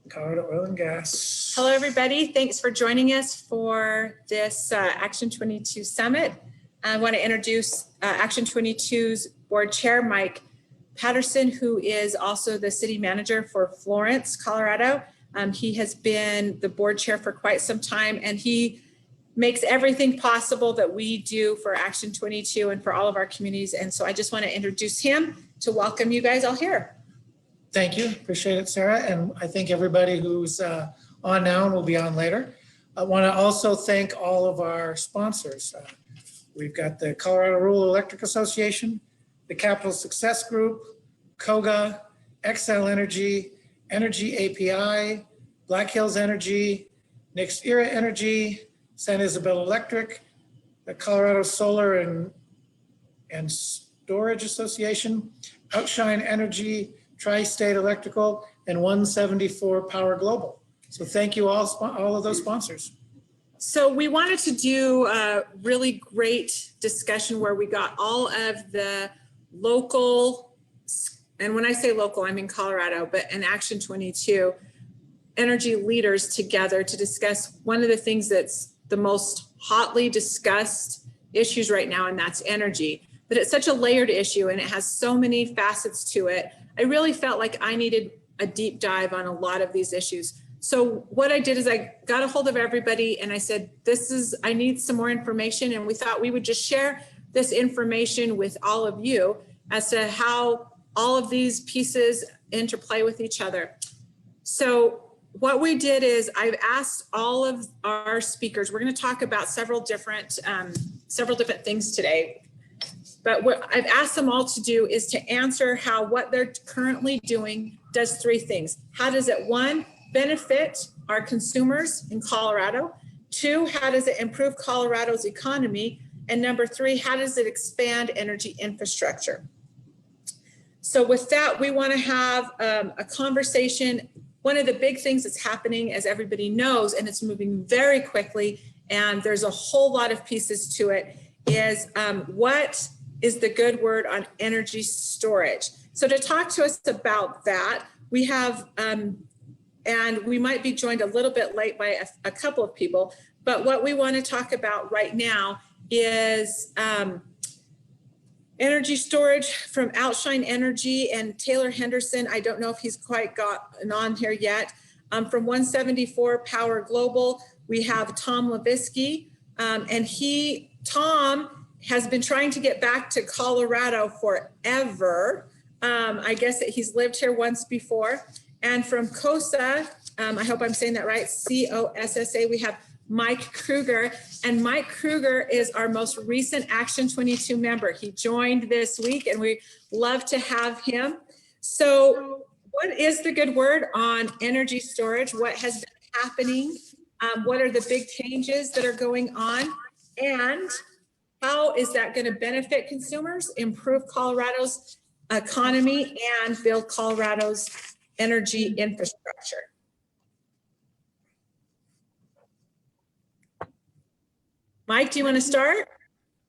Colorado Oil and Gas. Hello, everybody. Thanks for joining us for this Action 22 Summit. I want to introduce Action 22's board chair, Mike Patterson, who is also the city manager for Florence, Colorado. He has been the board chair for quite some time, and he makes everything possible that we do for Action 22 and for all of our communities. And so I just want to introduce him to welcome you guys all here. Thank you. Appreciate it, Sarah. And I think everybody who's on now and will be on later. I want to also thank all of our sponsors. We've got the Colorado Rural Electric Association, the Capital Success Group, KOGA, XL Energy, Energy API, Black Hills Energy, Next Era Energy, San Isabel Electric, the Colorado Solar and Storage Association, Outshine Energy, Tri-State Electrical, and 174 Power Global. So thank you all of those sponsors. So we wanted to do a really great discussion where we got all of the local, and when I say local, I mean Colorado, but in Action 22, energy leaders together to discuss one of the things that's the most hotly discussed issues right now, and that's energy. But it's such a layered issue and it has so many facets to it. I really felt like I needed a deep dive on a lot of these issues. So what I did is I got a hold of everybody and I said, I need some more information. And we thought we would just share this information with all of you as to how all of these pieces interplay with each other. So what we did is I've asked all of our speakers, we're going to talk about several different things today. But what I've asked them all to do is to answer how what they're currently doing does three things. How does it, one, benefit our consumers in Colorado? Two, how does it improve Colorado's economy? And number three, how does it expand energy infrastructure? So with that, we want to have a conversation. One of the big things that's happening, as everybody knows, and it's moving very quickly, and there's a whole lot of pieces to it, is what is the good word on energy storage. So to talk to us about that, we have, and we might be joined a little bit late by a couple of people, but what we want to talk about right now is energy storage from Outshine Energy and Taylor Henderson. I don't know if he's quite gotten on here yet. From 174 Power Global, we have Tom Levisky, and Tom has been trying to get back to Colorado forever. I guess that he's lived here once before. And from COSA, I hope I'm saying that right, COSSA, we have Mike Kruger. And Mike Kruger is our most recent Action 22 member. He joined this week and we love to have him. So what is the good word on energy storage? What has been happening? What are the big changes that are going on? And how is that going to benefit consumers, improve Colorado's economy, and build Colorado's energy infrastructure? Mike, do you want to start?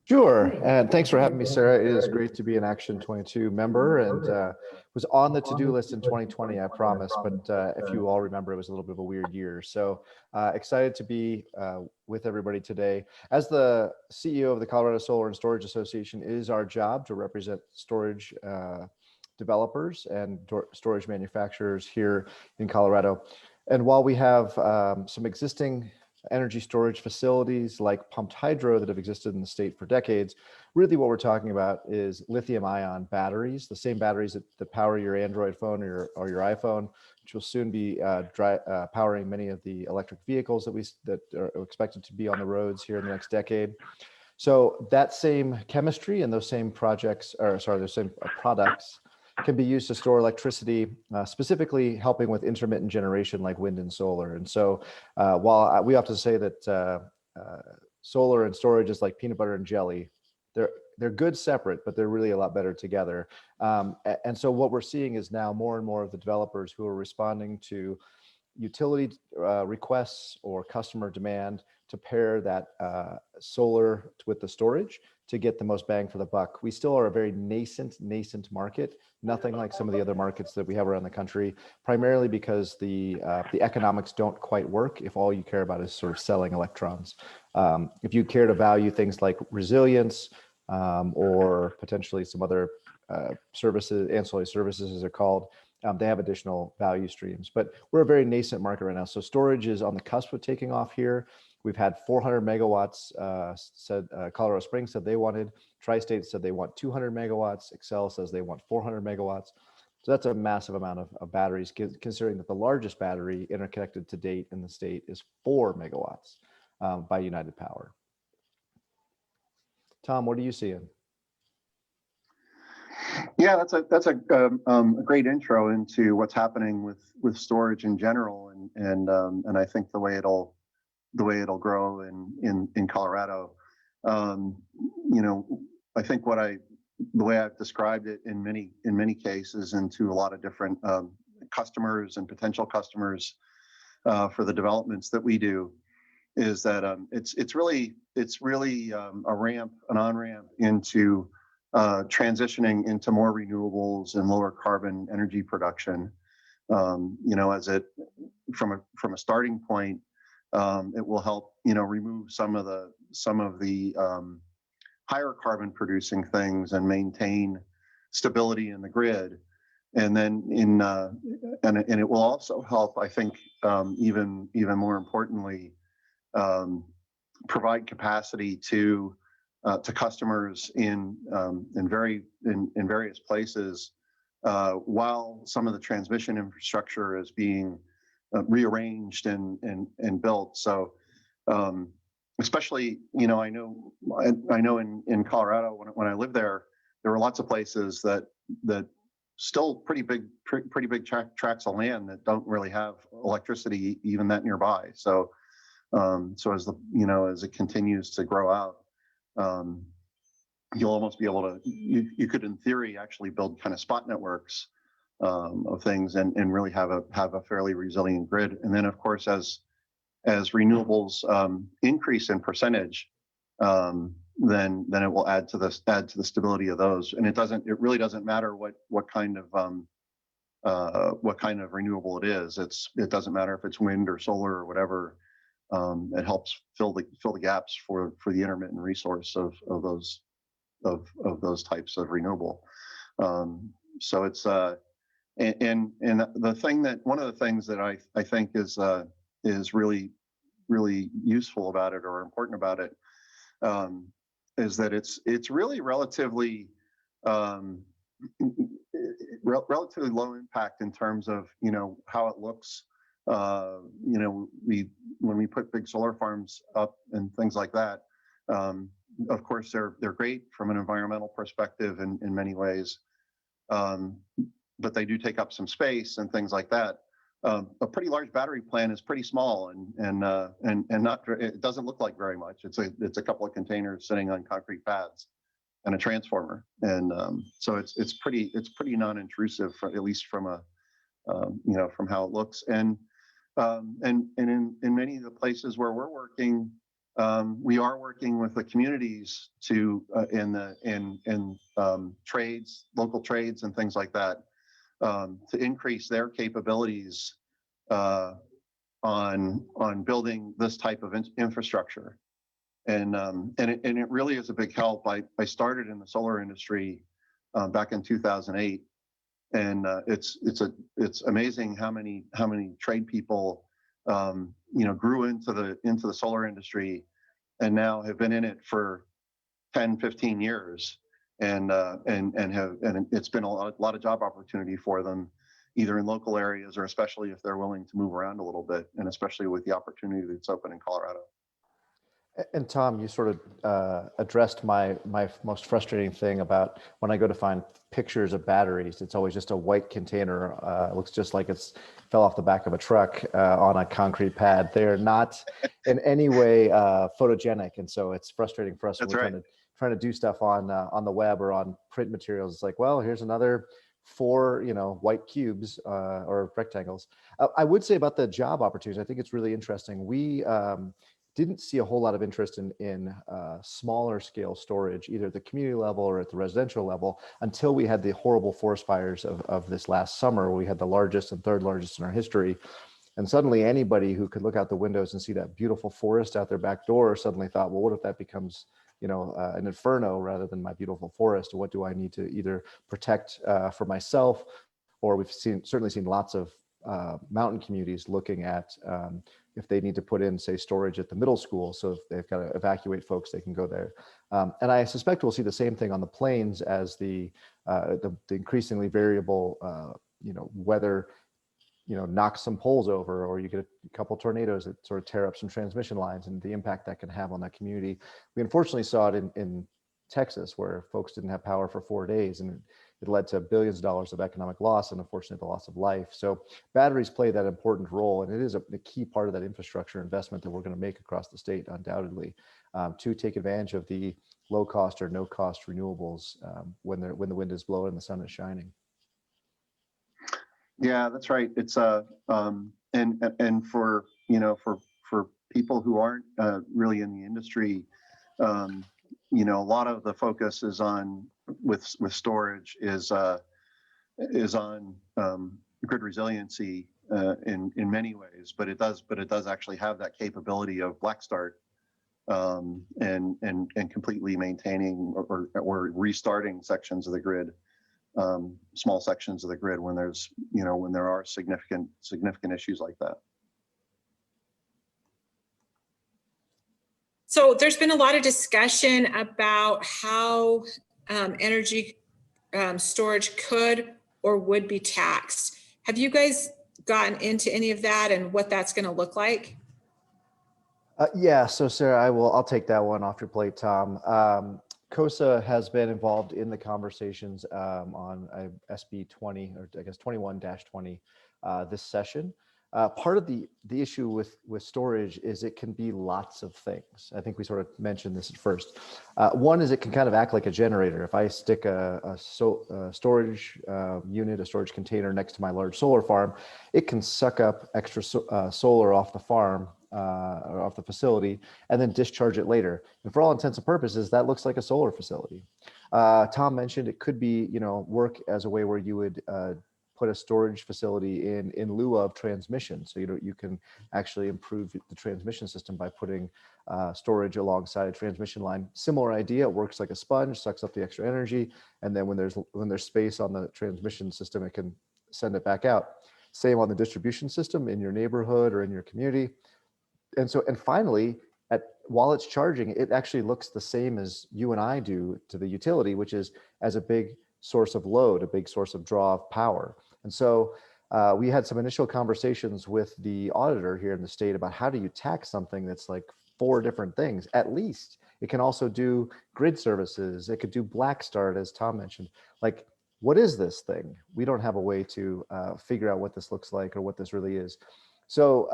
Sure, and thanks for having me, Sarah. It is great to be an Action 22 member, and was on the to-do list in 2020, I promise, but if you all remember, it was a little bit of a weird year. So excited to be with everybody today. As the CEO of the Colorado Solar and Storage Association, it is our job to represent storage developers and storage manufacturers here in Colorado. And while we have some existing energy storage facilities like pumped hydro that have existed in the state for decades, really what we're talking about is lithium ion batteries, the same batteries that power your Android phone or your iPhone, which will soon be powering many of the electric vehicles that are expected to be on the roads here in the next decade. So that same chemistry and those same products can be used to store electricity, specifically helping with intermittent generation like wind and solar. And so while we often say that solar and storage is like peanut butter and jelly, they're good separate, but they're really a lot better together. And so what we're seeing is now more and more of the developers who are responding to utility requests or customer demand to pair that solar with the storage to get the most bang for the buck. We still are a very nascent market, nothing like some of the other markets that we have around the country, primarily because the economics don't quite work if all you care about is sort of selling electrons. If you care to value things like resilience or potentially some other services, ancillary services as they're called, they have additional value streams. But we're a very nascent market right now. So storage is on the cusp of taking off here. We've had 400 megawatts said Colorado Springs said they wanted. Tri-State said they want 200 megawatts. Excel says they want 400 megawatts. So that's a massive amount of batteries, considering that the largest battery interconnected to date in the state is 4 megawatts by United Power. Tom, what are you seeing? Yeah, that's a great intro into what's happening with storage in general, and I think the way it'll grow in Colorado. You know, I think the way I've described it in many cases, and to a lot of different customers and potential customers for the developments that we do, is that it's really a ramp, an on-ramp into transitioning into more renewables and lower carbon energy production. You know, as it from a starting point, it will help, you know, remove some of the higher carbon producing things and maintain stability in the grid. And then and it will also help, I think, even more importantly, provide capacity to customers in various places while some of the transmission infrastructure is being rearranged and built. So especially, you know, I know in Colorado when I lived there were lots of places that still pretty big tracts of land that don't really have electricity even that nearby. So as it continues to grow out, you'll almost be able to, you could in theory actually build kind of spot networks of things and really have a fairly resilient grid. And then of course, as renewables increase in percentage, then it will add to the stability of those. And it really doesn't matter what kind of renewable it is. It doesn't matter if it's wind or solar or whatever. It helps fill the gaps for the intermittent resource of those types of renewable. So it's and the thing that one of the things that I think is really useful about it or important about it is that it's really relatively low impact in terms of, you know, how it looks. You know, when we put big solar farms up and things like that, of course they're great from an environmental perspective in many ways, but they do take up some space and things like that. A pretty large battery plant is pretty small and not, it doesn't look like very much. It's a couple of containers sitting on concrete pads and a transformer, and so it's pretty non-intrusive, at least from a you know, from how it looks. And in many of the places where we're working, we are working with the communities to in trades, local trades and things like that, to increase their capabilities on building this type of infrastructure. And it really is a big help. I started in the solar industry back in 2008. And it's amazing how many trade people you know, grew into the solar industry and now have been in it for 10, 15 years, and it's been a lot of job opportunity for them, either in local areas or especially if they're willing to move around a little bit, and especially with the opportunity that's open in Colorado. And Tom, you sort of addressed my most frustrating thing about when I go to find pictures of batteries. It's always just a white container. It looks just like it's fell off the back of a truck on a concrete pad. They're not in any way photogenic, and so it's frustrating for us. That's when we're trying to do stuff on the web or on print materials. It's like, well, here's another 4, you know, white cubes or rectangles. I would say about the job opportunities, I think it's really interesting. We didn't see a whole lot of interest in smaller scale storage, either at the community level or at the residential level, until we had the horrible forest fires of this last summer, where we had the largest and third largest in our history. And suddenly anybody who could look out the windows and see that beautiful forest out their back door suddenly thought, well, what if that becomes, an inferno rather than my beautiful forest? What do I need to either protect for myself? Or we've certainly seen lots of mountain communities looking at if they need to put in, say, storage at the middle school. So if they've got to evacuate folks, they can go there. And I suspect we'll see the same thing on the plains as the increasingly variable, weather, knocks some poles over, or you get a couple tornadoes that sort of tear up some transmission lines, and the impact that can have on that community. We unfortunately saw it in Texas, where folks didn't have power for 4 days, and it led to billions of dollars of economic loss and unfortunately the loss of life. So batteries play that important role, and it is a key part of that infrastructure investment that we're going to make across the state, undoubtedly, to take advantage of the low cost or no cost renewables when the wind is blowing and the sun is shining. Yeah, that's right. It's and for people who aren't really in the industry, a lot of the focus is on with storage is on grid resiliency in many ways, but it does actually have that capability of black start and completely maintaining or restarting sections of the grid. Small sections of the grid when there are significant issues like that. So there's been a lot of discussion about how energy storage could or would be taxed. Have you guys gotten into any of that and what that's going to look like? Yeah, so Sarah, I'll take that one off your plate, Tom. COSA has been involved in the conversations on SB 20, or I guess 21-20 this session. Part of the issue with storage is it can be lots of things. I think we sort of mentioned this at first. One is it can kind of act like a generator. If I stick a storage unit, a storage container next to my large solar farm, it can suck up extra solar off the farm or off the facility and then discharge it later. And for all intents and purposes, that looks like a solar facility. Tom mentioned it could be, work as a way where you would put a storage facility in lieu of transmission. So you can actually improve the transmission system by putting storage alongside a transmission line. Similar idea, it works like a sponge, sucks up the extra energy, and then when there's space on the transmission system, it can send it back out. Same on the distribution system in your neighborhood or in your community. And finally, while it's charging, it actually looks the same as you and I do to the utility, which is as a big source of load, a big source of draw of power. And so we had some initial conversations with the auditor here in the state about how do you tax something that's like 4 different things, at least. It can also do grid services. It could do black start, as Tom mentioned. Like, what is this thing? We don't have a way to figure out what this looks like or what this really is. So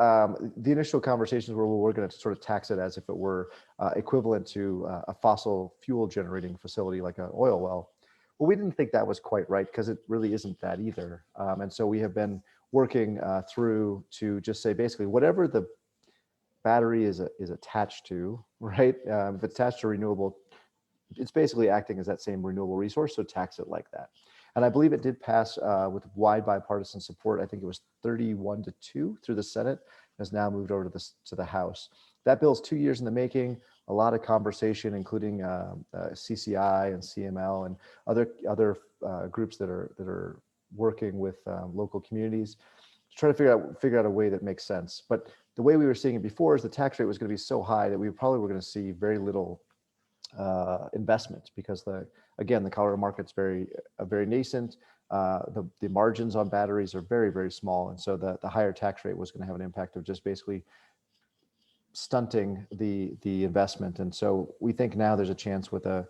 the initial conversations were, well, we're going to sort of tax it as if it were equivalent to a fossil fuel generating facility like an oil well. Well, we didn't think that was quite right because it really isn't that either. And so we have been working through to just say basically whatever the battery is attached to, right? If it's attached to renewable, it's basically acting as that same renewable resource, so tax it like that. And I believe it did pass with wide bipartisan support. I think it was 31-2 through the Senate, has now moved over to the House. That bill's 2 years in the making, a lot of conversation, including CCI and CML and other groups that are working with local communities to try to figure out a way that makes sense. But the way we were seeing it before is the tax rate was going to be so high that we probably were going to see very little investment because the Colorado market's very nascent. The margins on batteries are very, very small. And so the higher tax rate was going to have an impact of just basically stunting the investment. And so we think now there's a chance with a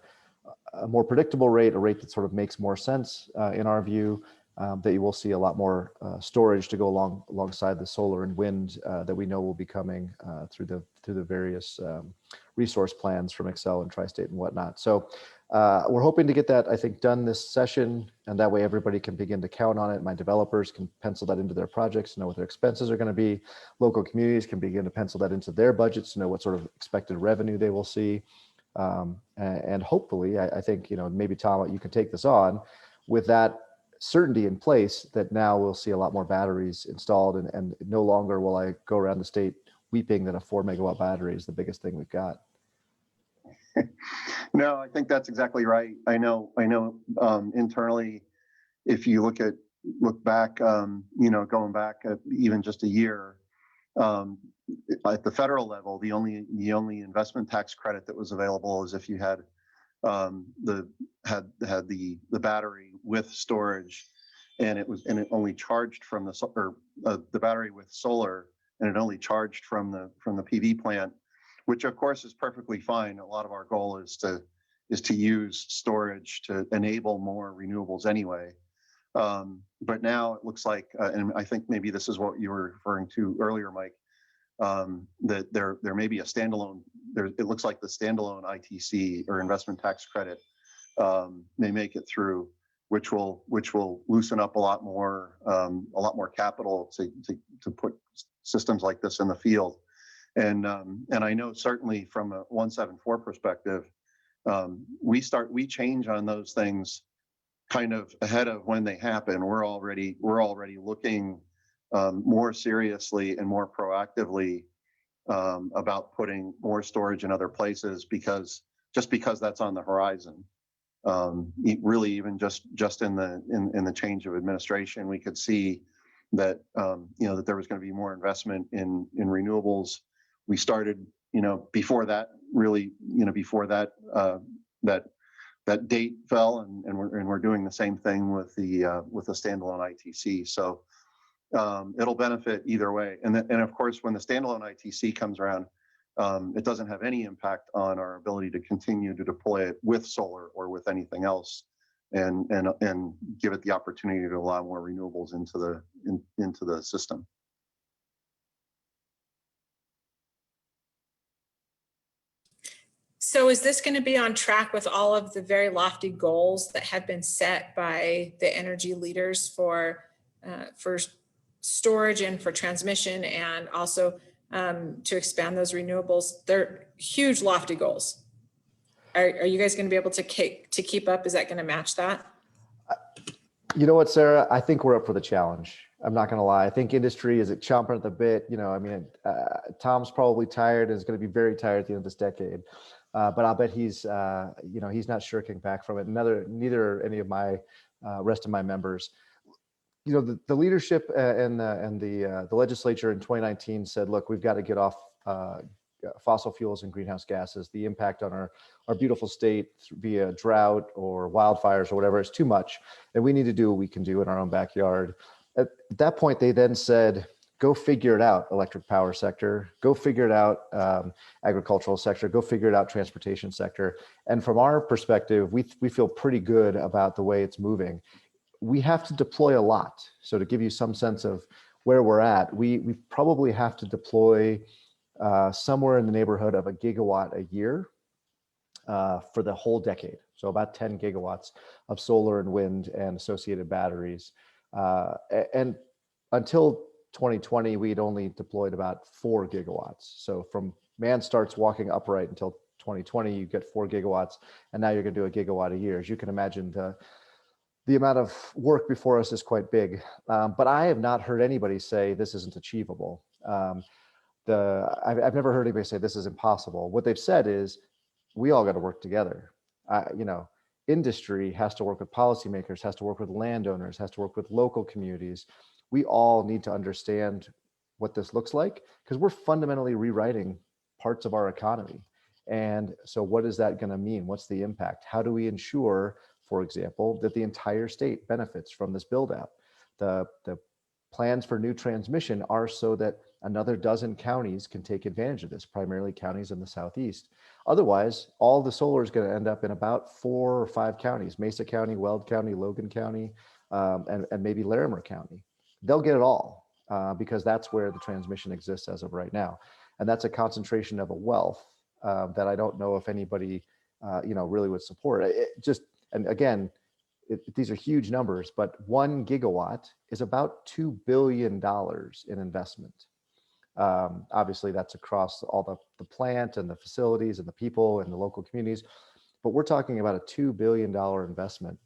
more predictable rate, a rate that sort of makes more sense in our view, that you will see a lot more storage to go alongside the solar and wind that we know will be coming through the various resource plans from Excel and Tri-State and whatnot. So We're hoping to get that, I think, done this session, and that way everybody can begin to count on it. My developers can pencil that into their projects, know what their expenses are going to be. Local communities can begin to pencil that into their budgets to know what sort of expected revenue they will see. And hopefully, I think, maybe Tom, you can take this on with that certainty in place that now we'll see a lot more batteries installed, and no longer will I go around the state weeping that a 4-megawatt battery is the biggest thing we've got. No, I think that's exactly right. I know, internally, if you look back, going back even just a year, at the federal level, the only investment tax credit that was available is if you had the battery with storage, and it only charged from the battery with solar, and it only charged from the PV plant, which of course is perfectly fine. A lot of our goal is to use storage to enable more renewables anyway. But now it looks like, and I think maybe this is what you were referring to earlier, Mike, that there may be a standalone. It looks like the standalone ITC or investment tax credit may make it through, which will loosen up a lot more capital to put systems like this in the field. And I know certainly from a 174 perspective, we change on those things kind of ahead of when they happen. We're already looking more seriously and more proactively about putting more storage in other places because that's on the horizon. Really, even just in the change of administration, we could see that that there was going to be more investment in renewables. We started before that that date fell, and we're doing the same thing with the standalone ITC. So it'll benefit either way. And of course, when the standalone ITC comes around, it doesn't have any impact on our ability to continue to deploy it with solar or with anything else, and give it the opportunity to allow more renewables into the system. So is this going to be on track with all of the very lofty goals that have been set by the energy leaders for storage and for transmission, and also to expand those renewables? They're huge, lofty goals. Are you guys going to be able to keep up? Is that going to match that? You know what, Sarah? I think we're up for the challenge. I'm not going to lie. I think industry is chomping at the bit. Tom's probably tired and is going to be very tired at the end of this decade. But I'll bet he's not shirking back from it. Neither any of my rest of my members. The leadership and the legislature in 2019 said, look, we've got to get off fossil fuels and greenhouse gases. The impact on our beautiful state via drought or wildfires or whatever is too much, and we need to do what we can do in our own backyard. At that point, they then said, go figure it out, electric power sector. Go figure it out, agricultural sector. Go figure it out, transportation sector. And from our perspective, we feel pretty good about the way it's moving. We have to deploy a lot. So to give you some sense of where we're at, we probably have to deploy somewhere in the neighborhood of 1 gigawatt a year for the whole decade. So about 10 gigawatts of solar and wind and associated batteries. And until 2020, we'd only deployed about 4 gigawatts. So from man starts walking upright until 2020, you get 4 gigawatts, and now you're going to do 1 gigawatt a year. As you can imagine, the amount of work before us is quite big. But I have not heard anybody say this isn't achievable. I've never heard anybody say this is impossible. What they've said is, we all got to work together. Industry has to work with policymakers, has to work with landowners, has to work with local communities. We all need to understand what this looks like, because we're fundamentally rewriting parts of our economy. And so what is that going to mean? What's the impact? How do we ensure, for example, that the entire state benefits from this build out? The plans for new transmission are so that another dozen counties can take advantage of this, primarily counties in the Southeast. Otherwise, all the solar is going to end up in about 4 or 5 counties: Mesa County, Weld County, Logan County, and maybe Larimer County. They'll get it all because that's where the transmission exists as of right now. And that's a concentration of a wealth that I don't know if anybody really would support it. And again, these are huge numbers, but 1 gigawatt is about $2 billion in investment. Obviously, that's across all the plant and the facilities and the people and the local communities, but we're talking about a $2 billion investment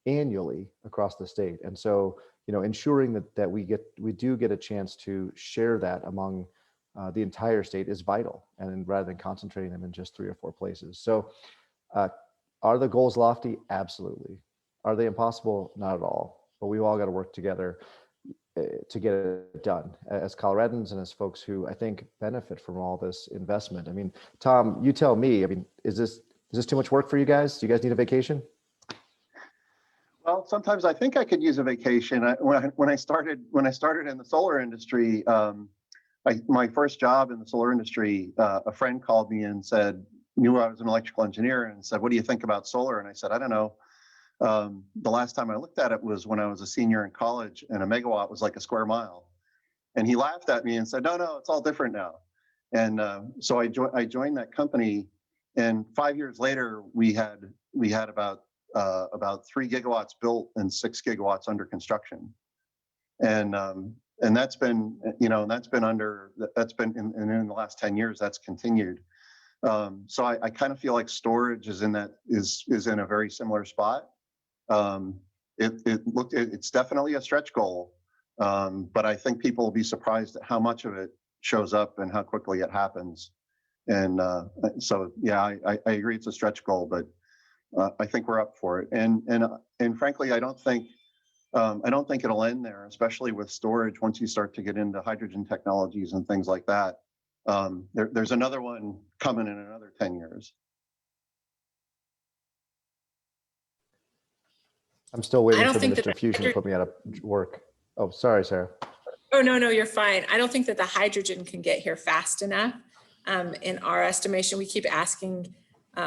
annually across the state. And so, ensuring that we do get a chance to share that among the entire state is vital, and rather than concentrating them in just 3 or 4 places. So, are the goals lofty? Absolutely. Are they impossible? Not at all. But we've all got to work together to get it done as Coloradans and as folks who I think benefit from all this investment. I mean, Tom, you tell me, is this too much work for you guys? Do you guys need a vacation? Well, sometimes I think I could use a vacation. When I started in the solar industry, my first job in the solar industry, a friend called me and knew I was an electrical engineer, and said, "What do you think about solar?" And I said, "I don't know." The last time I looked at it was when I was a senior in college, and a megawatt was like a square mile. And he laughed at me and said, "No, it's all different now." And so I joined that company, and 5 years later, we had about 3 gigawatts built and 6 gigawatts under construction. And that's been in the last 10 years, that's continued. So I kind of feel like storage is in a very similar spot. It's definitely a stretch goal, but I think people will be surprised at how much of it shows up and how quickly it happens. And so, yeah, I agree it's a stretch goal, but I think we're up for it. And frankly, I don't think it'll end there, especially with storage. Once you start to get into hydrogen technologies and things like that, there's another one coming in another 10 years. I'm still waiting for the think that Mr. Fusion to put me out of work. Oh, sorry, Sarah. Oh, no, you're fine. I don't think that the hydrogen can get here fast enough. In our estimation, we keep asking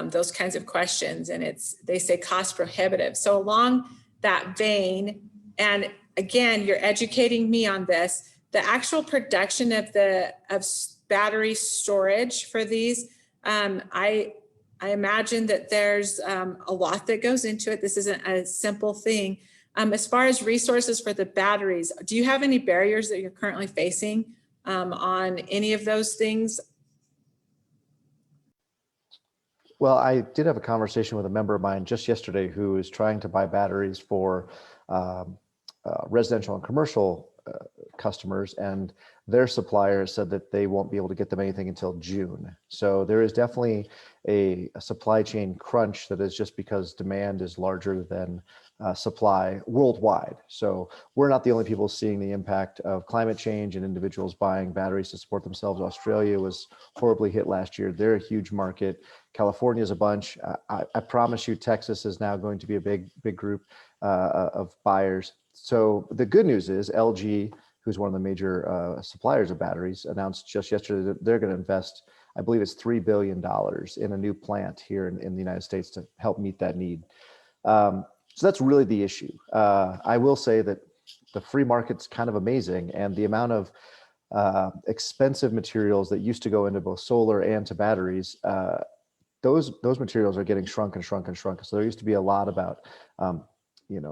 those kinds of questions, and they say cost prohibitive. So along that vein, and again, you're educating me on this, the actual production of battery storage for these, I imagine that there's a lot that goes into it. This isn't a simple thing. As far as resources for the batteries, do you have any barriers that you're currently facing on any of those things? Well, I did have a conversation with a member of mine just yesterday who is trying to buy batteries for residential and commercial customers, and their supplier said that they won't be able to get them anything until June. So there is definitely a supply chain crunch that is just because demand is larger than supply worldwide. So we're not the only people seeing the impact of climate change and individuals buying batteries to support themselves. Australia was horribly hit last year. They're a huge market. California is a bunch. I promise you, Texas is now going to be a big group of buyers. So the good news is LG, who's one of the major suppliers of batteries, announced just yesterday that they're going to invest, I believe it's $3 billion in a new plant here in the United States to help meet that need. So that's really the issue. I will say that the free market's kind of amazing, and the amount of expensive materials that used to go into both solar and to batteries, those materials are getting shrunk and shrunk and shrunk. So there used to be a lot about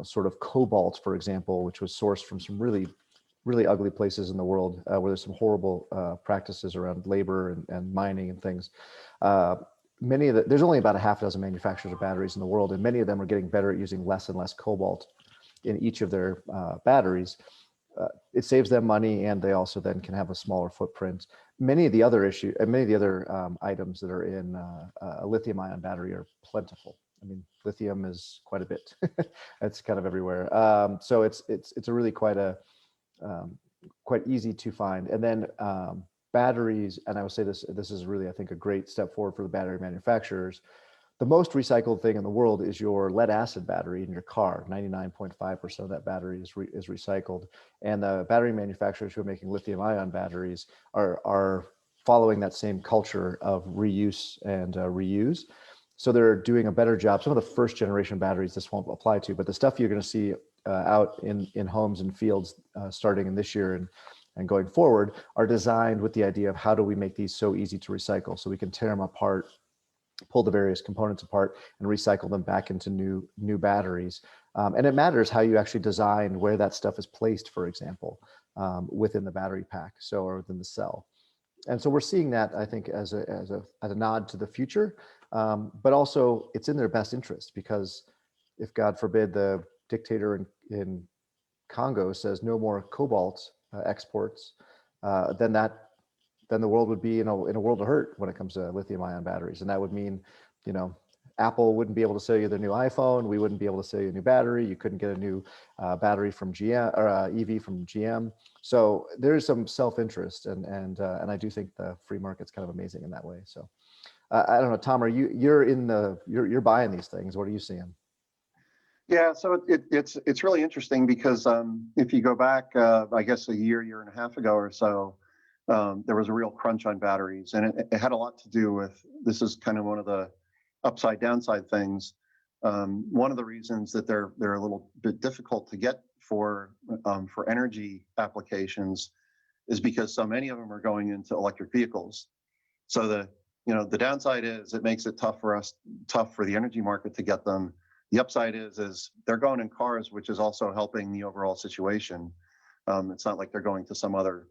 sort of cobalt, for example, which was sourced from some really, really ugly places in the world where there's some horrible practices around labor and mining and things. There's only about a half dozen manufacturers of batteries in the world, and many of them are getting better at using less and less cobalt in each of their batteries. It saves them money, and they also then can have a smaller footprint. Many of the other items that are in a lithium-ion battery are plentiful. I mean, lithium is quite a bit. It's kind of everywhere. So it's a really quite easy to find. And then batteries, and I would say this is really, I think, a great step forward for the battery manufacturers. The most recycled thing in the world is your lead acid battery in your car. 99.5% of that battery is recycled. And the battery manufacturers who are making lithium ion batteries are following that same culture of reuse and reuse. So they're doing a better job. Some of the first generation batteries this won't apply to, but the stuff you're going to see out in homes and fields starting in this year and going forward are designed with the idea of how do we make these so easy to recycle so we can tear them apart pull the various components apart and recycle them back into new batteries. And it matters how you actually design where that stuff is placed, for example, within the battery pack, or within the cell. And so we're seeing that, I think, as a nod to the future, but also it's in their best interest, because if, God forbid, the dictator in Congo says no more cobalt exports, then the world would be in a world of hurt when it comes to lithium-ion batteries, and that would mean, Apple wouldn't be able to sell you their new iPhone. We wouldn't be able to sell you a new battery. You couldn't get a new battery from GM or EV from GM. So there is some self-interest, and I do think the free market's kind of amazing in that way. So I don't know, Tom, you're buying these things? What are you seeing? Yeah, so it's really interesting because if you go back, I guess a year and a half ago or so, there was a real crunch on batteries, and it had a lot to do with, this is kind of one of the upside downside things. One of the reasons that they're a little bit difficult to get for energy applications is because so many of them are going into electric vehicles. So the downside is it makes it tough for the energy market to get them. The upside is they're going in cars, which is also helping the overall situation. It's not like they're going to some other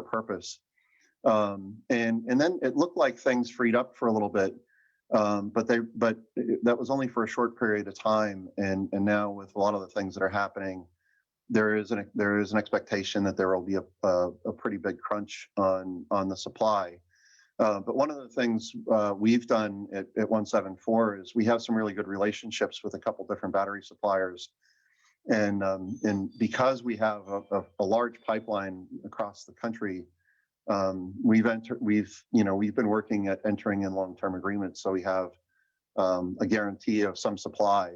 purpose. And then it looked like things freed up for a little bit, but that was only for a short period of time. And now with a lot of the things that are happening, there is an expectation that there will be a pretty big crunch on the supply. But one of the things we've done at 174 is we have some really good relationships with a couple different battery suppliers, and because we have a large pipeline across the country, we've been working at entering in long-term agreements, so we have a guarantee of some supply.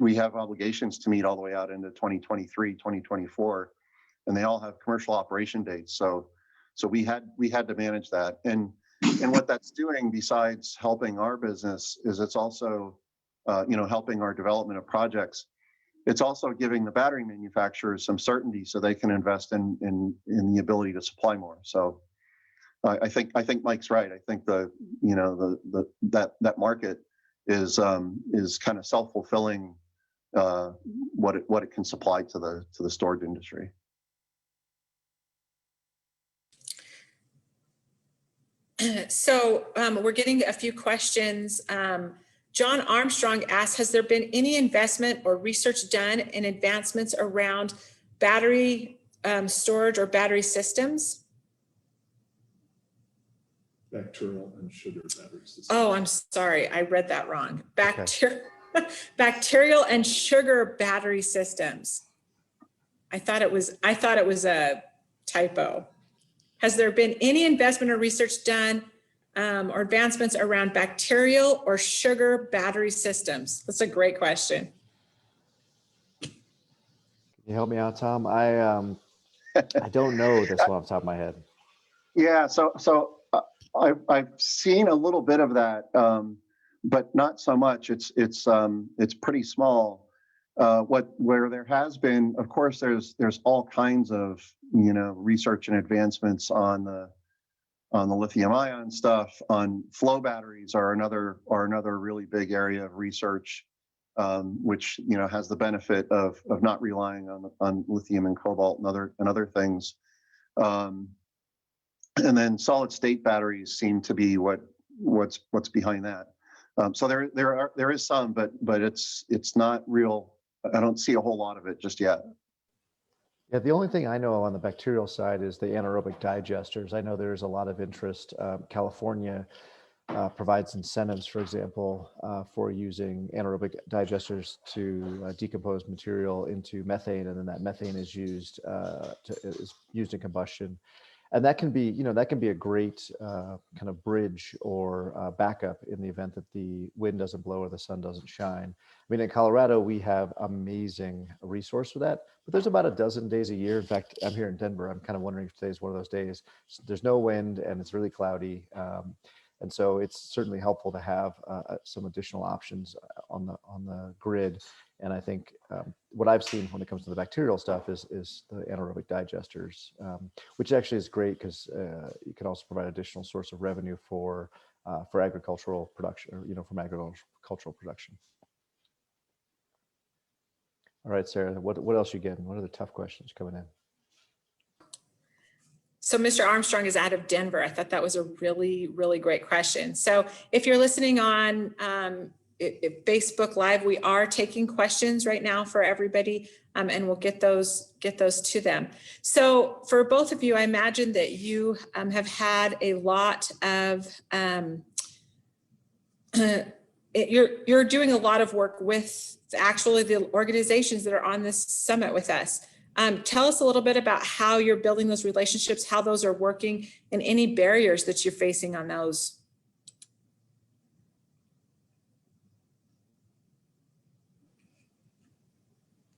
We have obligations to meet all the way out into 2023, 2024, and they all have commercial operation dates. So we had to manage that, and what that's doing, besides helping our business, is it's also helping our development of projects. It's also giving the battery manufacturers some certainty so they can invest in the ability to supply more. So I think Mike's right. I think that market is kind of self-fulfilling what it can supply to the storage industry. So we're getting a few questions. John Armstrong asks, has there been any investment or research done in advancements around battery storage or battery systems? Bacterial and sugar battery systems. Oh, I'm sorry. I read that wrong. Bacterial and sugar battery systems. I thought it was a typo. Has there been any investment or research done or advancements around bacterial or sugar battery systems? That's a great question. Can you help me out, Tom? I don't know this one off the top of my head. Yeah, so I've seen a little bit of that, but not so much. It's pretty small. Where there has been, of course, there's all kinds of research and advancements on the lithium-ion stuff. On flow batteries are another really big area of research, which has the benefit of not relying on lithium and cobalt and other things. And then solid state batteries seem to be what's behind that. So there is some, but it's not real. I don't see a whole lot of it just yet. Yeah, the only thing I know on the bacterial side is the anaerobic digesters. I know there's a lot of interest. California provides incentives, for example, for using anaerobic digesters to decompose material into methane, and then that methane is used in combustion. And that can be a great kind of bridge or backup in the event that the wind doesn't blow or the sun doesn't shine. I mean, in Colorado, we have amazing resource for that, but there's about a dozen days a year. In fact, I'm here in Denver. I'm kind of wondering if today's one of those days. There's no wind and it's really cloudy. And so it's certainly helpful to have some additional options on the grid. And I think what I've seen when it comes to the bacterial stuff is the anaerobic digesters, which actually is great because you can also provide additional source of revenue for for agricultural production, or, from agricultural production. All right, Sarah, what else you getting? What are the tough questions coming in? So Mr. Armstrong is out of Denver. I thought that was a really, really great question. So if you're listening on Facebook Live, we are taking questions right now for everybody, and we'll get those to them. So for both of you, I imagine that you have had a lot of, you're doing a lot of work with actually the organizations that are on this summit with us. Tell us a little bit about how you're building those relationships, how those are working, and any barriers that you're facing on those.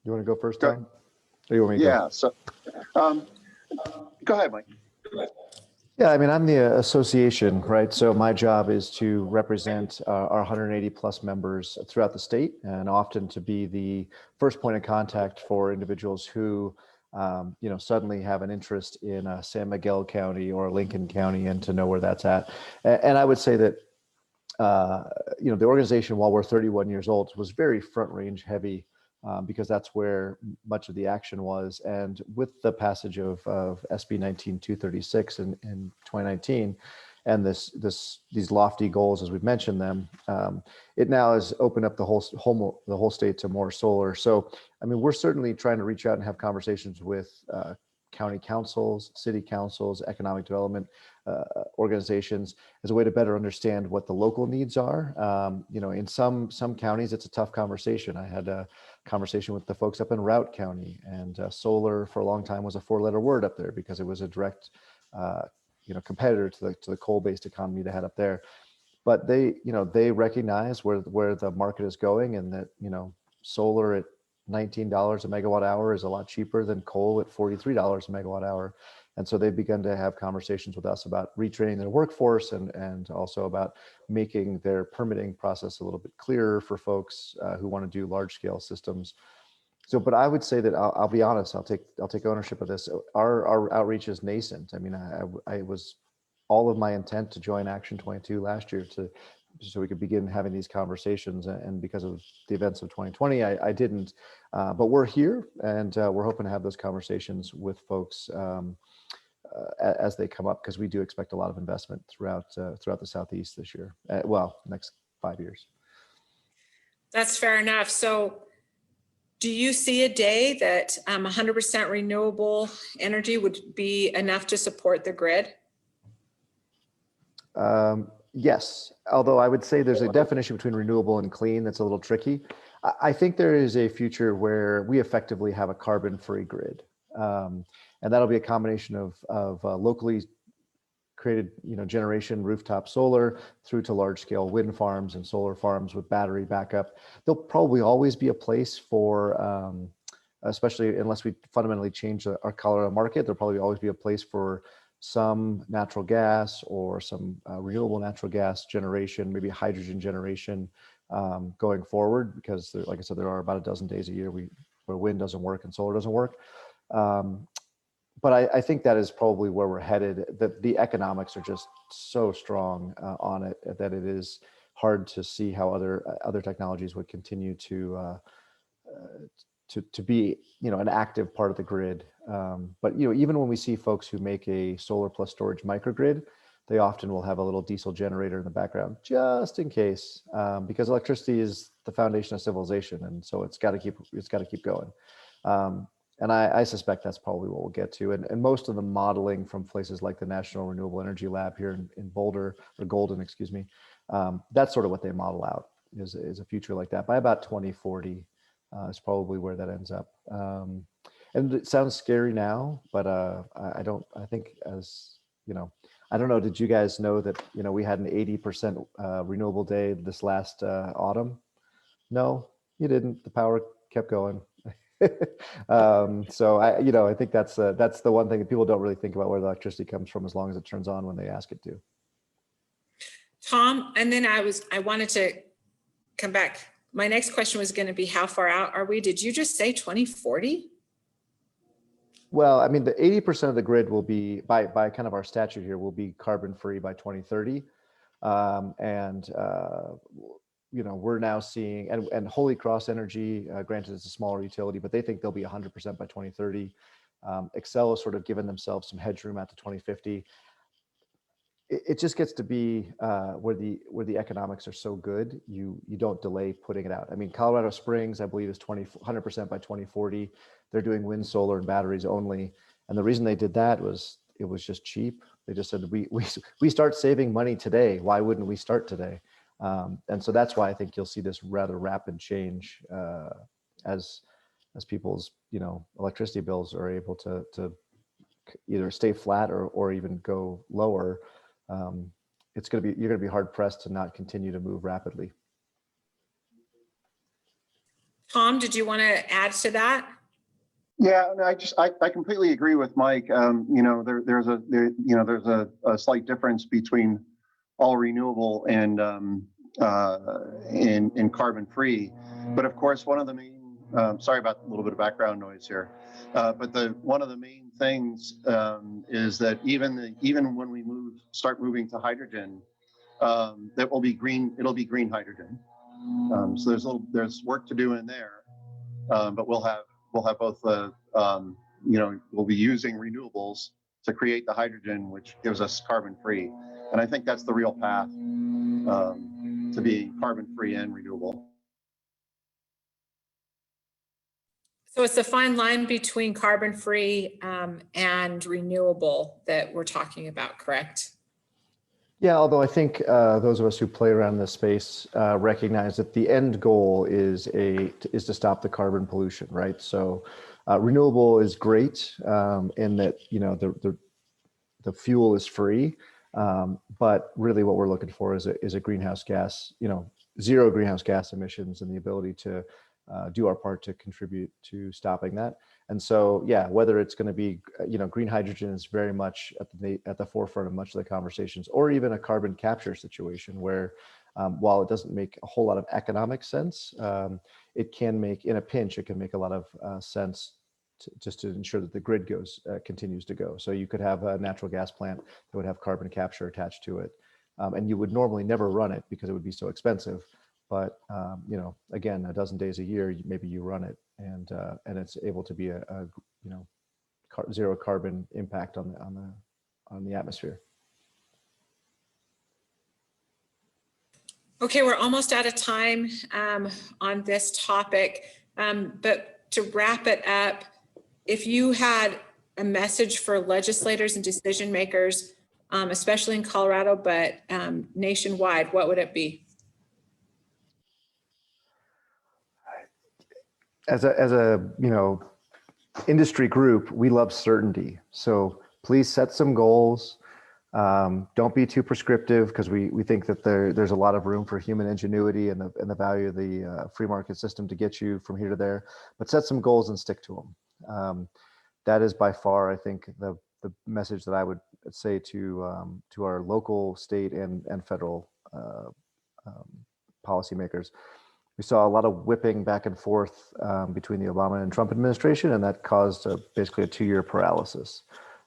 You want to go first, Tom? Or you want me to Yeah. So, go ahead, Mike. Yeah, I mean, I'm the association, right? So my job is to represent our 180 plus members throughout the state, and often to be the first point of contact for individuals who, suddenly have an interest in San Miguel County or Lincoln County, and to know where that's at. And I would say that, the organization, while we're 31 years old, was very front range heavy. Because that's where much of the action was. And with the passage of SB 19236 in 2019, and these lofty goals, as we've mentioned them, it now has opened up the whole state to more solar. So, I mean, we're certainly trying to reach out and have conversations with county councils, city councils, economic development organizations, as a way to better understand what the local needs are. In some counties, it's a tough conversation. I had a conversation with the folks up in Routt County, and solar for a long time was a 4-letter word up there because it was a direct, competitor to the coal-based economy they had up there. But they recognize where the market is going, and that, solar at $19 a megawatt hour is a lot cheaper than coal at $43 a megawatt hour. And so they've begun to have conversations with us about retraining their workforce, and also about making their permitting process a little bit clearer for folks who want to do large scale systems. So, but I would say that I'll be honest, I'll take ownership of this. Our outreach is nascent. I mean, I was all of my intent to join Action 22 last year so we could begin having these conversations, and because of the events of 2020, I didn't. But we're here, and we're hoping to have those conversations with folks as they come up, because we do expect a lot of investment throughout the Southeast this year. Next 5 years. That's fair enough. So do you see a day that 100% renewable energy would be enough to support the grid? Yes, although I would say there's a definition between renewable and clean that's a little tricky. I think there is a future where we effectively have a carbon-free grid. And that'll be a combination of locally created, generation, rooftop solar, through to large scale wind farms and solar farms with battery backup. There'll probably always be a place for, especially unless we fundamentally change our Colorado market, there'll probably always be a place for some natural gas or some renewable natural gas generation, maybe hydrogen generation going forward, because like I said, there are about a dozen days a year where wind doesn't work and solar doesn't work. But I think that is probably where we're headed. That the economics are just so strong on it that it is hard to see how other technologies would continue to be an active part of the grid. But even when we see folks who make a solar plus storage microgrid, they often will have a little diesel generator in the background just in case, because electricity is the foundation of civilization, and so it's got to keep going. And I suspect that's probably what we'll get to. And most of the modeling from places like the National Renewable Energy Lab here in Boulder, or Golden, excuse me, that's sort of what they model out, is a future like that by about 2040 is probably where that ends up. And it sounds scary now, but I think I don't know, did you guys know that, we had an 80% renewable day this last autumn? No, you didn't. The power kept going. So I think that's the one thing that people don't really think about, where the electricity comes from, as long as it turns on when they ask it to. Tom, and then I wanted to come back. My next question was going to be, how far out are we? Did you just say 2040? Well, I mean, the 80% of the grid will be, by kind of our statute here, will be carbon free by 2030. And you know, we're now seeing, and Holy Cross Energy, granted it's a smaller utility, but they think they'll be 100% by 2030. Excel has sort of given themselves some headroom out to 2050. It just gets to be where the economics are so good, you don't delay putting it out. I mean, Colorado Springs, I believe, is 100% by 2040. They're doing wind, solar, and batteries only. And the reason they did that was it was just cheap. They just said, we start saving money today. Why wouldn't we start today? And so that's why I think you'll see this rather rapid change as people's, you know, electricity bills are able to either stay flat or even go lower. You're going to be hard pressed to not continue to move rapidly. Tom, did you want to add to that? Yeah, no, I completely agree with Mike. You know, there's a slight difference between all renewable and carbon free. But of course, one of the main, sorry about a little bit of background noise here, but one of the main things is that even when we start moving to hydrogen, that will be green. It'll be green hydrogen. So there's work to do in there, but we'll have both you know, we'll be using renewables to create the hydrogen, which gives us carbon free. And I think that's the real path to being carbon free and renewable. So it's a fine line between carbon free and renewable that we're talking about, correct? Yeah, although I think those of us who play around this space recognize that the end goal is to stop the carbon pollution, right? So renewable is great in that, you know, the fuel is free, but really what we're looking for is a greenhouse gas, you know, zero greenhouse gas emissions and the ability to do our part to contribute to stopping that. And so, yeah, whether it's going to be, you know, green hydrogen is very much at the forefront of much of the conversations, or even a carbon capture situation where, while it doesn't make a whole lot of economic sense, it can make, in a pinch, it can make a lot of sense just to ensure that the grid continues to go. So you could have a natural gas plant that would have carbon capture attached to it, and you would normally never run it because it would be so expensive. But you know, again, a dozen days a year, maybe you run it, and it's able to be a you know, zero carbon impact on the atmosphere. Okay, we're almost out of time on this topic, but to wrap it up, if you had a message for legislators and decision makers, especially in Colorado, but nationwide, what would it be? As a you know, industry group, we love certainty. So please set some goals. Don't be too prescriptive, because we think that there's a lot of room for human ingenuity and the value of the free market system to get you from here to there. But set some goals and stick to them. That is by far, I think, the message that I would say to our local, state, and federal policymakers. We saw a lot of whipping back and forth between the Obama and Trump administration, and that caused basically a 2-year paralysis.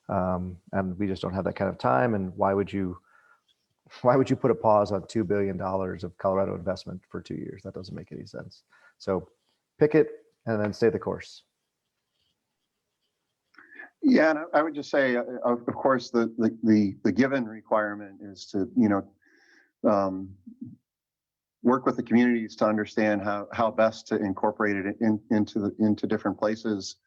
And we just don't have that kind of time. And why would you put a pause on $2 billion of Colorado investment for 2 years? That doesn't make any sense. So pick it and then stay the course. Yeah, and I would just say, of course, the given requirement is to, you know, work with the communities to understand how best to incorporate it into different places.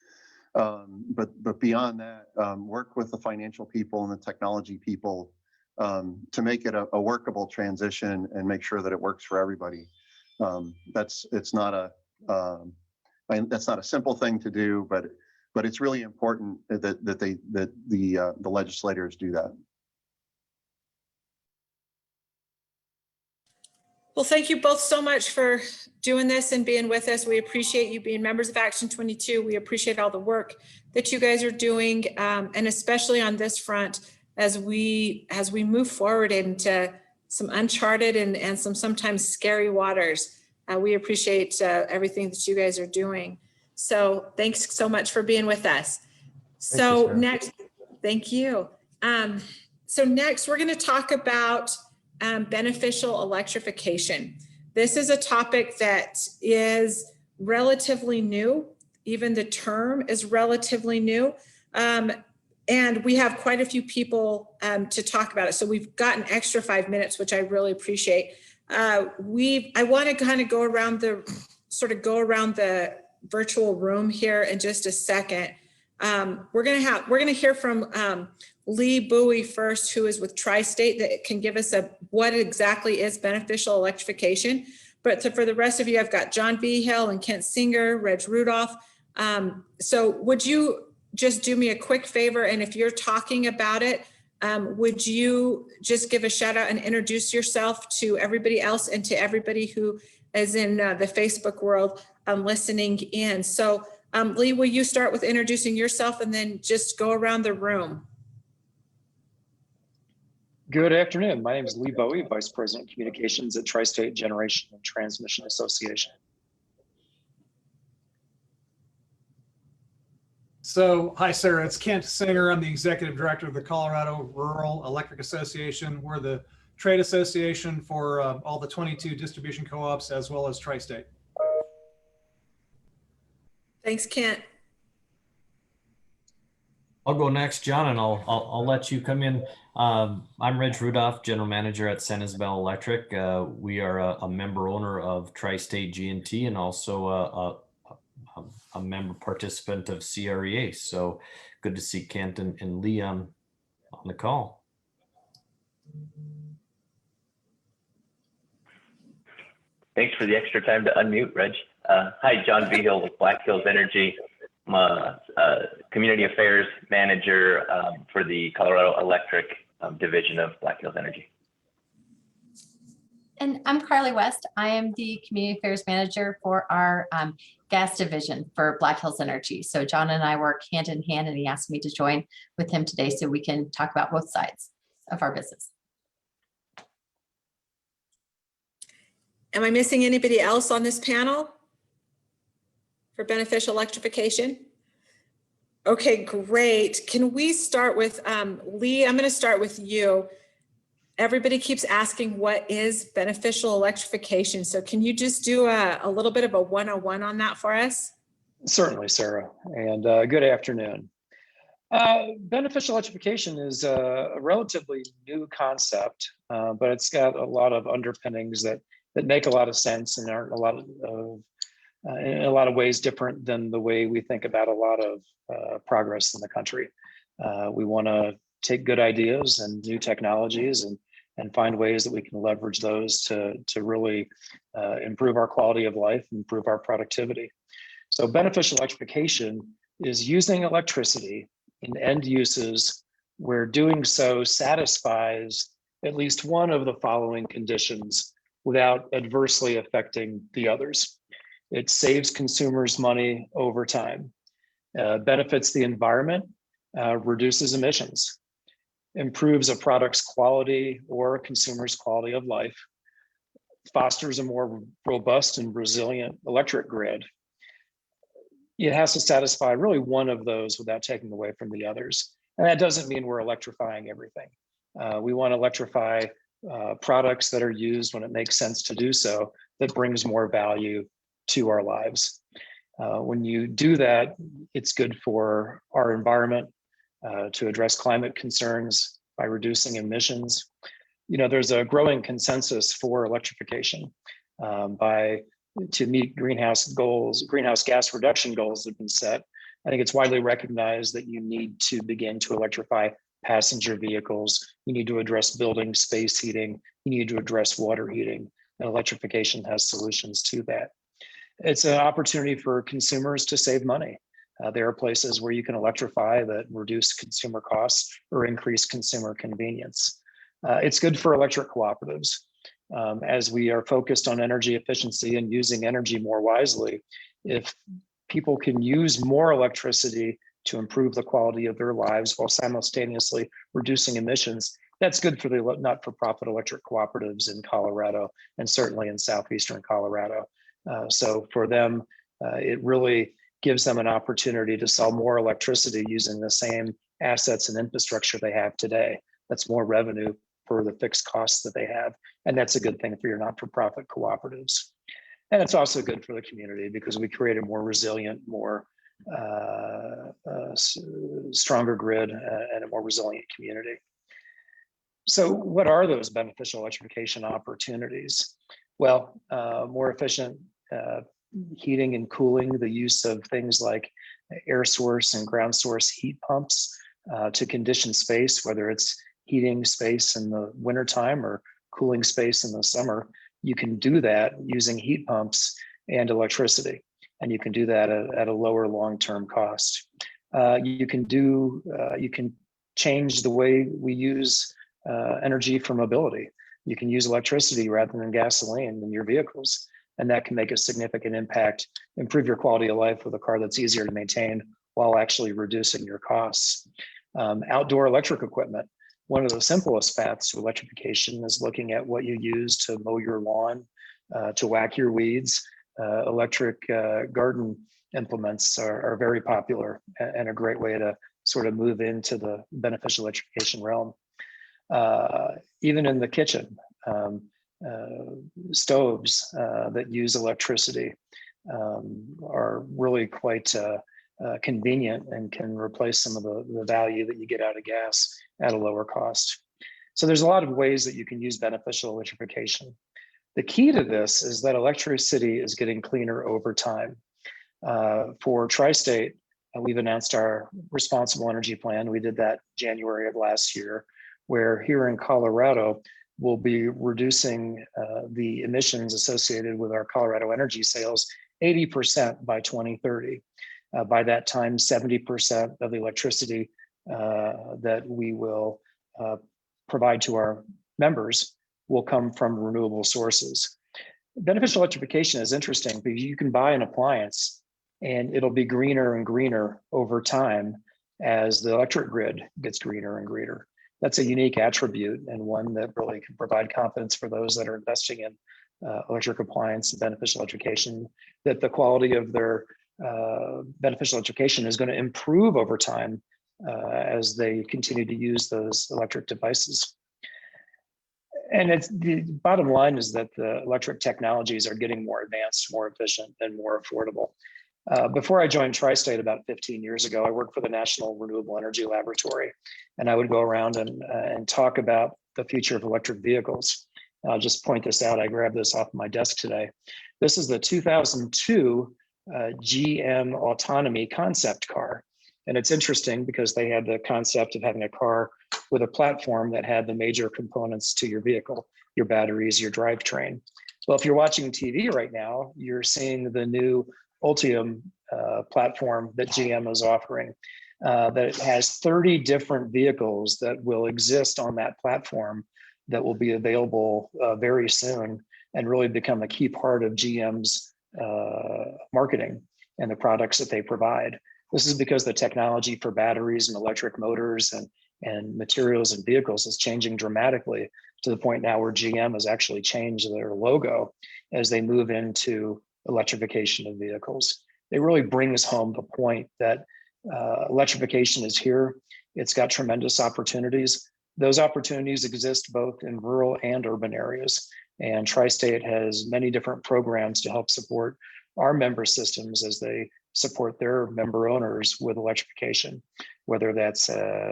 But beyond that, work with the financial people and the technology people to make it a workable transition and make sure that it works for everybody. That's not a simple thing to do, but it's really important that the legislators do that. Well, thank you both so much for doing this and being with us. We appreciate you being members of Action 22. We appreciate all the work that you guys are doing, and especially on this front as we move forward into some uncharted and some sometimes scary waters. We appreciate everything that you guys are doing. So thanks so much for being with us. So next, thank you. So next we're going to talk about beneficial electrification. This is a topic that is relatively new. Even the term is relatively new. And we have quite a few people to talk about it. So we've got an extra 5 minutes, which I really appreciate. I want to kind of go around the virtual room here in just a second. We're going to hear from Lee Bowie first, who is with Tri-State, that can give us what exactly is beneficial electrification. But for the rest of you, I've got John Vigil and Kent Singer, Reg Rudolph. So would you just do me a quick favor? And if you're talking about it, would you just give a shout out and introduce yourself to everybody else and to everybody who is in the Facebook world listening in? So Lee, will you start with introducing yourself and then just go around the room? Good afternoon. My name is Lee Bowie, Vice President of Communications at Tri-State Generation and Transmission Association. So, hi, Sarah. It's Kent Singer. I'm the Executive Director of the Colorado Rural Electric Association. We're the trade association for all the 22 distribution co-ops as well as Tri-State. Thanks, Kent. I'll go next, John, and I'll let you come in. I'm Reg Rudolph, General Manager at San Isabel Electric. We are a member owner of Tri-State G&T and also a member participant of CREA. So good to see Kent and Lee on the call. Thanks for the extra time to unmute, Reg. Hi, John Vigil with Black Hills Energy. I'm a Community Affairs Manager for the Colorado Electric Division of Black Hills Energy. And I'm Carly West. I am the Community Affairs Manager for our gas division for Black Hills Energy. So John and I work hand in hand, and he asked me to join with him today so we can talk about both sides of our business. Am I missing anybody else on this panel for beneficial electrification? Okay, great. Can we start with Lee? I'm going to start with you. Everybody keeps asking what is beneficial electrification. So can you just do a little bit of a 101 on that for us? Certainly, Sarah, and good afternoon. Beneficial electrification is a relatively new concept, but it's got a lot of underpinnings that make a lot of sense and are in a lot of ways different than the way we think about a lot of progress in the country. We want to take good ideas and new technologies and find ways that we can leverage those to really improve our quality of life, improve our productivity. So beneficial electrification is using electricity in end uses where doing so satisfies at least one of the following conditions without adversely affecting the others. It saves consumers money over time, benefits the environment, reduces emissions, improves a product's quality or a consumer's quality of life, fosters a more robust and resilient electric grid. It has to satisfy really one of those without taking away from the others. And that doesn't mean we're electrifying everything. We want to electrify products that are used when it makes sense to do so, that brings more value to our lives. When you do that, it's good for our environment to address climate concerns by reducing emissions. You know, there's a growing consensus for electrification to meet greenhouse gas reduction goals that have been set. I think it's widely recognized that you need to begin to electrify passenger vehicles. You need to address building space heating. You need to address water heating. And electrification has solutions to that. It's an opportunity for consumers to save money. There are places where you can electrify that reduce consumer costs or increase consumer convenience. It's good for electric cooperatives. As we are focused on energy efficiency and using energy more wisely, if people can use more electricity to improve the quality of their lives while simultaneously reducing emissions, that's good for the not-for-profit electric cooperatives in Colorado and certainly in southeastern Colorado. So for them, it really gives them an opportunity to sell more electricity using the same assets and infrastructure they have today. That's more revenue for the fixed costs that they have. And that's a good thing for your not-for-profit cooperatives. And it's also good for the community because we create a more resilient, more stronger grid and a more resilient community. So what are those beneficial electrification opportunities? Well, more efficient heating and cooling, the use of things like air source and ground source heat pumps to condition space, whether it's heating space in the wintertime or cooling space in the summer. You can do that using heat pumps and electricity, and you can do that at a lower long-term cost. You can change the way we use energy for mobility. You can use electricity rather than gasoline in your vehicles, and that can make a significant impact, improve your quality of life with a car that's easier to maintain while actually reducing your costs. Outdoor electric equipment. One of the simplest paths to electrification is looking at what you use to mow your lawn, to whack your weeds. Electric garden implements are very popular and a great way to sort of move into the beneficial electrification realm. Even in the kitchen, stoves that use electricity are really quite convenient and can replace some of the value that you get out of gas at a lower cost. So there's a lot of ways that you can use beneficial electrification. The key to this is that electricity is getting cleaner over time. For Tri-State, we've announced our responsible energy plan. We did that January of last year, where here in Colorado, we'll be reducing the emissions associated with our Colorado energy sales 80% by 2030. By that time, 70% of the electricity that we will provide to our members will come from renewable sources. Beneficial electrification is interesting because you can buy an appliance and it'll be greener and greener over time as the electric grid gets greener and greener. That's a unique attribute and one that really can provide confidence for those that are investing in electric appliance and beneficial electrification, that the quality of their beneficial electrification is going to improve over time as they continue to use those electric devices. And it's the bottom line is that the electric technologies are getting more advanced, more efficient, and more affordable. Before I joined Tri-State about 15 years ago, I worked for the National Renewable Energy Laboratory, and I would go around and talk about the future of electric vehicles. I'll just point this out. I grabbed this off my desk today. This is the 2002 GM autonomy concept car. And it's interesting because they had the concept of having a car with a platform that had the major components to your vehicle, your batteries, your drivetrain. Well, if you're watching TV right now, you're seeing the new Ultium platform that GM is offering, that has 30 different vehicles that will exist on that platform that will be available very soon and really become a key part of GM's marketing and the products that they provide. This is because the technology for batteries and electric motors and materials and vehicles is changing dramatically to the point now where GM has actually changed their logo as they move into electrification of vehicles. It really brings home the point that electrification is here. It's got tremendous opportunities. Those opportunities exist both in rural and urban areas. And Tri-State has many different programs to help support our member systems as they support their member owners with electrification, whether that's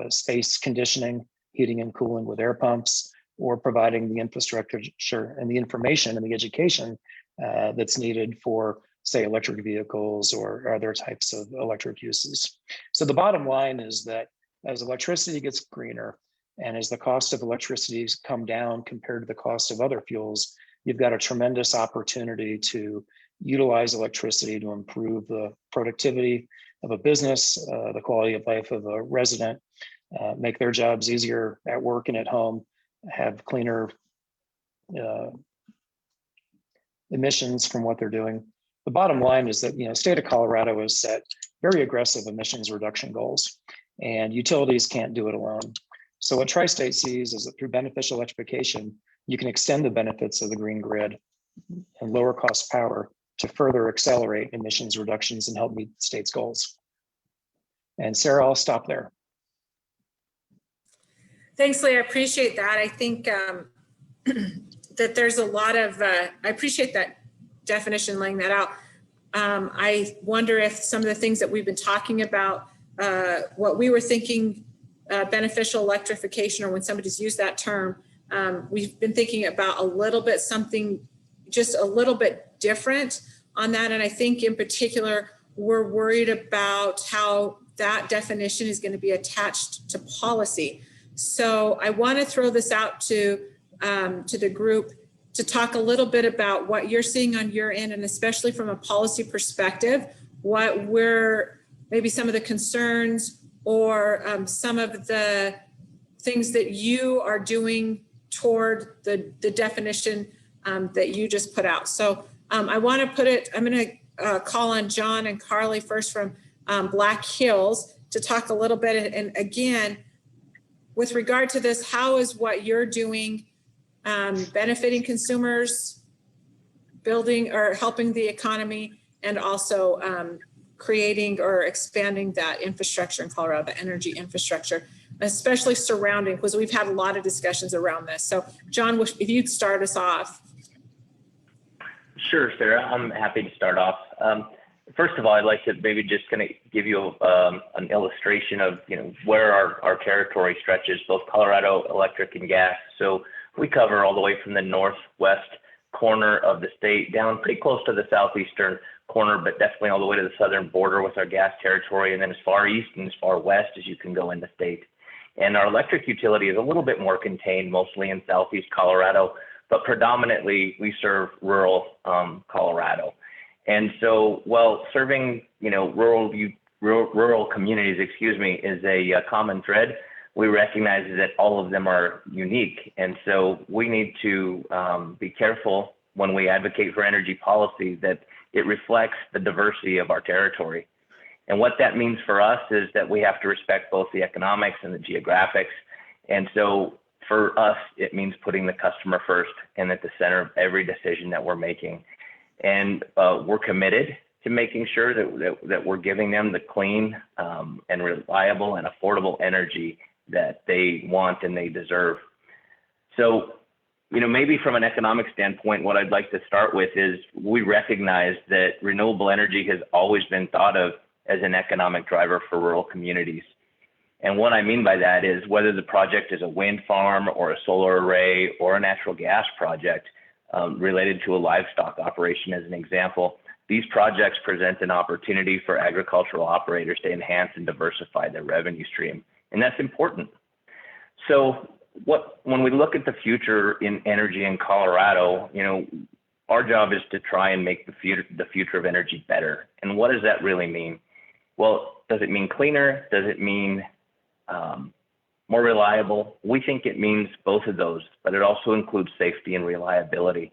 space conditioning, heating and cooling with air pumps, or providing the infrastructure and the information and the education that's needed for, say, electric vehicles or other types of electric uses. So the bottom line is that as electricity gets greener and as the cost of electricity come down compared to the cost of other fuels, you've got a tremendous opportunity to utilize electricity to improve the productivity of a business, the quality of life of a resident, make their jobs easier at work and at home, have cleaner emissions from what they're doing. The bottom line is that, state of Colorado has set very aggressive emissions reduction goals, and utilities can't do it alone. So what Tri-State sees is that through beneficial electrification, you can extend the benefits of the green grid and lower cost power to further accelerate emissions reductions and help meet the state's goals. And Sarah, I'll stop there. Thanks, Lee. I appreciate that. I think that there's a lot of, I appreciate that definition, laying that out. I wonder if some of the things that we've been talking about, what we were thinking beneficial electrification, or when somebody's used that term, we've been thinking about a little bit something just a little bit different on that. And I think in particular, we're worried about how that definition is going to be attached to policy. So I want to throw this out to the group to talk a little bit about what you're seeing on your end, and especially from a policy perspective, what we're maybe some of the concerns or some of the things that you are doing toward the definition that you just put out. So I want to put it, I'm going to call on John and Carly first from Black Hills to talk a little bit. And again, with regard to this, how is what you're doing benefiting consumers, building or helping the economy, and also creating or expanding that infrastructure in Colorado, the energy infrastructure, especially surrounding, because we've had a lot of discussions around this. So John, if you'd start us off. Sure, Sarah, I'm happy to start off. First of all, I'd like to maybe just kind of give you an illustration of where our territory stretches, both Colorado electric and gas. So we cover all the way from the northwest corner of the state down pretty close to the southeastern corner, but definitely all the way to the southern border with our gas territory, and then as far east and as far west as you can go in the state. And our electric utility is a little bit more contained, mostly in southeast Colorado, but predominantly we serve rural Colorado. And so while serving rural communities, is a common thread, we recognize that all of them are unique. And so we need to be careful when we advocate for energy policy that it reflects the diversity of our territory. And what that means for us is that we have to respect both the economics and the geographics. And so for us, it means putting the customer first and at the center of every decision that we're making. And we're committed to making sure that we're giving them the clean and reliable and affordable energy that they want and they deserve. So, maybe from an economic standpoint, what I'd like to start with is we recognize that renewable energy has always been thought of as an economic driver for rural communities. And what I mean by that is whether the project is a wind farm or a solar array or a natural gas project related to a livestock operation, as an example, these projects present an opportunity for agricultural operators to enhance and diversify their revenue stream. And that's important. So when we look at the future in energy in Colorado, our job is to try and make the future of energy better. And what does that really mean? Well, does it mean cleaner? Does it mean more reliable? We think it means both of those, but it also includes safety and reliability.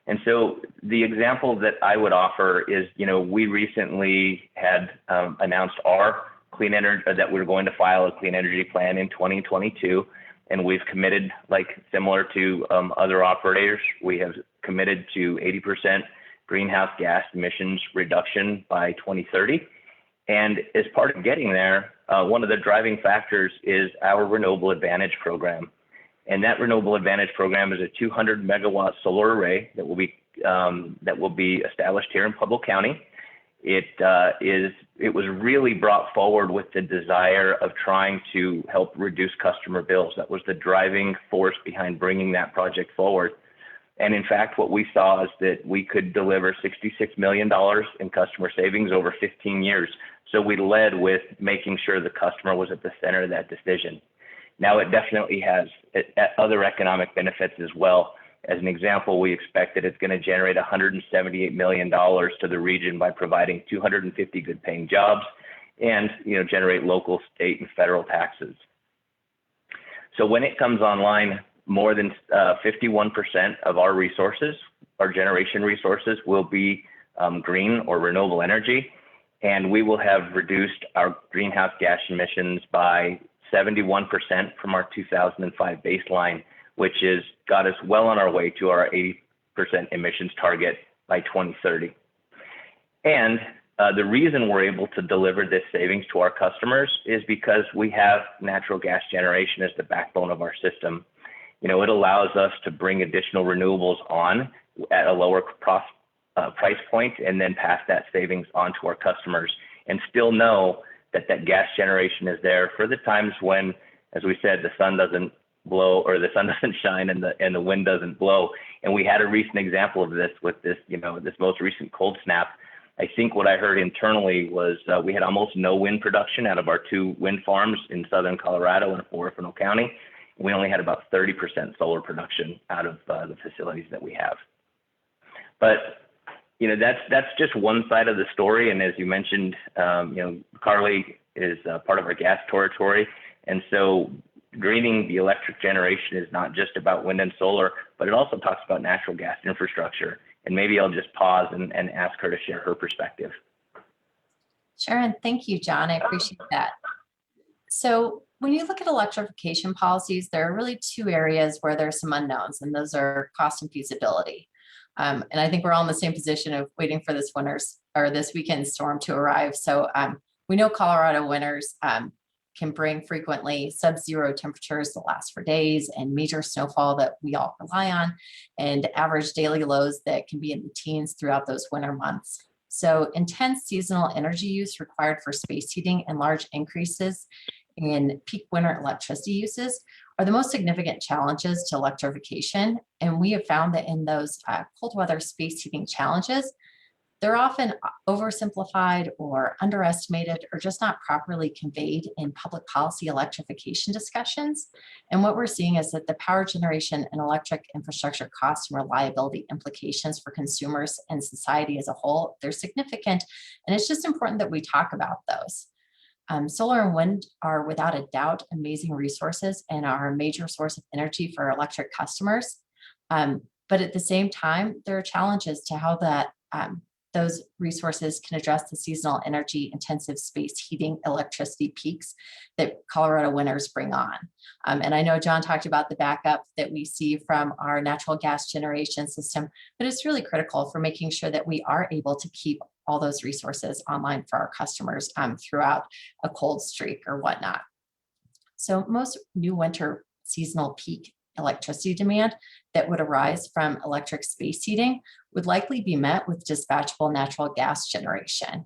And so the example that I would offer is, we recently had announced our clean energy, that we're going to file a clean energy plan in 2022. And we've committed, similar to other operators, we have committed to 80% greenhouse gas emissions reduction by 2030. And as part of getting there, one of the driving factors is our Renewable Advantage program. And that Renewable Advantage program is a 200 megawatt solar array that will be established here in Pueblo County. It was really brought forward with the desire of trying to help reduce customer bills. That was the driving force behind bringing that project forward. And in fact, what we saw is that we could deliver $66 million in customer savings over 15 years. So we led with making sure the customer was at the center of that decision. Now it definitely has other economic benefits as well. As an example, we expect that it's going to generate $178 million to the region by providing 250 good paying jobs and generate local, state, and federal taxes. So when it comes online, more than 51% of our resources, our generation resources, will be green or renewable energy, and we will have reduced our greenhouse gas emissions by 71% from our 2005 baseline, which has got us well on our way to our 80% emissions target by 2030. And The reason we're able to deliver this savings to our customers is because we have natural gas generation as the backbone of our system. It allows us to bring additional renewables on at a lower price point and then pass that savings on to our customers and still know that that gas generation is there for the times when, as we said, the sun doesn't blow or the sun doesn't shine and the wind doesn't blow. And we had a recent example of this with this, this most recent cold snap. I think what I heard internally was we had almost no wind production out of our 2 wind farms in southern Colorado and Orfano County. We only had about 30% solar production out of the facilities that we have. But that's just one side of the story. And as you mentioned, Carly is part of our gas territory. And so greening the electric generation is not just about wind and solar, but it also talks about natural gas infrastructure. And maybe I'll just pause and ask her to share her perspective. Sure, and thank you, John. I appreciate that. So when you look at electrification policies, there are really 2 areas where there's some unknowns, and those are cost and feasibility. And I think we're all in the same position of waiting for this weekend storm to arrive. So we know Colorado winters can bring frequently sub-zero temperatures that last for days and major snowfall that we all rely on, and average daily lows that can be in the teens throughout those winter months. So intense seasonal energy use required for space heating and large increases in peak winter electricity uses are the most significant challenges to electrification. And we have found that in those cold weather space heating challenges, they're often oversimplified or underestimated or just not properly conveyed in public policy electrification discussions. And what we're seeing is that the power generation and electric infrastructure costs and reliability implications for consumers and society as a whole, they're significant. And it's just important that we talk about those. Solar and wind are without a doubt amazing resources and are a major source of energy for electric customers. But at the same time, there are challenges to how that those resources can address the seasonal energy intensive space heating electricity peaks that Colorado winters bring on. And I know John talked about the backup that we see from our natural gas generation system, but it's really critical for making sure that we are able to keep all those resources online for our customers throughout a cold streak or whatnot. So most new winter seasonal peak electricity demand that would arise from electric space heating would likely be met with dispatchable natural gas generation,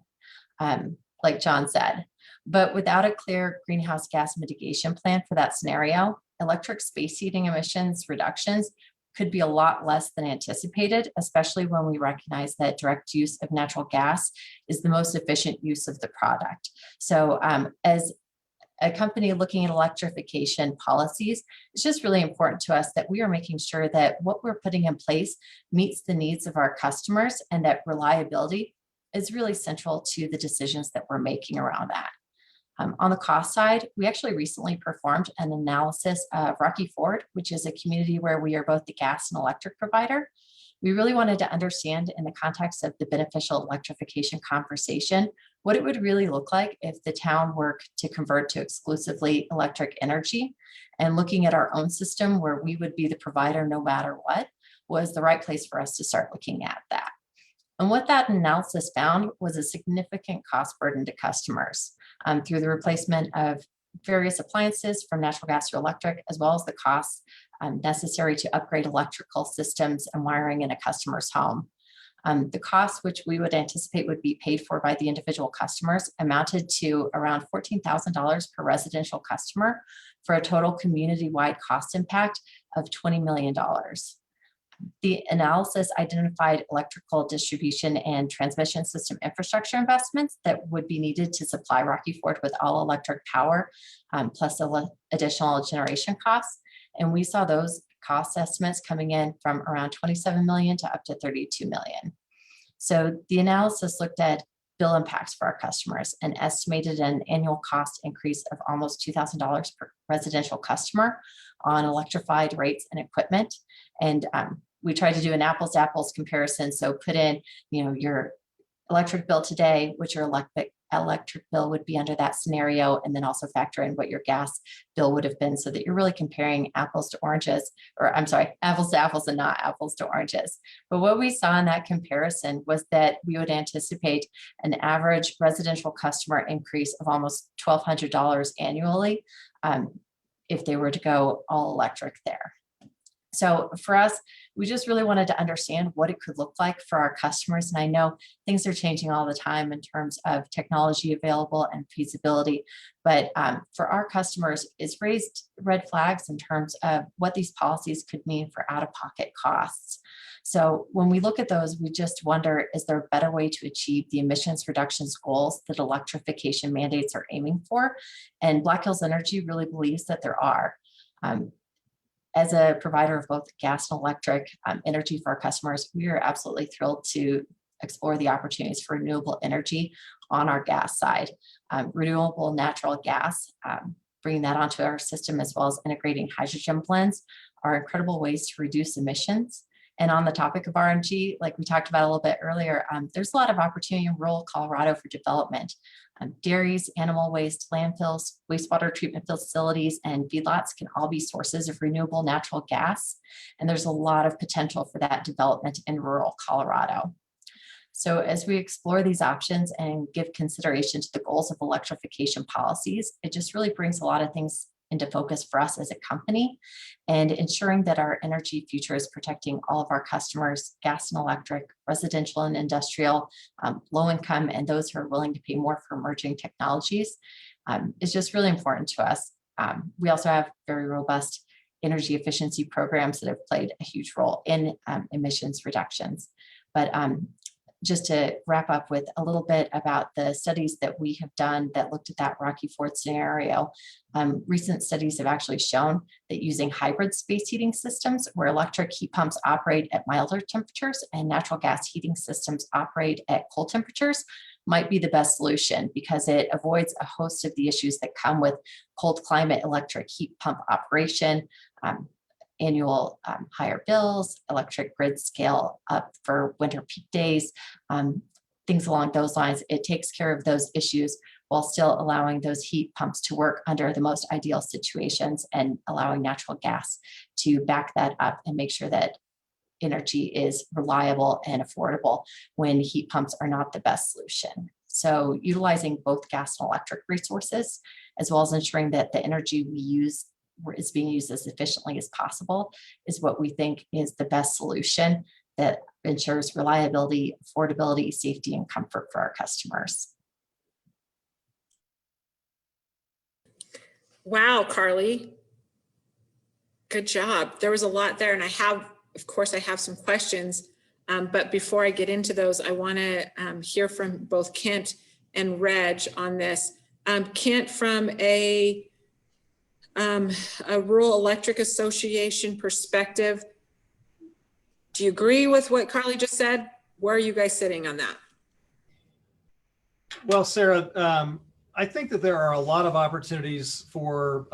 like John said. But without a clear greenhouse gas mitigation plan for that scenario, electric space heating emissions reductions could be a lot less than anticipated, especially when we recognize that direct use of natural gas is the most efficient use of the product. So as a company looking at electrification policies, it's just really important to us that we are making sure that what we're putting in place meets the needs of our customers and that reliability is really central to the decisions that we're making around that. On the cost side, we actually recently performed an analysis of Rocky Ford, which is a community where we are both the gas and electric provider. We really wanted to understand in the context of the beneficial electrification conversation, what it would really look like if the town were to convert to exclusively electric energy, and looking at our own system where we would be the provider no matter what was the right place for us to start looking at that. And what that analysis found was a significant cost burden to customers through the replacement of various appliances from natural gas to electric, as well as the costs necessary to upgrade electrical systems and wiring in a customer's home. The costs, which we would anticipate would be paid for by the individual customers, amounted to around $14,000 per residential customer for a total community-wide cost impact of $20 million. The analysis identified electrical distribution and transmission system infrastructure investments that would be needed to supply Rocky Ford with all electric power, plus additional generation costs. And we saw those cost estimates coming in from around 27 million to up to 32 million. So the analysis looked at bill impacts for our customers and estimated an annual cost increase of almost $2,000 per residential customer on electrified rates and equipment. And we tried to do an apples to apples comparison. So put in, your electric bill today, what your electric bill would be under that scenario, and then also factor in what your gas bill would have been, so that you're really comparing apples to oranges, or I'm sorry, apples to apples and not apples to oranges. But what we saw in that comparison was that we would anticipate an average residential customer increase of almost $1,200 annually if they were to go all electric there. So for us, we just really wanted to understand what it could look like for our customers. And I know things are changing all the time in terms of technology available and feasibility, but for our customers, it's raised red flags in terms of what these policies could mean for out-of-pocket costs. So when we look at those, we just wonder, is there a better way to achieve the emissions reductions goals that electrification mandates are aiming for? And Black Hills Energy really believes that there are. As a provider of both gas and electric energy for our customers, we are absolutely thrilled to explore the opportunities for renewable energy on our gas side. Renewable natural gas, bringing that onto our system, as well as integrating hydrogen blends, are incredible ways to reduce emissions. And on the topic of RNG, like we talked about a little bit earlier, there's a lot of opportunity in rural Colorado for development. Dairies, animal waste, landfills, wastewater treatment facilities, and feedlots can all be sources of renewable natural gas. And there's a lot of potential for that development in rural Colorado. So as we explore these options and give consideration to the goals of electrification policies, it just really brings a lot of things into focus for us as a company, and ensuring that our energy future is protecting all of our customers, gas and electric, residential and industrial, low income, and those who are willing to pay more for emerging technologies, is just really important to us. We also have very robust energy efficiency programs that have played a huge role in emissions reductions. But just to wrap up with a little bit about the studies that we have done that looked at that Rocky Ford scenario. Recent studies have actually shown that using hybrid space heating systems, where electric heat pumps operate at milder temperatures and natural gas heating systems operate at cold temperatures, might be the best solution, because it avoids a host of the issues that come with cold climate electric heat pump operation, annual higher bills, electric grid scale up for winter peak days, things along those lines. It takes care of those issues while still allowing those heat pumps to work under the most ideal situations, and allowing natural gas to back that up and make sure that energy is reliable and affordable when heat pumps are not the best solution. So utilizing both gas and electric resources, as well as ensuring that the energy we use is being used as efficiently as possible, is what we think is the best solution that ensures reliability, affordability, safety, and comfort for our customers. Wow, Carly. Good job. There was a lot there, and of course, I have some questions, but before I get into those, I want to hear from both Kent and Reg on this. Kent, from a rural electric association perspective, do you agree with what Carly just said? Where are you guys sitting on that? Well, Sarah, I think that there are a lot of opportunities for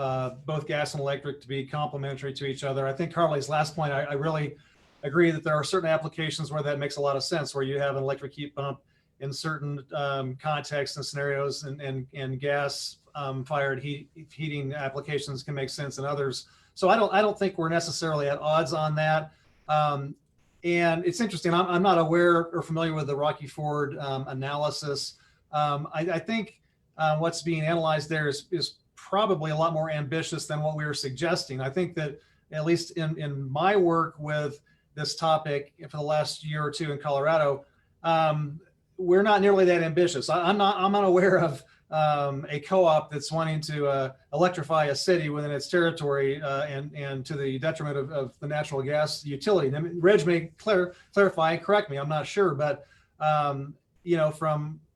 both gas and electric to be complementary to each other. I think Carly's last point, I really agree that there are certain applications where that makes a lot of sense, where you have an electric heat pump in certain contexts and scenarios, and gas fired heating applications can make sense in others. So I don't think we're necessarily at odds on that. And it's interesting, I'm not aware or familiar with the Rocky Ford analysis. I think what's being analyzed there is probably a lot more ambitious than what we were suggesting. I think that, at least in my work with this topic for the last year or two in Colorado, we're not nearly that ambitious. I'm not aware of a co-op that's wanting to electrify a city within its territory and to the detriment of the natural gas utility. I mean, Reg may clarify and correct me, I'm not sure, but you know,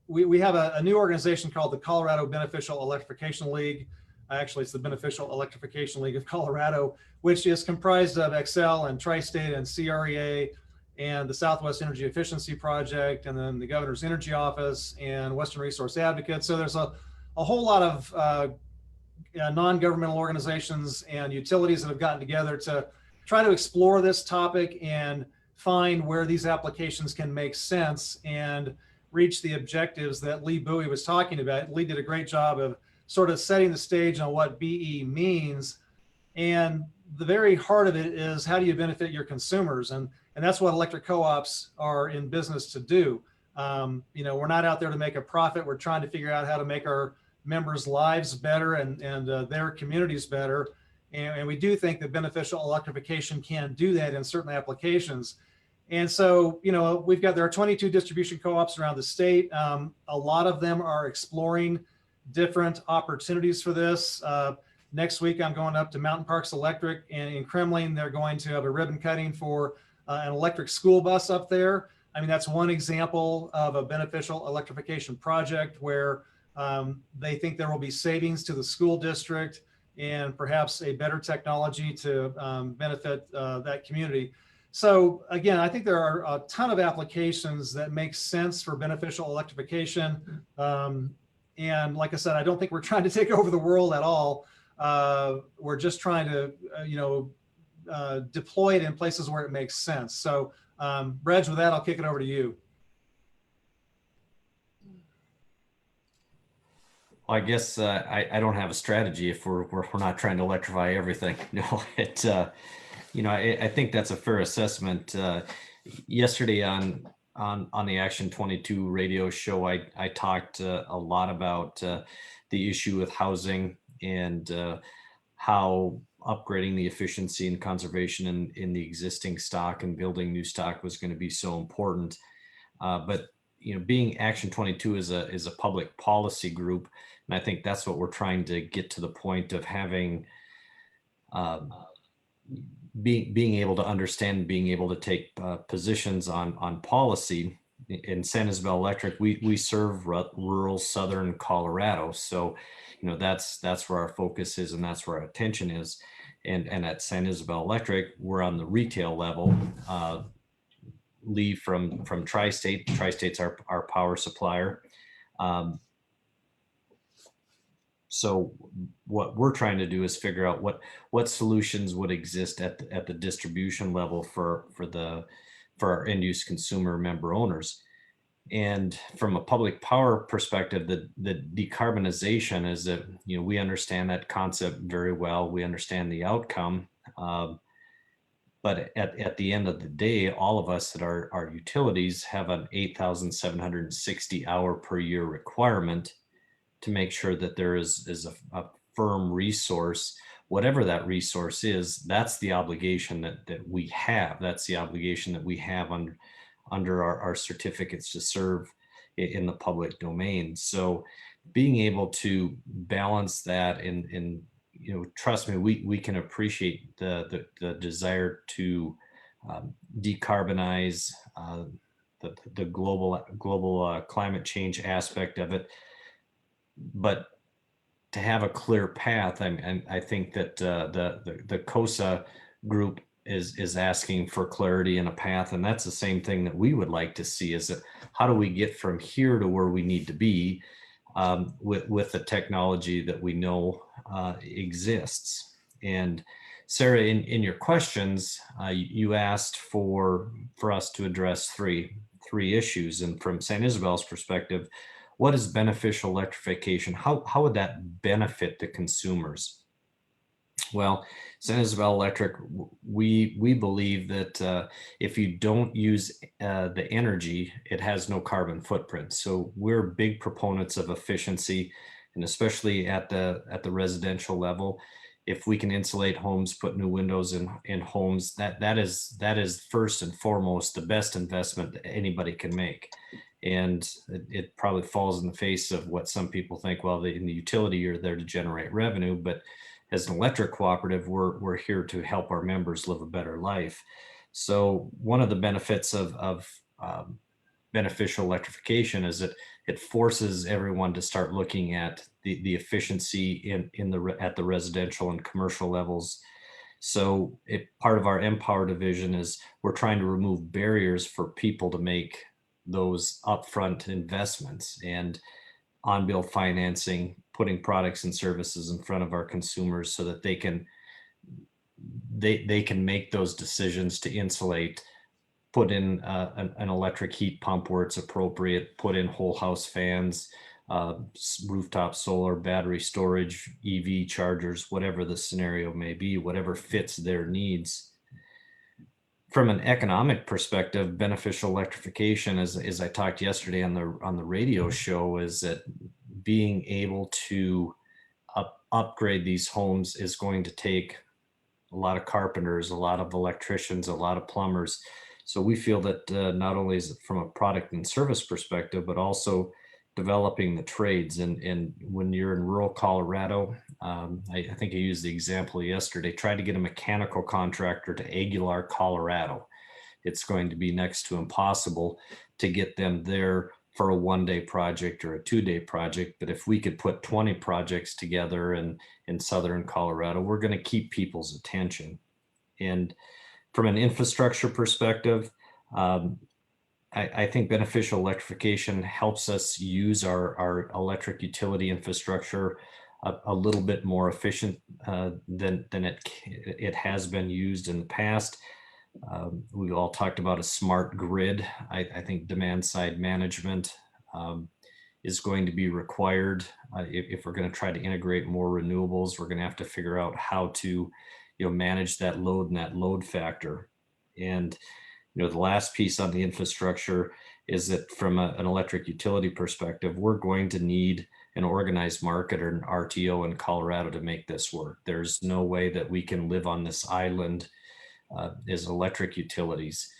we have a new organization called the Colorado Beneficial Electrification League. Actually, it's the Beneficial Electrification League of Colorado, which is comprised of Excel and Tri-State and CREA and the Southwest Energy Efficiency Project, and then the Governor's Energy Office and Western Resource Advocates. So there's a whole lot of non-governmental organizations and utilities that have gotten together to try to explore this topic and find where these applications can make sense. And reach the objectives that Lee Bowie was talking about. Lee did a great job of sort of setting the stage on what BE means. And the very heart of it is, how do you benefit your consumers? And that's what electric co-ops are in business to do. We're not out there to make a profit. We're trying to figure out how to make our members' lives better and their communities better. And we do think that beneficial electrification can do that in certain applications. And so, there are 22 distribution co-ops around the state. A lot of them are exploring different opportunities for this. Next week, I'm going up to Mountain Parks Electric, and in Kremling, they're going to have a ribbon cutting for an electric school bus up there. I mean, that's one example of a beneficial electrification project where they think there will be savings to the school district and perhaps a better technology to benefit that community. So again, I think there are a ton of applications that make sense for beneficial electrification. And like I said, I don't think we're trying to take over the world at all. We're just trying to, deploy it in places where it makes sense. So Reg, with that, I'll kick it over to you. Well, I guess I don't have a strategy if we're not trying to electrify everything. No, I think that's a fair assessment. Yesterday on the Action 22 radio show, I talked a lot about the issue with housing and how upgrading the efficiency and conservation in the existing stock and building new stock was going to be so important. But being Action 22 is a public policy group, and I think that's what we're trying to get to the point of having being able to understand, being able to take positions on policy. In San Isabel Electric, we serve rural southern Colorado, so that's where our focus is and that's where our attention is. And at San Isabel Electric, we're on the retail level. Lee from Tri-State. Tri-State's our power supplier. So what we're trying to do is figure out what solutions would exist at the distribution level for our end use consumer member owners. And from a public power perspective, the decarbonization is that, we understand that concept very well. We understand the outcome. But at the end of the day, all of us at our utilities have an 8,760 hour per year requirement to make sure that there is a firm resource, whatever that resource is. That's the obligation that we have. That's the obligation that we have under our certificates to serve in the public domain. So being able to balance that and trust me, we can appreciate the desire to decarbonize the global climate change aspect of it, but to have a clear path. I think that the COSA group is asking for clarity and a path, and that's the same thing that we would like to see. Is that how do we get from here to where we need to be with the technology that we know exists. And Sarah, in your questions, you asked for us to address three issues. And from San Isabel's perspective, what is beneficial electrification? How would that benefit the consumers? Well, San Isabel Electric, we believe that if you don't use the energy, it has no carbon footprint. So we're big proponents of efficiency, and especially at the residential level. If we can insulate homes, put new windows in homes, that is first and foremost the best investment that anybody can make. And it probably falls in the face of what some people think. Well, in the utility, you're there to generate revenue, but as an electric cooperative, we're here to help our members live a better life. So one of the benefits of beneficial electrification is that it forces everyone to start looking at the efficiency at the residential and commercial levels. So part of our Empower division is we're trying to remove barriers for people to make those upfront investments and on-bill financing, putting products and services in front of our consumers so that they can make those decisions to insulate put in an electric heat pump where it's appropriate, put in whole house fans, rooftop solar, battery storage, EV chargers, whatever the scenario may be, whatever fits their needs. From an economic perspective, beneficial electrification, as I talked yesterday on the radio show, is that being able to upgrade these homes is going to take a lot of carpenters, a lot of electricians, a lot of plumbers. So we feel that not only is it from a product and service perspective, but also developing the trades. And when you're in rural Colorado, I think I used the example yesterday, try to get a mechanical contractor to Aguilar, Colorado. It's going to be next to impossible to get them there for a 1-day project or a 2-day project. But if we could put 20 projects together in Southern Colorado, we're going to keep people's attention. And from an infrastructure perspective, I think beneficial electrification helps us use our electric utility infrastructure a little bit more efficient than it has been used in the past. We all talked about a smart grid. I think demand side management is going to be required. If we're going to try to integrate more renewables, we're going to have to figure out how to manage that load and that load factor. And the last piece on the infrastructure is that from an electric utility perspective, we're going to need an organized market or an RTO in Colorado to make this work. There's no way that we can live on this island as electric utilities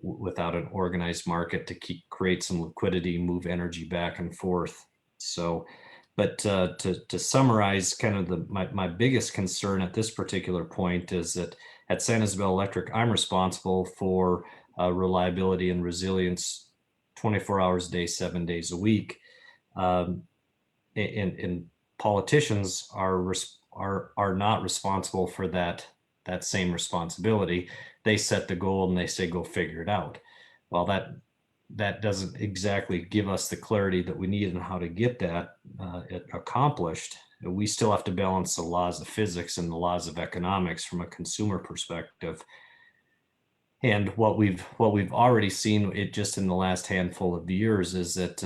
without an organized market to create some liquidity, move energy back and forth. So, but to summarize kind of my biggest concern at this particular point is that at San Isabel Electric, I'm responsible for reliability and resilience 24 hours a day, 7 days a week. And politicians are not responsible for that same responsibility. They set the goal and they say, go figure it out. Well, that doesn't exactly give us the clarity that we need on how to get that accomplished. We still have to balance the laws of physics and the laws of economics from a consumer perspective. And what we've already seen it just in the last handful of years is that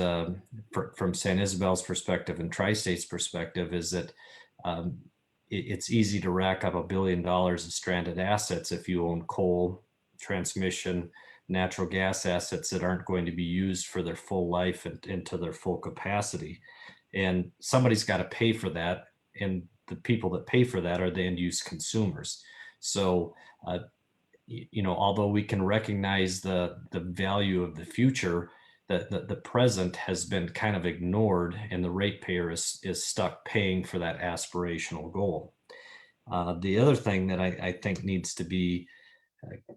from San Isabel's perspective and Tri-State's perspective is that it's easy to rack up $1 billion of stranded assets if you own coal, transmission, natural gas assets that aren't going to be used for their full life and to their full capacity. And somebody's got to pay for that. And the people that pay for that are the end use consumers. So, although we can recognize the value of the future, the present has been kind of ignored, and the ratepayer is stuck paying for that aspirational goal. The other thing that I think needs to be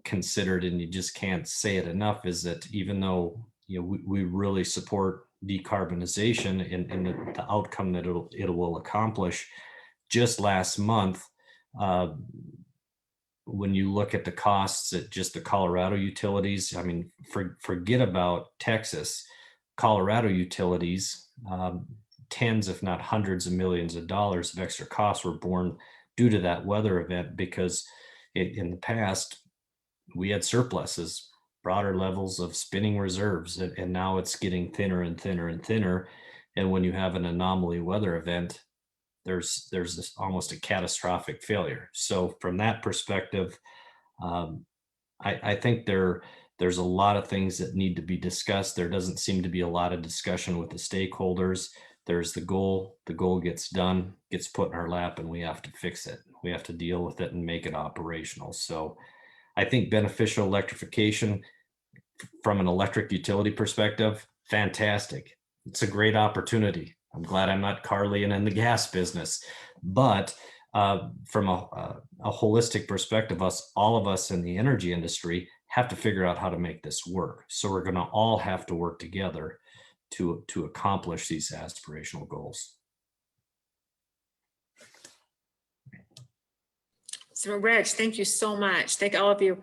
considered, and you just can't say it enough, is that even though we really support decarbonization and the outcome that it will accomplish, just last month, when you look at the costs at just the Colorado utilities, I mean, forget about Texas, Colorado utilities, tens, if not hundreds of millions of dollars of extra costs were borne due to that weather event, because in the past, we had surpluses, broader levels of spinning reserves, and now it's getting thinner and thinner and thinner. And when you have an anomaly weather event, there's this almost a catastrophic failure. So from that perspective, I think there's a lot of things that need to be discussed. There doesn't seem to be a lot of discussion with the stakeholders. There's the goal gets done, gets put in our lap, and we have to fix it. We have to deal with it and make it operational. So I think beneficial electrification from an electric utility perspective, fantastic. It's a great opportunity. I'm glad I'm not Carly and in the gas business, but from a holistic perspective, all of us in the energy industry have to figure out how to make this work. So we're going to all have to work together to accomplish these aspirational goals. So Reg, thank you so much. Thank all of you.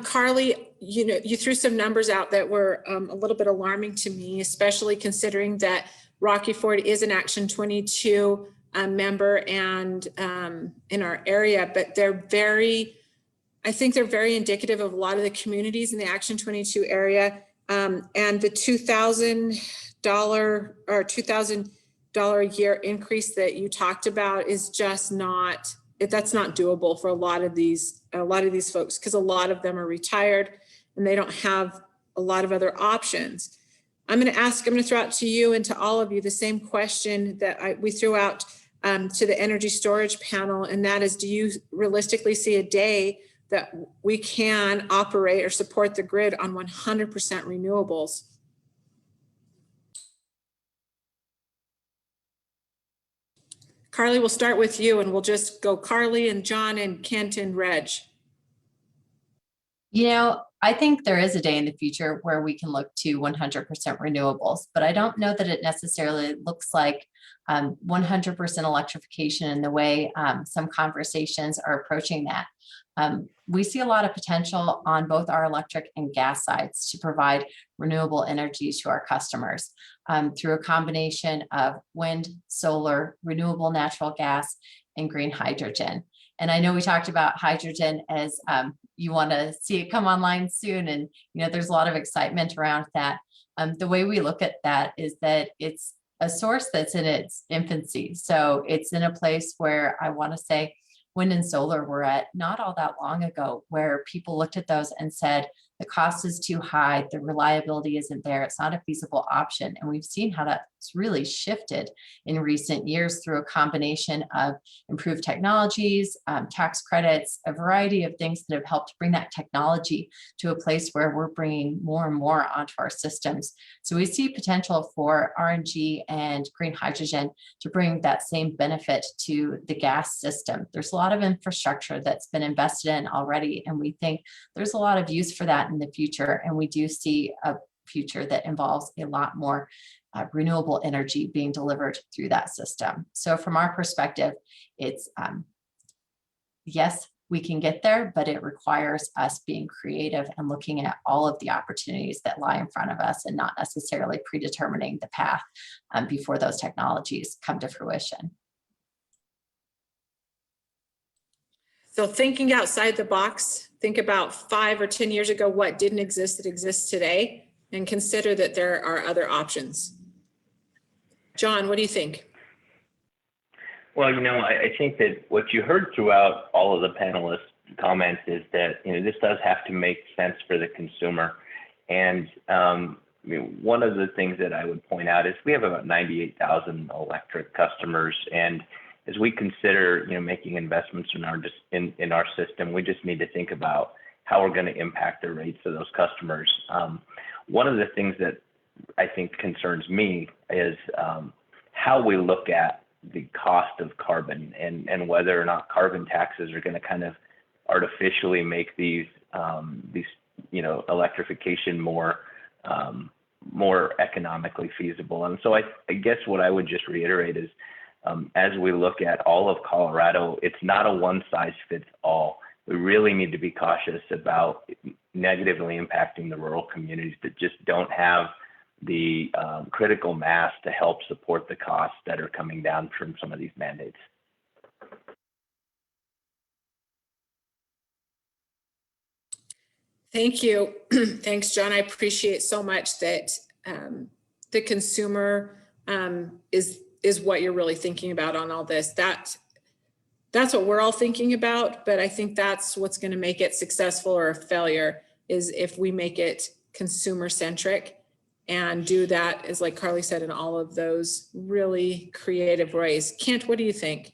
Carly, you threw some numbers out that were a little bit alarming to me, especially considering that Rocky Ford is an Action 22 member and in our area, but they're very I think they're very indicative of a lot of the communities in the Action 22 area. And the $2,000 or $2,000 a year increase that you talked about is just not, that's not doable for a lot of these folks, because a lot of them are retired and they don't have a lot of other options. I'm going to throw out to you and to all of you the same question that we threw out to the energy storage panel. And that is, do you realistically see a day that we can operate or support the grid on 100% renewables? Carly, we'll start with you and we'll just go Carly and John and Kent and Reg. You know, I think there is a day in the future where we can look to 100% renewables, but I don't know that it necessarily looks like 100% electrification in the way some conversations are approaching that. We see a lot of potential on both our electric and gas sides to provide renewable energy to our customers through a combination of wind, solar, renewable natural gas, and green hydrogen. And I know we talked about hydrogen as you want to see it come online soon. And, you know, there's a lot of excitement around that. The way we look at that is that it's a source that's in its infancy. So it's in a place where I want to say wind and solar were at not all that long ago, where people looked at those and said, the cost is too high, the reliability isn't there, it's not a feasible option. And we've seen how that's really shifted in recent years through a combination of improved technologies, tax credits, a variety of things that have helped bring that technology to a place where we're bringing more and more onto our systems. So we see potential for RNG and green hydrogen to bring that same benefit to the gas system. There's a lot of infrastructure that's been invested in already, and we think there's a lot of use for that in the future. And we do see a future that involves a lot more renewable energy being delivered through that system. So from our perspective, it's yes, we can get there, but it requires us being creative and looking at all of the opportunities that lie in front of us and not necessarily predetermining the path before those technologies come to fruition. So thinking outside the box, think about 5 or 10 years ago, what didn't exist that exists today, and consider that there are other options. John, what do you think? Well, you know, I think that what you heard throughout all of the panelists' comments is that, you know, this does have to make sense for the consumer. And one of the things that I would point out is we have about 98,000 electric customers, and as we consider, you know, making investments in our system, we just need to think about how we're going to impact the rates of those customers. One of the things that I think concerns me is how we look at the cost of carbon and whether or not carbon taxes are going to kind of artificially make these you know, electrification more economically feasible. And so I guess what I would just reiterate is, as we look at all of Colorado, it's not a one size fits all. We really need to be cautious about negatively impacting the rural communities that just don't have the critical mass to help support the costs that are coming down from some of these mandates. Thank you. Thanks, John. I appreciate so much that the consumer is what you're really thinking about on all this. That's what we're all thinking about, but I think that's what's going to make it successful or a failure, is if we make it consumer centric and do that, as like Carly said, in all of those really creative ways. Kent, what do you think?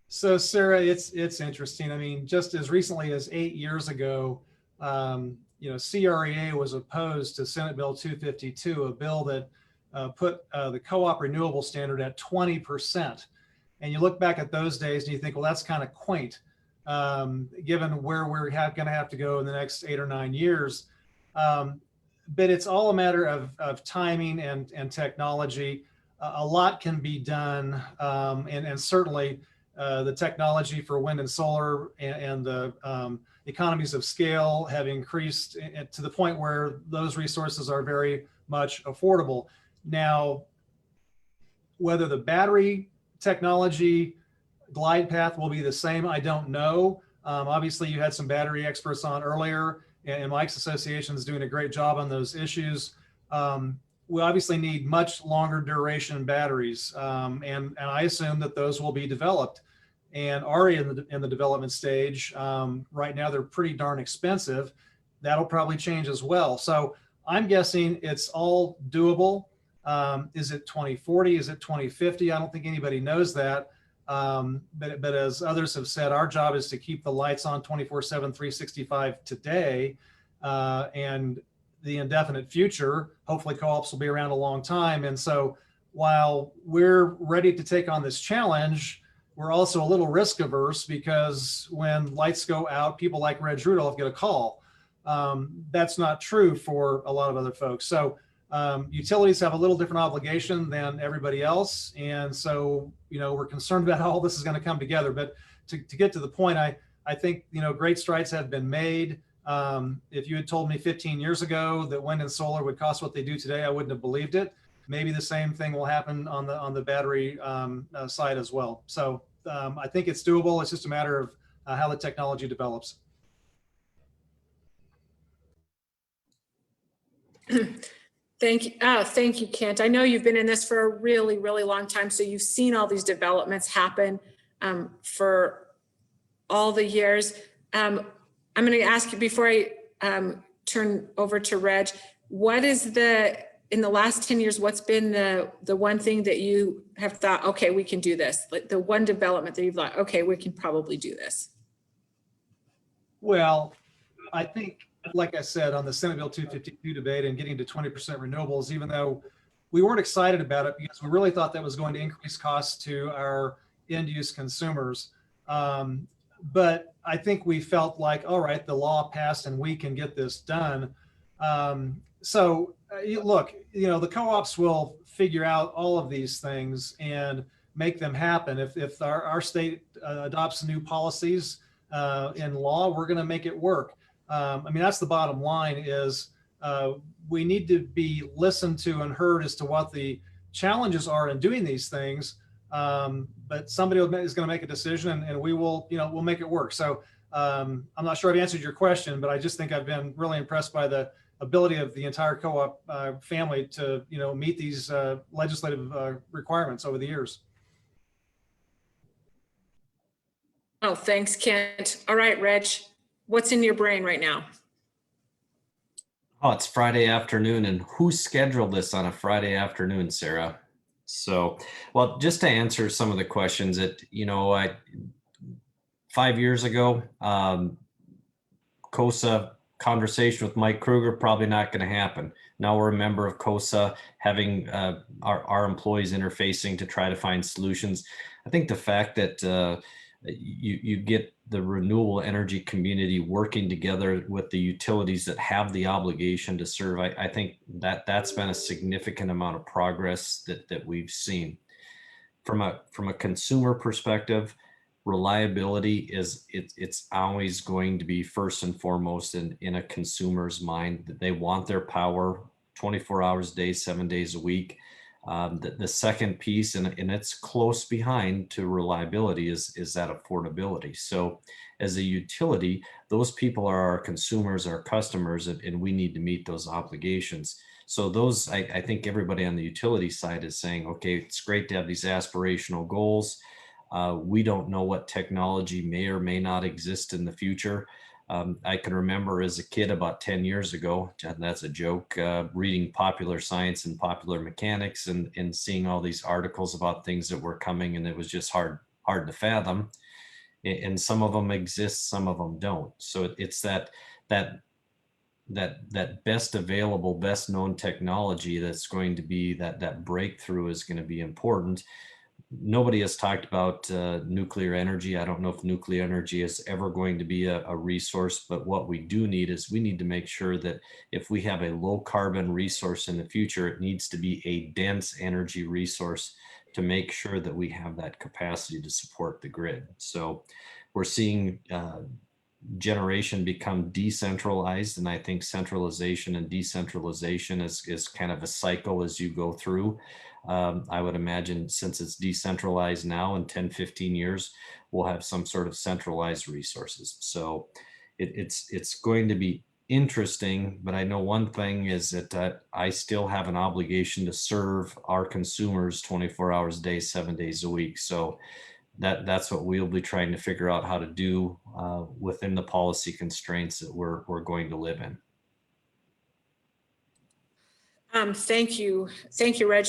So Sarah, it's interesting. I mean, just as recently as 8 years ago, you know, CREA was opposed to Senate Bill 252, a bill that put the co-op renewable standard at 20%. And you look back at those days and you think, well, that's kind of quaint, given where we're going to have to go in the next 8 or 9 years. But it's all a matter of timing and technology. A lot can be done, and certainly the technology for wind and solar and the economies of scale have increased to the point where those resources are very much affordable. Now, whether the battery technology glide path will be the same, I don't know. Obviously, you had some battery experts on earlier, and Mike's association is doing a great job on those issues. We obviously need much longer duration batteries, and I assume that those will be developed and already in the development stage. Right now, they're pretty darn expensive. That'll probably change as well. So I'm guessing it's all doable. Is it 2040? Is it 2050? I don't think anybody knows that. But as others have said, our job is to keep the lights on 24/7, 365 today, and the indefinite future. Hopefully co-ops will be around a long time. And so while we're ready to take on this challenge, we're also a little risk averse, because when lights go out, people like Reg Rudolph get a call. That's not true for a lot of other folks. So utilities have a little different obligation than everybody else. And so, we're concerned about how all this is going to come together. But to get to the point, I think, great strides have been made. If you had told me 15 years ago that wind and solar would cost what they do today, I wouldn't have believed it. Maybe the same thing will happen on the battery side as well. So I think it's doable. It's just a matter of how the technology develops. Thank you. Thank you, Kent. I know you've been in this for a really, really long time, so you've seen all these developments happen for all the years. I'm going to ask you before I turn over to Reg, what is in the last 10 years, what's been the one thing that you have thought, okay, we can do this? Like the one development that you've thought, okay, we can probably do this. Well, I think, like I said, on the Senate Bill 252 debate and getting to 20% renewables, even though we weren't excited about it because we really thought that was going to increase costs to our end use consumers. But I think we felt like, all right, the law passed and we can get this done. So look, the co-ops will figure out all of these things and make them happen. If our state adopts new policies in law, we're going to make it work. That's the bottom line is we need to be listened to and heard as to what the challenges are in doing these things. But somebody is going to make a decision and we will, we'll make it work. So I'm not sure I've answered your question, but I just think I've been really impressed by the ability of the entire co-op family to, meet these legislative requirements over the years. Oh, thanks, Kent. All right, Reg, what's in your brain right now? Oh, it's Friday afternoon, and who scheduled this on a Friday afternoon, Sarah? So, well, just to answer some of the questions that, 5 years ago, COSA conversation with Mike Kruger, probably not going to happen. Now we're a member of COSA, having our employees interfacing to try to find solutions. I think the fact that you get the renewable energy community working together with the utilities that have the obligation to serve, I think that's been a significant amount of progress that we've seen. From a consumer perspective, reliability it's always going to be first and foremost in a consumer's mind, that they want their power 24 hours a day, 7 days a week. The second piece, and it's close behind to reliability, is that affordability. So as a utility, those people are our consumers, our customers, and we need to meet those obligations. So those, I think everybody on the utility side is saying, okay, it's great to have these aspirational goals. We don't know what technology may or may not exist in the future. I can remember as a kid about 10 years ago, and that's a joke, reading Popular Science and Popular Mechanics and seeing all these articles about things that were coming, and it was just hard to fathom. And some of them exist, some of them don't. So it's that best available, best known technology that's going to be that breakthrough is going to be important. Nobody has talked about nuclear energy. I don't know if nuclear energy is ever going to be a resource, but what we do need is we need to make sure that if we have a low carbon resource in the future, it needs to be a dense energy resource to make sure that we have that capacity to support the grid. So we're seeing generation become decentralized, and I think centralization and decentralization is kind of a cycle as you go through. I would imagine since it's decentralized now, in 10, 15 years, we'll have some sort of centralized resources. So it's going to be interesting, but I know one thing is that I still have an obligation to serve our consumers 24 hours a day, 7 days a week. So that's what we'll be trying to figure out how to do within the policy constraints that we're going to live in. Thank you, Reg.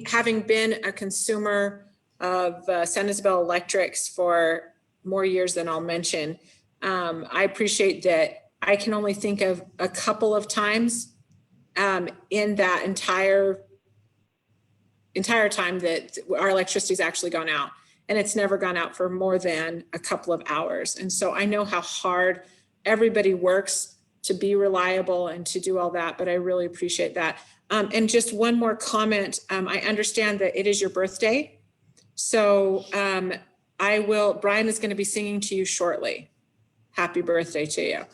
Having been a consumer of San Isabel Electrics for more years than I'll mention, I appreciate that. I can only think of a couple of times in that entire time that our electricity's actually gone out, and it's never gone out for more than a couple of hours. And so I know how hard everybody works to be reliable and to do all that, but I really appreciate that. And just one more comment. I understand that it is your birthday. So Brian is going to be singing to you shortly. Happy birthday to you.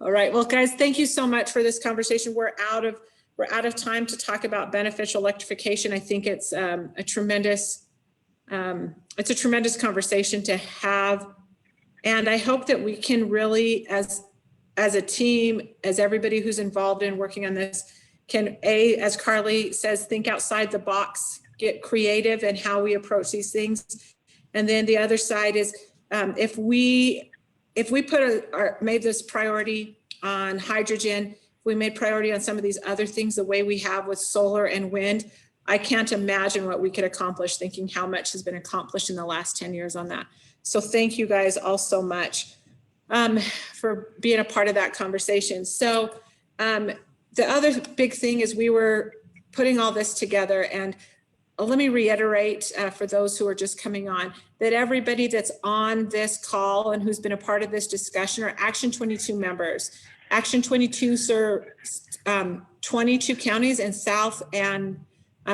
All right. Well, guys, thank you so much for this conversation. We're out of time to talk about beneficial electrification. I think it's a tremendous conversation to have. And I hope that we can really, as a team, as everybody who's involved in working on this, can, as Carly says, think outside the box, get creative in how we approach these things. And then the other side is, if we made this priority on hydrogen, if we made priority on some of these other things the way we have with solar and wind, I can't imagine what we could accomplish, thinking how much has been accomplished in the last 10 years on that. So thank you guys all so much for being a part of that conversation. So the other big thing is we were putting all this together, and let me reiterate for those who are just coming on, that everybody that's on this call and who's been a part of this discussion are Action 22 members. Action 22 serves 22 counties in South and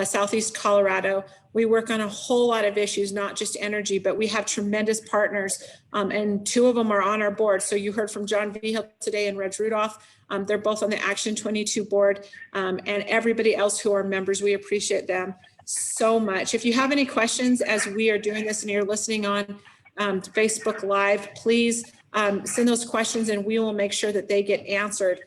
Southeast Colorado. We work on a whole lot of issues, not just energy, but we have tremendous partners, and two of them are on our board. So you heard from John Vigil today and Reg Rudolph. They're both on the Action 22 board, and everybody else who are members, we appreciate them so much. If you have any questions as we are doing this and you're listening on Facebook Live, please send those questions and we will make sure that they get answered.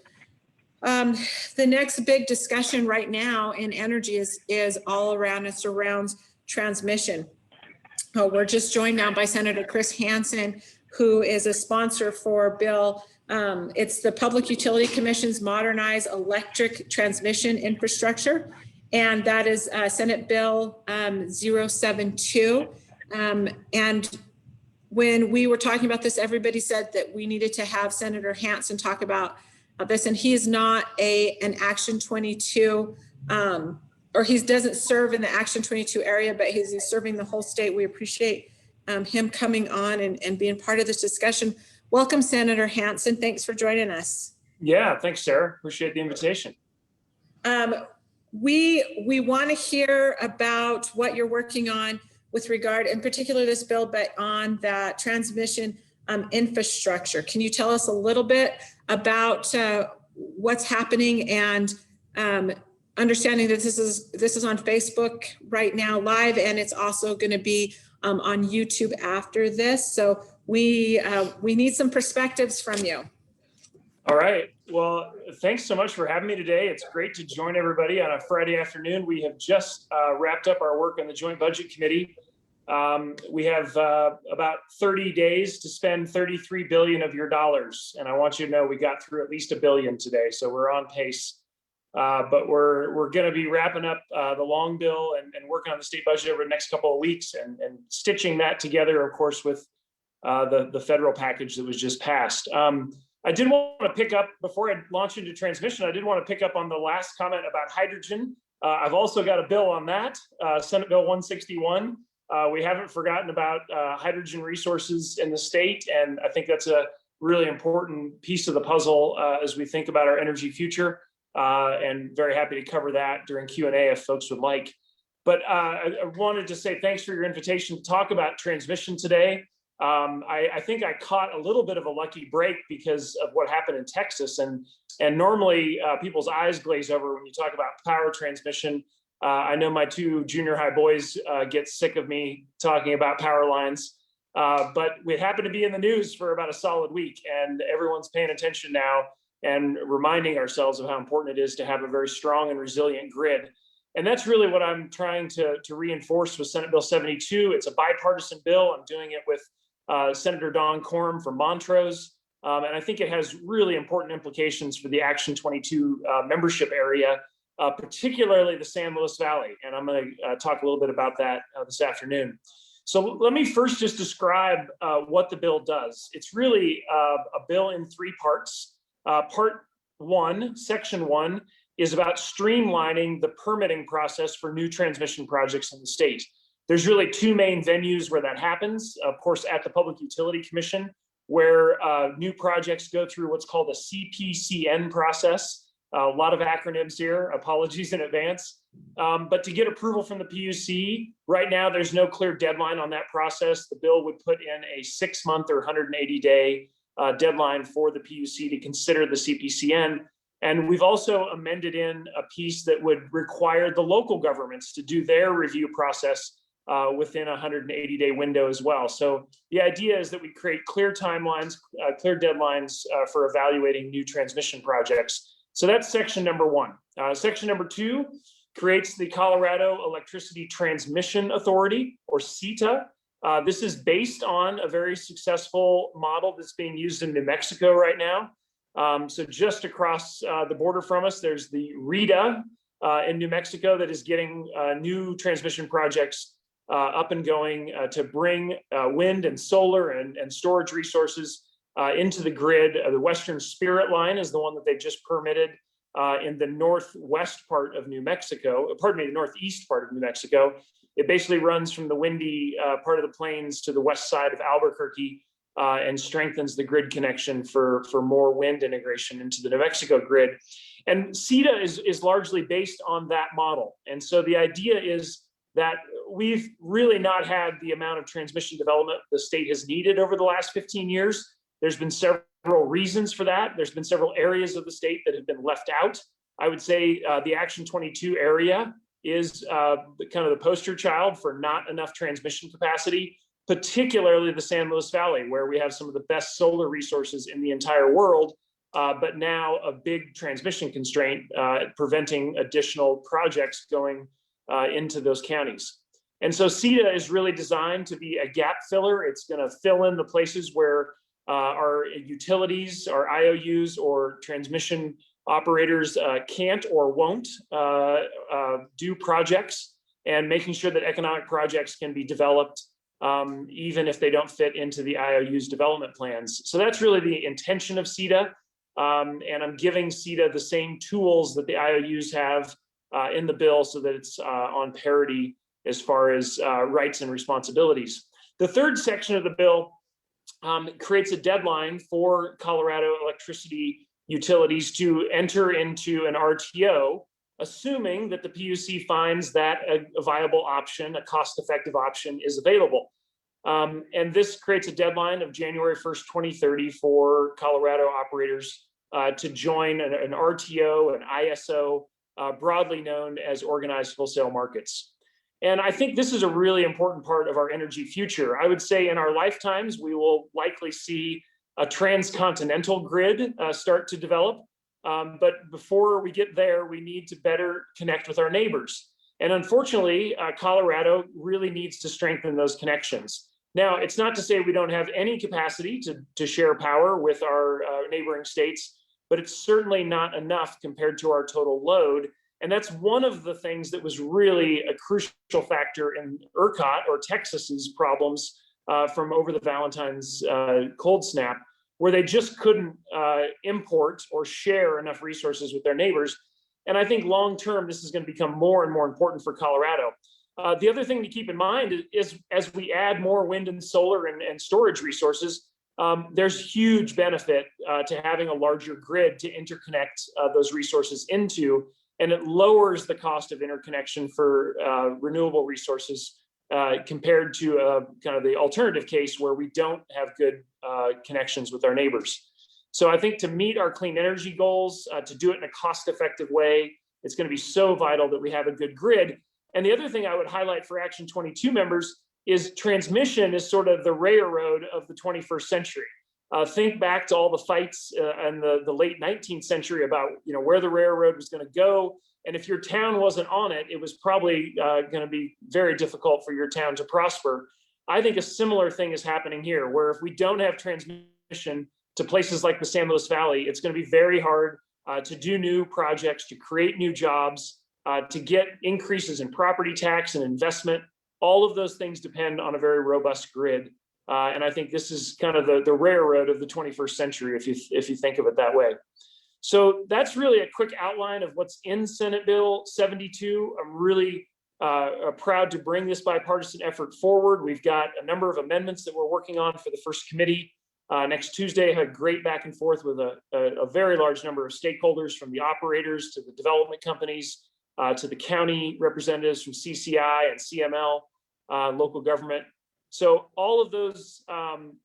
The next big discussion right now in energy is all around, it surrounds transmission. We're just joined now by Senator Chris Hansen, who is a sponsor for bill. It's the Public Utility Commission's Modernize Electric Transmission Infrastructure. And that is Senate Bill 072. And when we were talking about this, everybody said that we needed to have Senator Hansen talk about this, and he is not an Action 22, or he doesn't serve in the Action 22 area, but he's serving the whole state. We appreciate him coming on and being part of this discussion. Welcome, Senator Hansen. Thanks for joining us. Yeah, thanks, Sarah. Appreciate the invitation. We want to hear about what you're working on with regard, in particular this bill, but on that transmission infrastructure. Can you tell us a little bit about what's happening, and understanding that this is on Facebook right now live, and it's also going to be on YouTube after this. So we need some perspectives from you. All right. Well, thanks so much for having me today. It's great to join everybody on a Friday afternoon. We have just wrapped up our work on the Joint Budget Committee. We have about 30 days to spend 33 billion of your dollars. And I want you to know we got through at least $1 billion today. So we're on pace. But we're going to be wrapping up the long bill and working on the state budget over the next couple of weeks and stitching that together, of course, with the federal package that was just passed. I did want to pick up, before I launch into transmission, I did want to pick up on the last comment about hydrogen. I've also got a bill on that, Senate Bill 161. We haven't forgotten about hydrogen resources in the state, and I think that's a really important piece of the puzzle as we think about our energy future, and very happy to cover that during Q&A if folks would like. But I wanted to say thanks for your invitation to talk about transmission today. I think I caught a little bit of a lucky break because of what happened in Texas. And normally people's eyes glaze over when you talk about power transmission. I know my two junior high boys get sick of me talking about power lines, but we happen to be in the news for about a solid week, and everyone's paying attention now and reminding ourselves of how important it is to have a very strong and resilient grid. And that's really what I'm trying to reinforce with Senate Bill 72. It's a bipartisan bill. I'm doing it with Senator Don Quorum from Montrose. And I think it has really important implications for the Action 22 membership area, particularly the San Luis Valley. And I'm going to talk a little bit about that this afternoon. So let me first just describe what the bill does. It's really a bill in three parts. Part one, section one, is about streamlining the permitting process for new transmission projects in the state. There's really two main venues where that happens. Of course, at the Public Utility Commission, where new projects go through what's called a CPCN process. A lot of acronyms here, apologies in advance. But to get approval from the PUC, right now, there's no clear deadline on that process. The bill would put in a 6-month or 180-day deadline for the PUC to consider the CPCN. And we've also amended in a piece that would require the local governments to do their review process within a 180-day window as well. So the idea is that we create clear timelines, clear deadlines for evaluating new transmission projects. So that's section number one. Section number two creates the Colorado Electricity Transmission Authority, or CETA. This is based on a very successful model that's being used in New Mexico right now. So just across the border from us, there's the RETA in New Mexico that is getting new transmission projects up and going to bring wind and solar and storage resources into the grid. The Western Spirit Line is the one that they've just permitted in the northwest part of New Mexico, pardon me, the northeast part of New Mexico. It basically runs from the windy part of the plains to the west side of Albuquerque and strengthens the grid connection for more wind integration into the New Mexico grid. And CETA is largely based on that model. And so the idea is that we've really not had the amount of transmission development the state has needed over the last 15 years. There's been several reasons for that. There's been several areas of the state that have been left out. I would say the Action 22 area is kind of the poster child for not enough transmission capacity, particularly the San Luis Valley, where we have some of the best solar resources in the entire world, but now a big transmission constraint preventing additional projects going into those counties. And so CETA is really designed to be a gap filler. It's going to fill in the places where our utilities, our IOUs, or transmission operators can't or won't do projects, and making sure that economic projects can be developed even if they don't fit into the IOU's development plans. So that's really the intention of CETA. And I'm giving CETA the same tools that the IOUs have in the bill so that it's on parity as far as rights and responsibilities. The third section of the bill creates a deadline for Colorado electricity utilities to enter into an RTO, assuming that the PUC finds that a viable option, a cost-effective option, is available. And this creates a deadline of January 1st, 2030 for Colorado operators to join an RTO, an ISO, broadly known as organized wholesale markets. And I think this is a really important part of our energy future. I would say in our lifetimes, we will likely see a transcontinental grid start to develop. But before we get there, we need to better connect with our neighbors. And unfortunately, Colorado really needs to strengthen those connections. Now, it's not to say we don't have any capacity to share power with our neighboring states, but it's certainly not enough compared to our total load. And that's one of the things that was really a crucial factor in ERCOT, or Texas's problems from over the Valentine's cold snap, where they just couldn't import or share enough resources with their neighbors. And I think long-term, this is going to become more and more important for Colorado. The other thing to keep in mind is as we add more wind and solar and storage resources, there's huge benefit to having a larger grid to interconnect those resources into, and it lowers the cost of interconnection for renewable resources compared to kind of the alternative case where we don't have good connections with our neighbors. So I think to meet our clean energy goals, to do it in a cost-effective way, it's going to be so vital that we have a good grid. And the other thing I would highlight for Action 22 members is transmission is sort of the railroad of the 21st century. Think back to all the fights in the late 19th century about where the railroad was going to go. And if your town wasn't on it, it was probably going to be very difficult for your town to prosper. I think a similar thing is happening here, where if we don't have transmission to places like the San Luis Valley, it's going to be very hard to do new projects, to create new jobs, to get increases in property tax and investment. All of those things depend on a very robust grid. And I think this is kind of the railroad of the 21st century, if you think of it that way. So that's really a quick outline of what's in Senate Bill 72. I'm really proud to bring this bipartisan effort forward. We've got a number of amendments that we're working on for the first committee. Next Tuesday, I had great back and forth with a very large number of stakeholders, from the operators to the development companies, to the county representatives from CCI and CML, local government. So all of those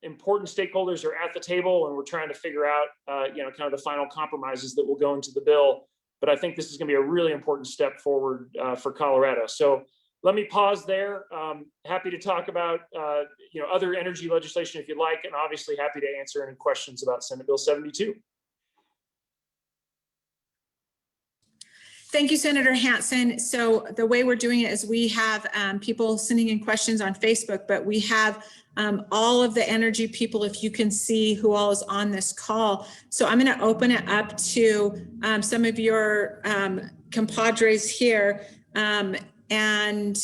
important stakeholders are at the table, and we're trying to figure out, kind of the final compromises that will go into the bill. But I think this is going to be a really important step forward for Colorado. So let me pause there. Happy to talk about, other energy legislation if you'd like, and obviously happy to answer any questions about Senate Bill 72. Thank you, Senator Hansen. So the way we're doing it is we have people sending in questions on Facebook, but we have all of the energy people, if you can see who all is on this call. So I'm going to open it up to some of your compadres here and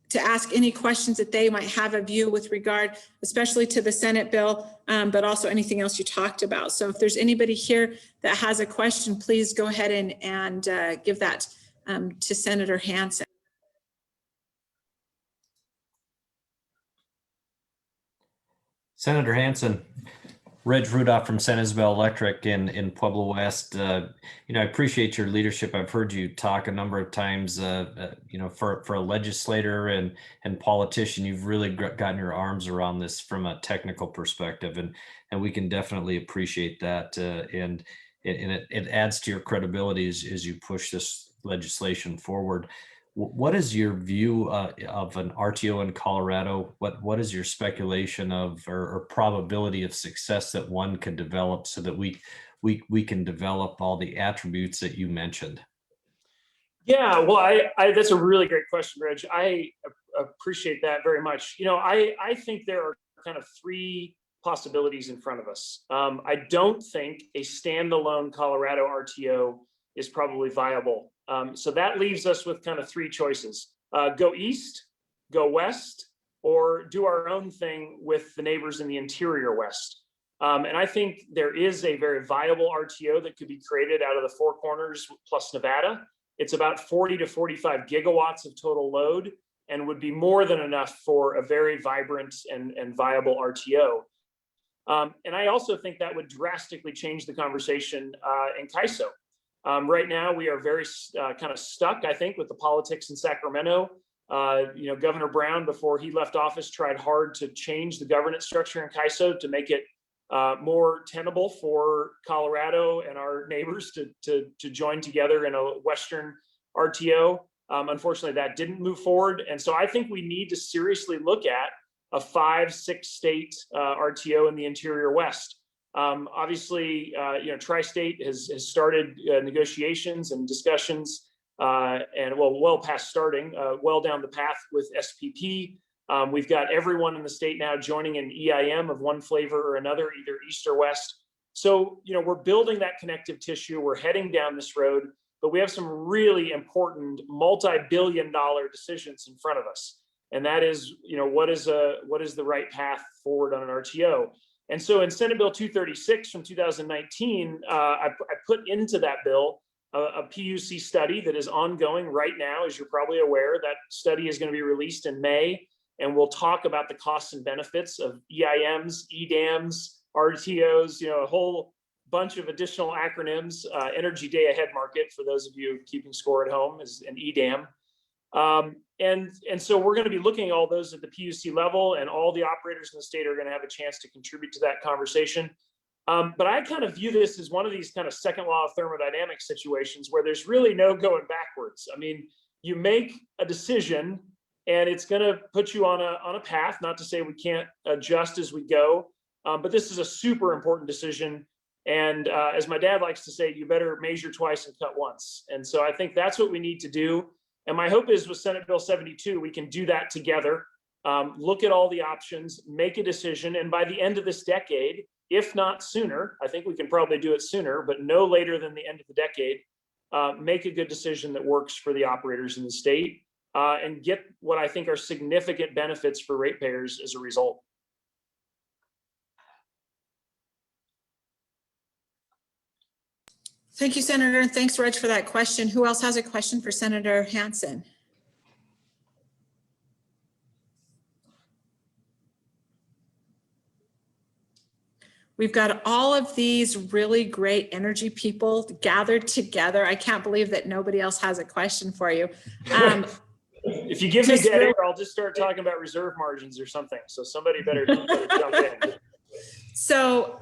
to ask any questions that they might have of you with regard, especially to the Senate bill, but also anything else you talked about. So if there's anybody here that has a question, please go ahead and give that to Senator Hansen. Senator Hansen, Reg Rudolph from San Isabel Electric in Pueblo West. I appreciate your leadership. I've heard you talk a number of times, for a legislator and politician, you've really gotten your arms around this from a technical perspective, and we can definitely appreciate that. And it adds to your credibility as you push this legislation forward. What is your view of an RTO in Colorado? What is your speculation of or probability of success that one could develop so that we can develop all the attributes that you mentioned? Yeah, well, I that's a really great question, Reg. I appreciate that very much. I think there are kind of three possibilities in front of us. I don't think a standalone Colorado RTO is probably viable. So that leaves us with kind of three choices: go east, go west, or do our own thing with the neighbors in the interior west. And I think there is a very viable RTO that could be created out of the Four Corners plus Nevada. It's about 40 to 45 gigawatts of total load and would be more than enough for a very vibrant and viable RTO. And I also think that would drastically change the conversation in CAISO. Right now, we are very kind of stuck, I think, with the politics in Sacramento. Governor Brown, before he left office, tried hard to change the governance structure in CAISO to make it more tenable for Colorado and our neighbors to join together in a Western RTO. Unfortunately, that didn't move forward. And so I think we need to seriously look at a 5-6 state RTO in the interior West. Obviously, Tri-State has started negotiations and discussions, and well past starting, well down the path with SPP. We've got everyone in the state now joining an EIM of one flavor or another, either east or west. So, we're building that connective tissue. We're heading down this road, but we have some really important multi-billion-dollar decisions in front of us. And that is, what is the right path forward on an RTO? And so in Senate Bill 236 from 2019, I put into that bill a PUC study that is ongoing right now. As you're probably aware, that study is going to be released in May, and we'll talk about the costs and benefits of EIMs, EDAMs, RTOs, a whole bunch of additional acronyms. Energy Day Ahead Market, for those of you keeping score at home, is an EDAM. And so we're going to be looking at all those at the PUC level, and all the operators in the state are going to have a chance to contribute to that conversation. But I kind of view this as one of these kind of second law of thermodynamics situations where there's really no going backwards. I mean, you make a decision and it's going to put you on a path, not to say we can't adjust as we go, but this is a super important decision. And as my dad likes to say, you better measure twice and cut once. And so I think that's what we need to do. And my hope is with Senate Bill 72, we can do that together, look at all the options, make a decision. And by the end of this decade, if not sooner, I think we can probably do it sooner, but no later than the end of the decade, make a good decision that works for the operators in the state and get what I think are significant benefits for ratepayers as a result. Thank you, Senator. And thanks, Reg, for that question. Who else has a question for Senator Hansen? We've got all of these really great energy people gathered together. I can't believe that nobody else has a question for you. If you give me dead air, I'll just start talking about reserve margins or something. So somebody better jump in. So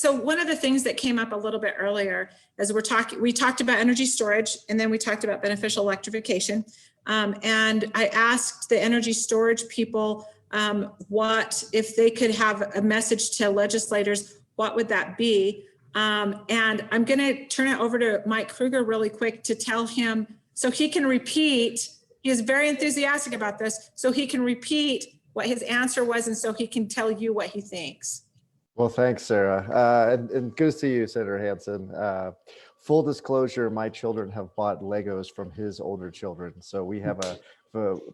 one of the things that came up a little bit earlier as we talked about energy storage, and then we talked about beneficial electrification. And I asked the energy storage people, what if they could have a message to legislators, what would that be? And I'm going to turn it over to Mike Kruger really quick to tell him so he can repeat. He is very enthusiastic about this, so he can repeat what his answer was, and so he can tell you what he thinks. Well, thanks, Sarah. And good to see you, Senator Hansen. Full disclosure, my children have bought Legos from his older children. So we have a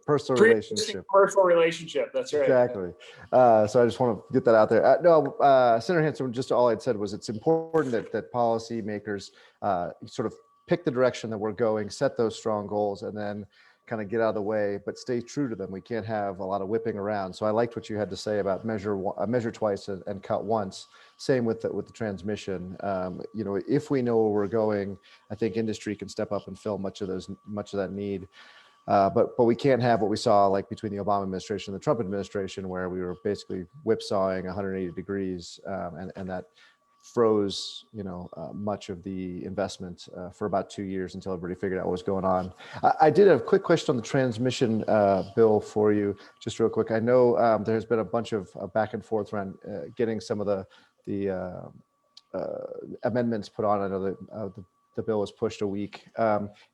personal relationship. Commercial relationship, that's right. Exactly. So I just want to get that out there. Senator Hansen, just all I'd said was it's important that policymakers sort of pick the direction that we're going, set those strong goals, and then kind of get out of the way, but stay true to them. We can't have a lot of whipping around. So I liked what you had to say about measure twice and cut once. Same with the transmission. You know, if we know where we're going, I think industry can step up and fill much of that need. But we can't have what we saw like between the Obama administration and the Trump administration, where we were basically whipsawing 180 degrees, and that froze, much of the investment for about 2 years until everybody figured out what was going on. I did have a quick question on the transmission bill for you, just real quick. I know there's been a bunch of back and forth around getting some of the amendments put on. I know that the bill was pushed a week.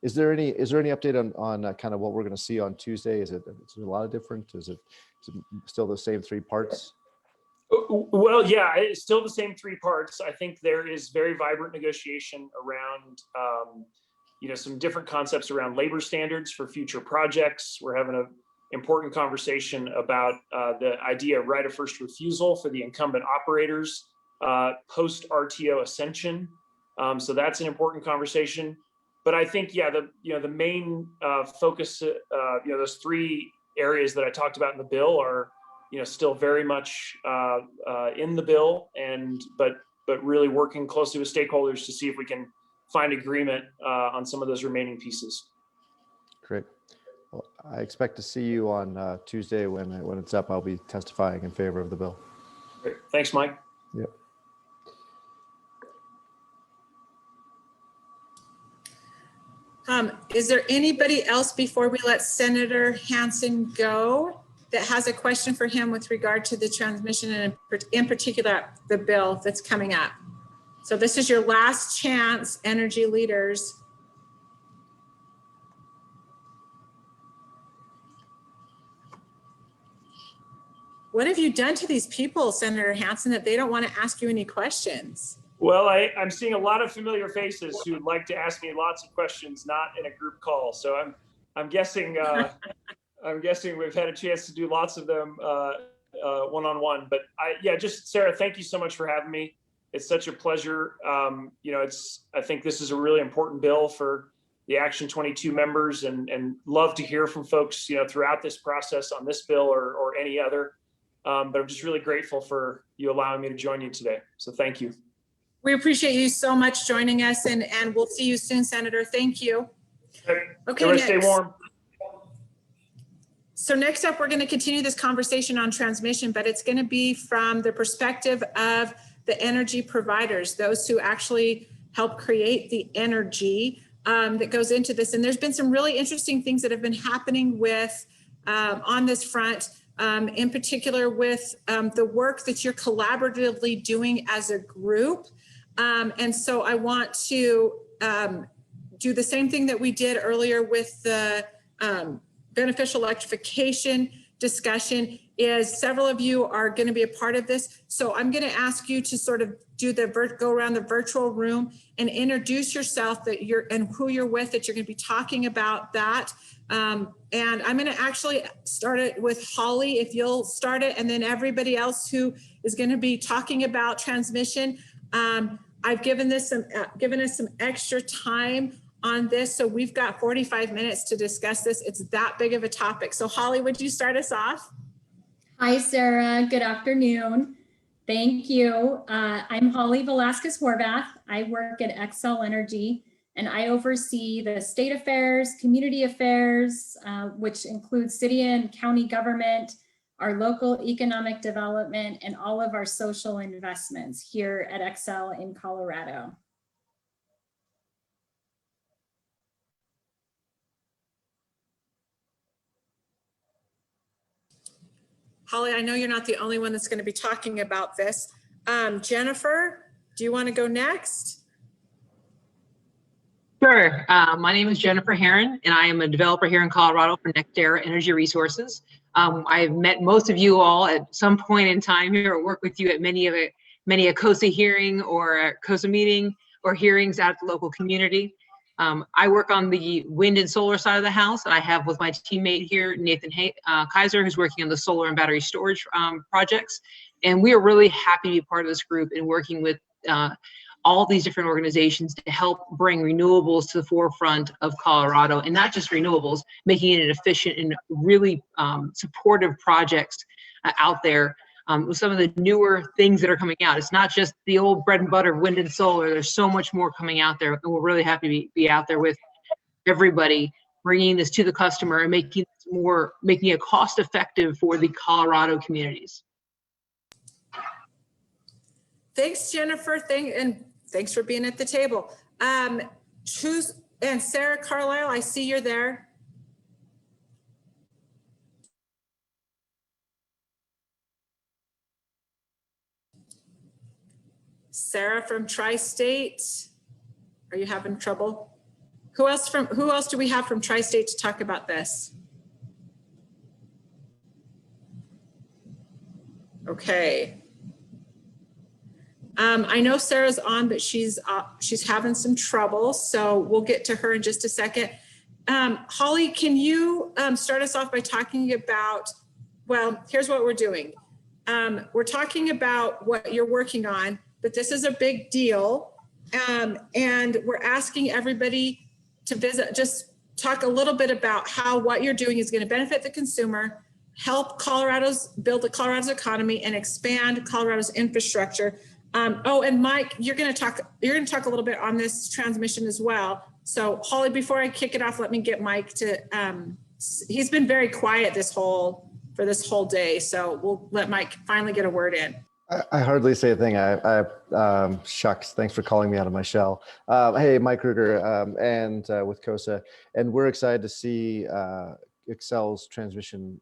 Is there any update on kind of what we're going to see on Tuesday? Is it a lot of different? Is it still the same three parts? Well, yeah, it's still the same three parts. I think there is very vibrant negotiation around, some different concepts around labor standards for future projects. We're having an important conversation about the idea of right of first refusal for the incumbent operators post RTO ascension. So that's an important conversation. But I think, the main focus, those three areas that I talked about in the bill are still very much in the bill, but really working closely with stakeholders to see if we can find agreement on some of those remaining pieces. Great. Well, I expect to see you on Tuesday when it's up. I'll be testifying in favor of the bill. Great. Thanks, Mike. Yep. Is there anybody else before we let Senator Hansen go that has a question for him with regard to the transmission and in particular the bill that's coming up? So this is your last chance, energy leaders. What have you done to these people, Senator Hansen, that they don't want to ask you any questions? Well, I'm seeing a lot of familiar faces who would like to ask me lots of questions, not in a group call. So I'm guessing we've had a chance to do lots of them one-on-one. But Sarah, thank you so much for having me. It's such a pleasure. I think this is a really important bill for the Action 22 members, and love to hear from folks, throughout this process on this bill or any other. But I'm just really grateful for you allowing me to join you today. So thank you. We appreciate you so much joining us, and we'll see you soon, Senator. Thank you. Okay, everybody stay warm. So next up, we're going to continue this conversation on transmission, but it's going to be from the perspective of the energy providers, those who actually help create the energy that goes into this. And there's been some really interesting things that have been happening with on this front, in particular with the work that you're collaboratively doing as a group. And so I want to do the same thing that we did earlier with the beneficial electrification discussion. Is several of you are going to be a part of this. So I'm going to ask you to sort of do the go around the virtual room and introduce yourself that you're and who you're with, that you're going to be talking about that. And I'm going to actually start it with Holly, if you'll start it, and then everybody else who is going to be talking about transmission. I've given us some extra time on this, so we've got 45 minutes to discuss this. It's that big of a topic. So Holly, would you start us off? Hi, Sarah. Good afternoon. Thank you. I'm Holly Velasquez-Horvath. I work at Xcel Energy, and I oversee the state affairs, community affairs, which includes city and county government, our local economic development, and all of our social investments here at Xcel in Colorado. Holly, I know you're not the only one that's going to be talking about this. Jennifer, do you want to go next? Sure. My name is Jennifer Herron, and I am a developer here in Colorado for NextEra Energy Resources. I've met most of you all at some point in time here, or worked with you at many a COSA hearing or a COSA meeting or hearings at the local community. I work on the wind and solar side of the house, and I have with my teammate here, Nathan Kaiser, who's working on the solar and battery storage projects. And we are really happy to be part of this group and working with all these different organizations to help bring renewables to the forefront of Colorado, and not just renewables, making it an efficient and really supportive projects out there. With some of the newer things that are coming out. It's not just the old bread and butter wind and solar. There's so much more coming out there, and we're really happy to be out there with everybody, bringing this to the customer and making it cost effective for the Colorado communities. Thanks, Jennifer. Thanks for being at the table. And Sarah Carlisle, I see you're there. Sarah from Tri-State, are you having trouble? Who else do we have from Tri-State to talk about this? Okay. I know Sarah's on, but she's having some trouble, so we'll get to her in just a second. Holly, can you start us off by talking about, well, here's what we're doing. We're talking about what you're working on, but this is a big deal. And we're asking everybody to just talk a little bit about how what you're doing is going to benefit the consumer, help build Colorado's economy, and expand Colorado's infrastructure. Oh, and Mike, you're going to talk a little bit on this transmission as well. So Holly, before I kick it off, let me get Mike to, he's been very quiet for this whole day. So we'll let Mike finally get a word in. I hardly say a thing. Shucks. Thanks for calling me out of my shell. Hey, Mike Kruger, and with COSA, and we're excited to see Xcel's transmission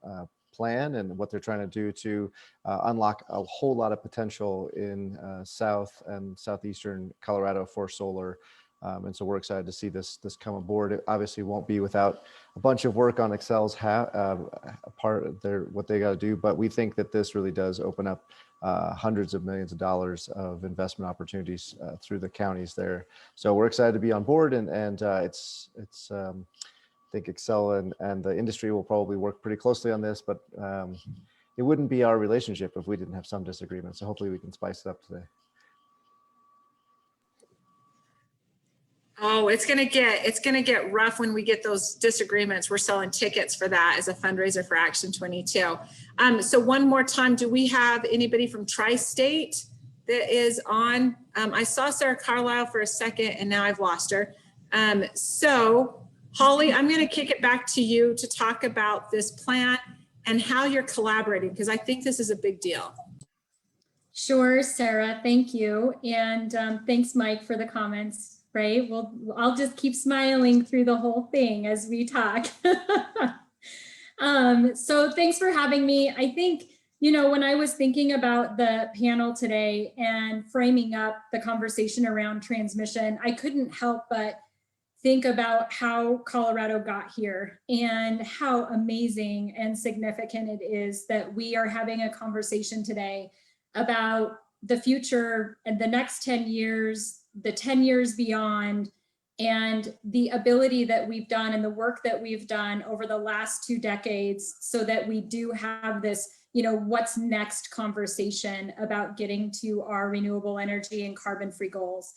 plan and what they're trying to do to unlock a whole lot of potential in South and Southeastern Colorado for solar. And so we're excited to see this come aboard. It obviously won't be without a bunch of work on Xcel's part of what they got to do, but we think that this really does open up hundreds of millions of dollars of investment opportunities through the counties there. So we're excited to be on board, and it's I think Xcel and the industry will probably work pretty closely on this, but it wouldn't be our relationship if we didn't have some disagreement. So hopefully we can spice it up today. Oh, it's gonna get rough when we get those disagreements. We're selling tickets for that as a fundraiser for Action 22. So one more time, do we have anybody from Tri-State that is on? I saw Sarah Carlisle for a second, and now I've lost her. So Holly, I'm going to kick it back to you to talk about this plan and how you're collaborating, because I think this is a big deal. Sure, Sarah, thank you. And thanks, Mike, for the comments, right? Well, I'll just keep smiling through the whole thing as we talk. So thanks for having me. I think, you know, when I was thinking about the panel today and framing up the conversation around transmission, I couldn't help but think about how Colorado got here and how amazing and significant it is that we are having a conversation today about the future and the next 10 years, the 10 years beyond, and the ability that we've done and the work that we've done over the last 2 decades so that we do have this, you know, what's next conversation about getting to our renewable energy and carbon-free goals.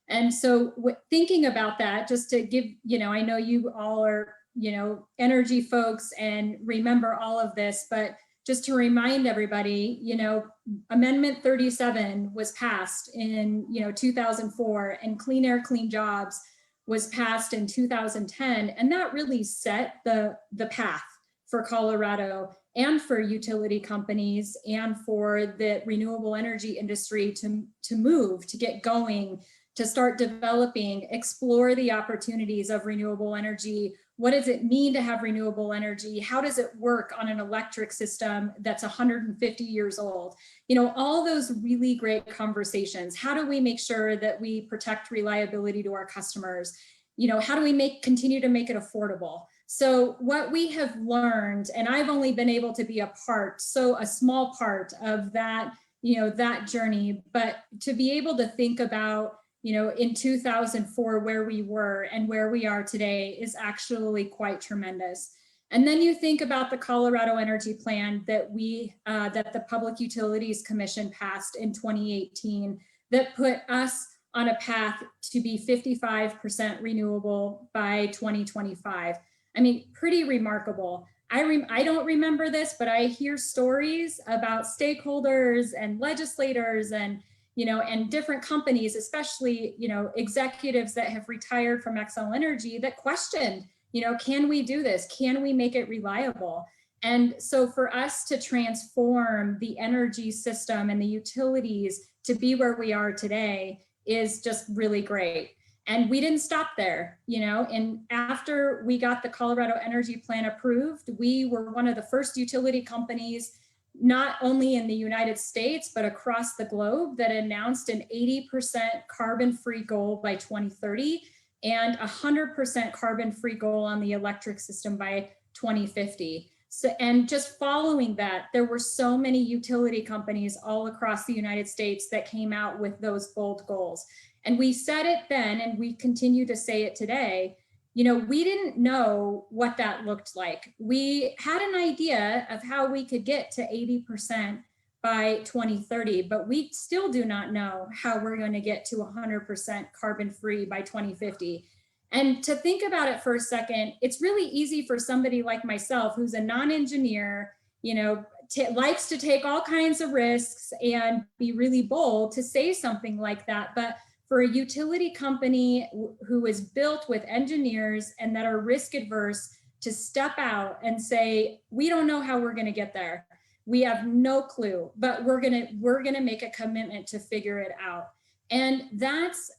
And so thinking about that, just to give, you know, I know you all are, you know, energy folks and remember all of this, but just to remind everybody, you know, Amendment 37 was passed in, you know, 2004, and Clean Air, Clean Jobs was passed in 2010. And that really set the path for Colorado and for utility companies and for the renewable energy industry to move, to get going, to start developing, explore the opportunities of renewable energy. What does it mean to have renewable energy? How does it work on an electric system that's 150 years old? You know, all those really great conversations. How do we make sure that we protect reliability to our customers? You know, how do we continue to make it affordable? So what we have learned, and I've only been able to be a small part of that, you know, that journey, but to be able to think about, you know, in 2004, where we were and where we are today is actually quite tremendous. And then you think about the Colorado Energy Plan that that the Public Utilities Commission passed in 2018 that put us on a path to be 55% renewable by 2025. I mean, pretty remarkable. I don't remember this, but I hear stories about stakeholders and legislators and, you know, and different companies, especially, you know, executives that have retired from Xcel Energy that questioned, you know, can we do this? Can we make it reliable? And so for us to transform the energy system and the utilities to be where we are today is just really great. And we didn't stop there, you know, and after we got the Colorado Energy Plan approved, we were one of the first utility companies, not only in the United States, but across the globe, that announced an 80% carbon-free goal by 2030 and 100% carbon-free goal on the electric system by 2050. So, and just following that, there were so many utility companies all across the United States that came out with those bold goals. And we said it then, and we continue to say it today, you know, we didn't know what that looked like. We had an idea of how we could get to 80% by 2030, but we still do not know how we're going to get to 100% carbon-free by 2050. And to think about it for a second, it's really easy for somebody like myself, who's a non-engineer, you know, likes to take all kinds of risks and be really bold, to say something like that. But for a utility company who is built with engineers and that are risk adverse, to step out and say, we don't know how we're going to get there. We have no clue, but we're going to make a commitment to figure it out. And that's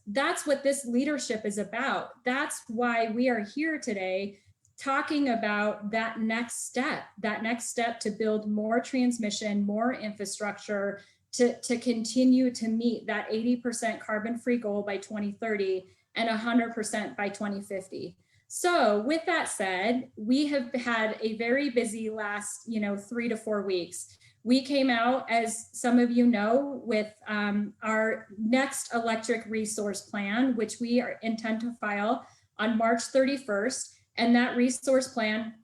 what this leadership is about. That's why we are here today talking about that next step to build more transmission, more infrastructure, to continue to meet that 80% carbon-free goal by 2030 and 100% by 2050. So with that said, we have had a very busy last, 3 to 4 weeks. We came out, as some of you know, with our next electric resource plan, which we intend to file on March 31st. And that resource plan,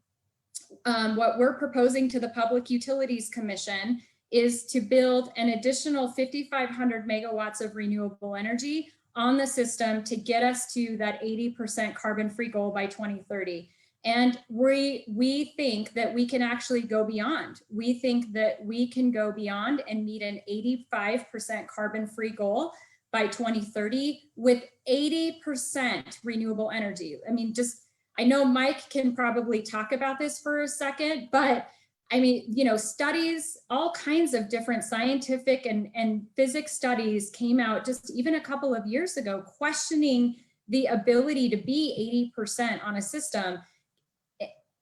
what we're proposing to the Public Utilities Commission is to build an additional 5,500 megawatts of renewable energy on the system to get us to that 80% carbon-free goal by 2030. And we think that we can actually go beyond. We think that we can go beyond and meet an 85% carbon-free goal by 2030 with 80% renewable energy. I mean, just I know Mike can probably talk about this for a second, but I mean, you know, studies, all kinds of different scientific and physics studies came out just even a couple of years ago, questioning the ability to be 80% on a system.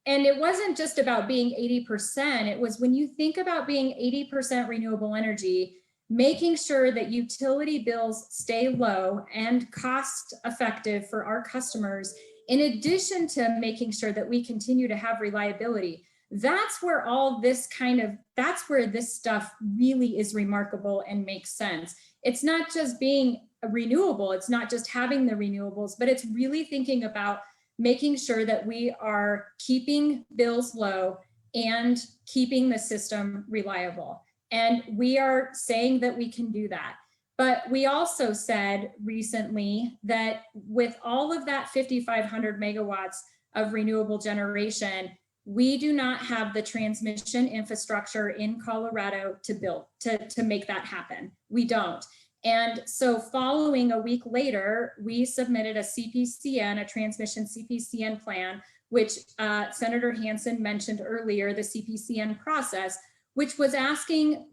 And it wasn't just about being 80%. It was when you think about being 80% renewable energy, making sure that utility bills stay low and cost effective for our customers, in addition to making sure that we continue to have reliability. That's where all this that's where this stuff really is remarkable and makes sense. It's not just being a renewable, it's not just having the renewables, but it's really thinking about making sure that we are keeping bills low and keeping the system reliable. And we are saying that we can do that. But we also said recently that with all of that 5,500 megawatts of renewable generation, we do not have the transmission infrastructure in Colorado to build, to make that happen. We don't. And so following a week later, we submitted a CPCN, a transmission CPCN plan, which Senator Hansen mentioned earlier, the CPCN process, which is asking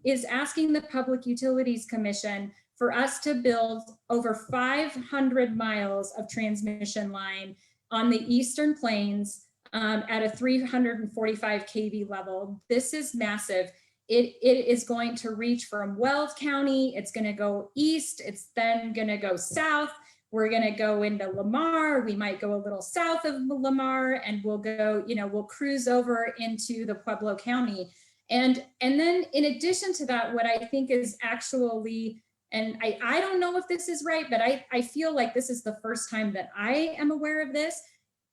the Public Utilities Commission for us to build over 500 miles of transmission line on the Eastern Plains at a 345 kV level. This is massive. It is going to reach from Weld County. It's going to go east. It's then going to go south. We're going to go into Lamar. We might go a little south of Lamar, and we'll go, you know, we'll cruise over into the Pueblo County. And then in addition to that, what I think is actually, and I don't know if this is right, but I feel like this is the first time that I am aware of this.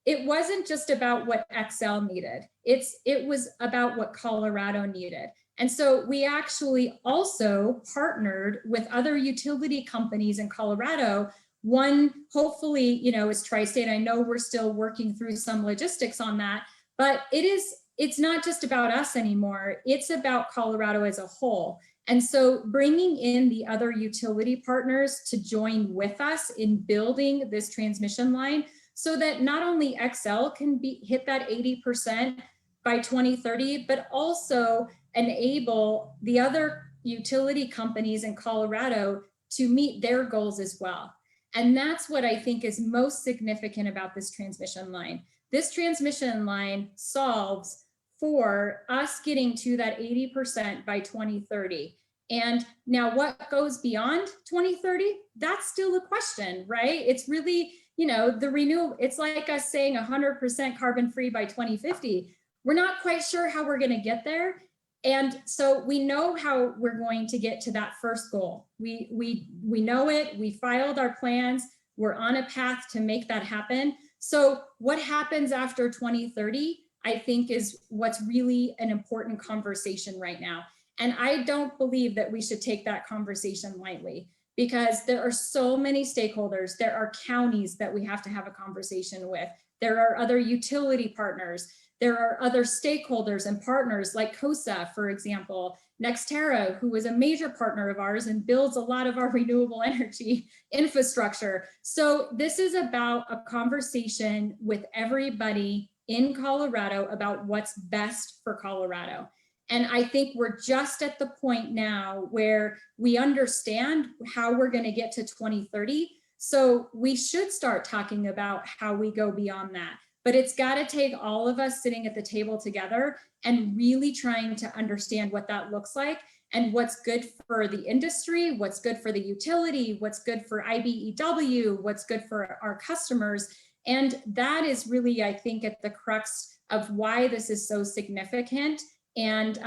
It wasn't just about what XL needed. It was about what Colorado needed. And so we actually also partnered with other utility companies in Colorado. One, hopefully, you know, is Tri-State. I know we're still working through some logistics on that, but it's not just about us anymore. It's about Colorado as a whole. And so bringing in the other utility partners to join with us in building this transmission line so that not only XL can hit that 80% by 2030, but also enable the other utility companies in Colorado to meet their goals as well. And that's what I think is most significant about this transmission line. This transmission line solves for us getting to that 80% by 2030. And now what goes beyond 2030? That's still a question, right? It's really, you know, the renewal, it's like us saying 100% carbon free by 2050. We're not quite sure how we're going to get there. And so we know how we're going to get to that first goal. We know it, we filed our plans, we're on a path to make that happen. So what happens after 2030, I think is what's really an important conversation right now. And I don't believe that we should take that conversation lightly because there are so many stakeholders. There are counties that we have to have a conversation with. There are other utility partners. There are other stakeholders and partners like COSA, for example, Nextera, who is a major partner of ours and builds a lot of our renewable energy infrastructure. So this is about a conversation with everybody in Colorado about what's best for Colorado. And I think we're just at the point now where we understand how we're going to get to 2030. So we should start talking about how we go beyond that. But it's got to take all of us sitting at the table together and really trying to understand what that looks like and what's good for the industry, what's good for the utility, what's good for IBEW, what's good for our customers. And that is really, I think, at the crux of why this is so significant and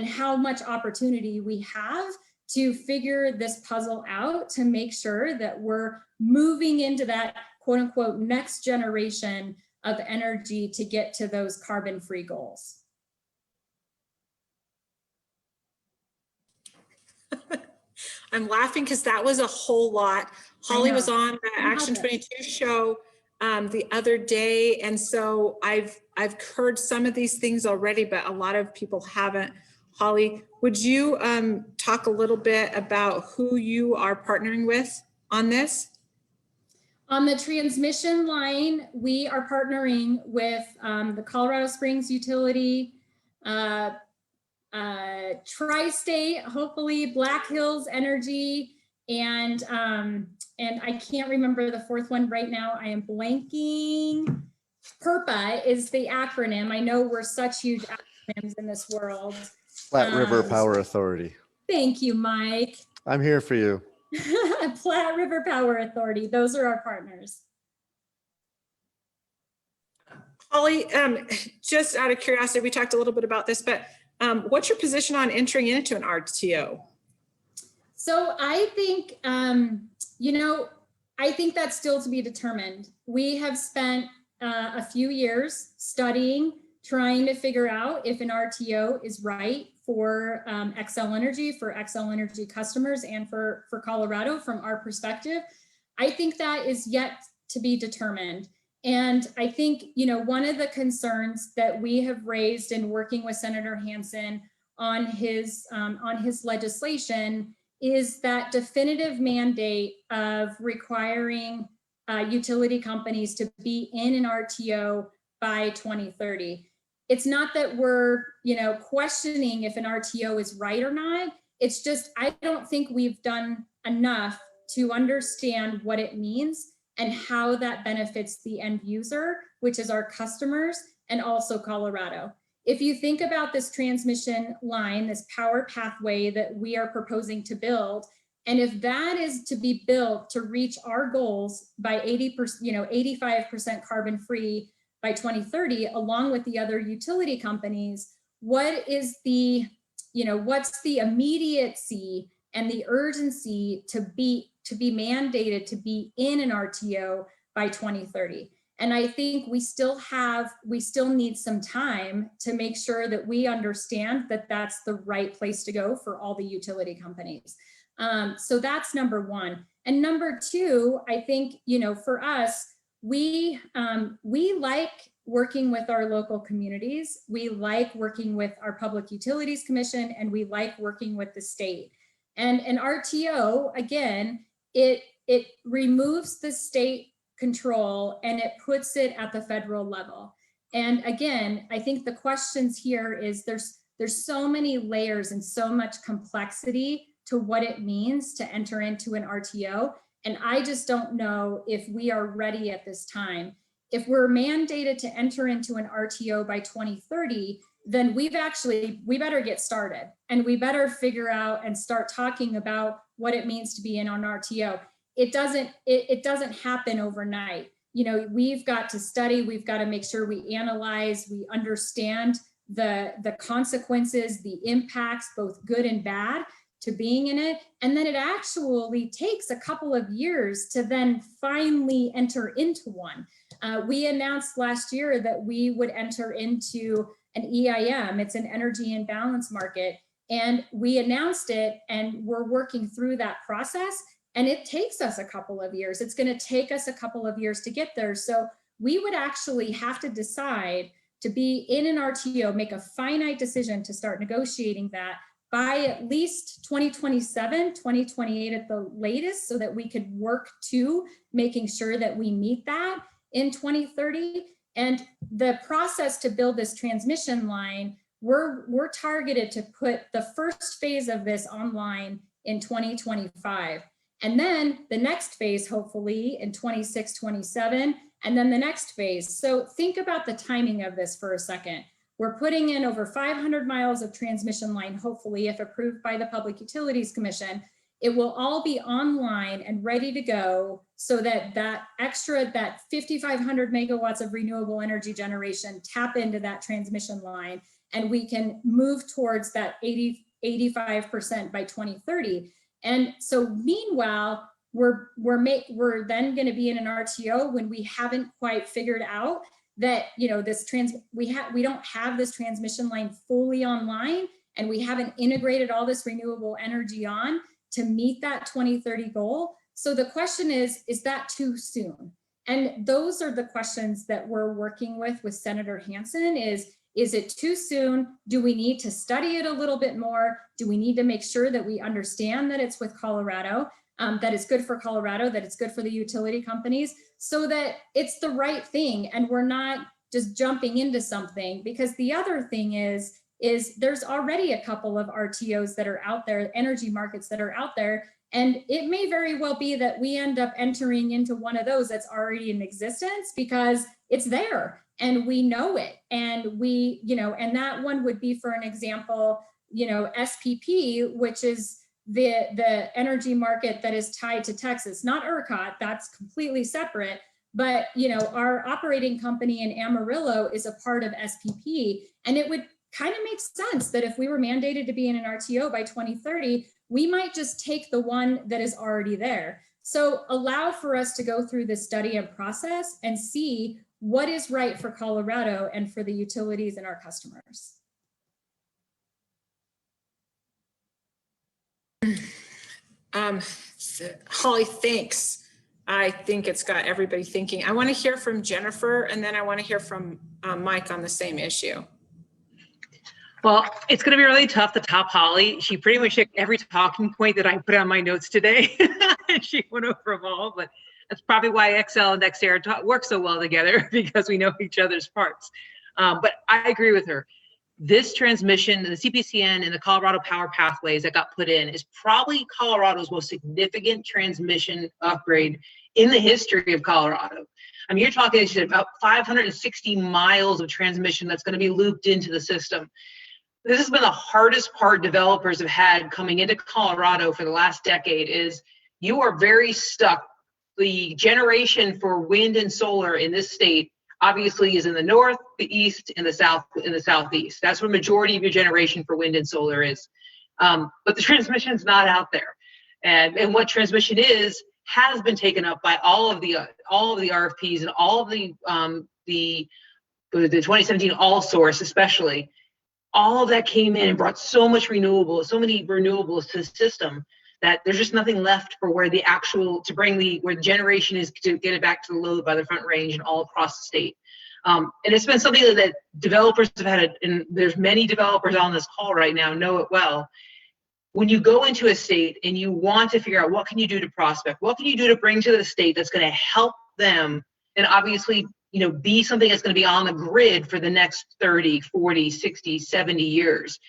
how much opportunity we have to figure this puzzle out to make sure that we're moving into that quote unquote next generation of energy to get to those carbon-free goals. I'm laughing because that was a whole lot. Holly was on the Action 22 show the other day. And so I've heard some of these things already, but a lot of people haven't. Holly, would you talk a little bit about who you are partnering with on this? On the transmission line, we are partnering with the Colorado Springs Utility, Tri-State, hopefully Black Hills Energy, and I can't remember the fourth one right now. I am blanking. PURPA is the acronym. I know we're such huge acronyms in this world. Platte River Power Authority. Thank you, Mike. I'm here for you. Platte River Power Authority. Those are our partners. Holly, just out of curiosity, we talked a little bit about this, but what's your position on entering into an RTO? So I think, I think that's still to be determined. We have spent a few years studying, trying to figure out if an RTO is right for Xcel Energy, for Xcel Energy customers, and for Colorado from our perspective. I think that is yet to be determined. And I think, one of the concerns that we have raised in working with Senator Hansen on his legislation is that definitive mandate of requiring utility companies to be in an RTO by 2030. It's not that we're, questioning if an RTO is right or not. It's just, I don't think we've done enough to understand what it means and how that benefits the end user, which is our customers, and also Colorado. If you think about this transmission line, this power pathway that we are proposing to build, and if that is to be built to reach our goals by 80%, 85% carbon free by 2030, along with the other utility companies, what is the, what's the immediacy and the urgency to be mandated to be in an RTO by 2030? And I think we still need some time to make sure that we understand that that's the right place to go for all the utility companies. So that's number one. And number two, I think, for us, we like working with our local communities. We like working with our Public Utilities Commission, and we like working with the state. And an RTO, again, it removes the state control and it puts it at the federal level. And again, I think the questions here is there's so many layers and so much complexity to what it means to enter into an RTO. And I just don't know if we are ready at this time. If we're mandated to enter into an RTO by 2030, then we better get started, and we better figure out and start talking about what it means to be in an RTO. It doesn't happen overnight. We've got to study, we've got to make sure we analyze, we understand the consequences, the impacts, both good and bad, to being in it. And then it actually takes a couple of years to then finally enter into one. We announced last year that we would enter into an EIM, it's an energy imbalance market. And we announced it, and we're working through that process. And it takes us a couple of years. It's going to take us a couple of years to get there. So we would actually have to decide to be in an RTO, make a finite decision to start negotiating that by at least 2027, 2028 at the latest, so that we could work to making sure that we meet that in 2030. And the process to build this transmission line, we're targeted to put the first phase of this online in 2025. And then the next phase, hopefully in 26, 27, and then the next phase. So think about the timing of this for a second. We're putting in over 500 miles of transmission line, hopefully, if approved by the Public Utilities Commission. It will all be online and ready to go, so that that 5,500 megawatts of renewable energy generation tap into that transmission line, and we can move towards that 85% by 2030. And so meanwhile, we're then going to be in an RTO when we haven't quite figured out that, we don't have this transmission line fully online, and we haven't integrated all this renewable energy on to meet that 2030 goal. So the question is that too soon? And those are the questions that we're working with Senator Hansen. Is it too soon? Do we need to study it a little bit more? Do we need to make sure that we understand that it's with Colorado? that it's good for Colorado, that it's good for the utility companies, so that it's the right thing and we're not just jumping into something. Because the other thing is there's already a couple of RTOs that are out there, energy markets that are out there, and it may very well be that we end up entering into one of those that's already in existence because it's there and we know it. And we, and that one would be, for an example, SPP, which is the energy market that is tied to Texas, not ERCOT, that's completely separate. But, our operating company in Amarillo is a part of SPP, and it would kind of make sense that if we were mandated to be in an RTO by 2030, we might just take the one that is already there. So allow for us to go through this study and process and see what is right for Colorado and for the utilities and our customers. Holly, thanks. I think it's got everybody thinking. I want to hear from Jennifer, and then I want to hear from Mike on the same issue. Well, it's going to be really tough to top Holly. She pretty much hit every talking point that I put on my notes today. She went over them all, but that's probably why Excel and NextEra work so well together, because we know each other's parts. But I agree with her. This transmission, the CPCN and the Colorado Power Pathways that got put in is probably Colorado's most significant transmission upgrade in the history of Colorado. I mean, you're talking about 560 miles of transmission that's going to be looped into the system. This has been the hardest part developers have had coming into Colorado for the last decade. Is you are very stuck. The generation for wind and solar in this state obviously is in the north, the east, and the south, in the southeast. That's where the majority of your generation for wind and solar is. But the transmission is not out there. And what transmission is has been taken up by all of the RFPs and all of the 2017 all source especially. All of that came in and brought so many renewables to the system that there's just nothing left for where the generation is to get it back to the load by the Front Range and all across the state. And it's been something that developers have had, and there's many developers on this call right now know it well. When you go into a state and you want to figure out what can you do to prospect, what can you do to bring to the state that's going to help them, and obviously be something that's going to be on the grid for the next 30, 40, 60, 70 years.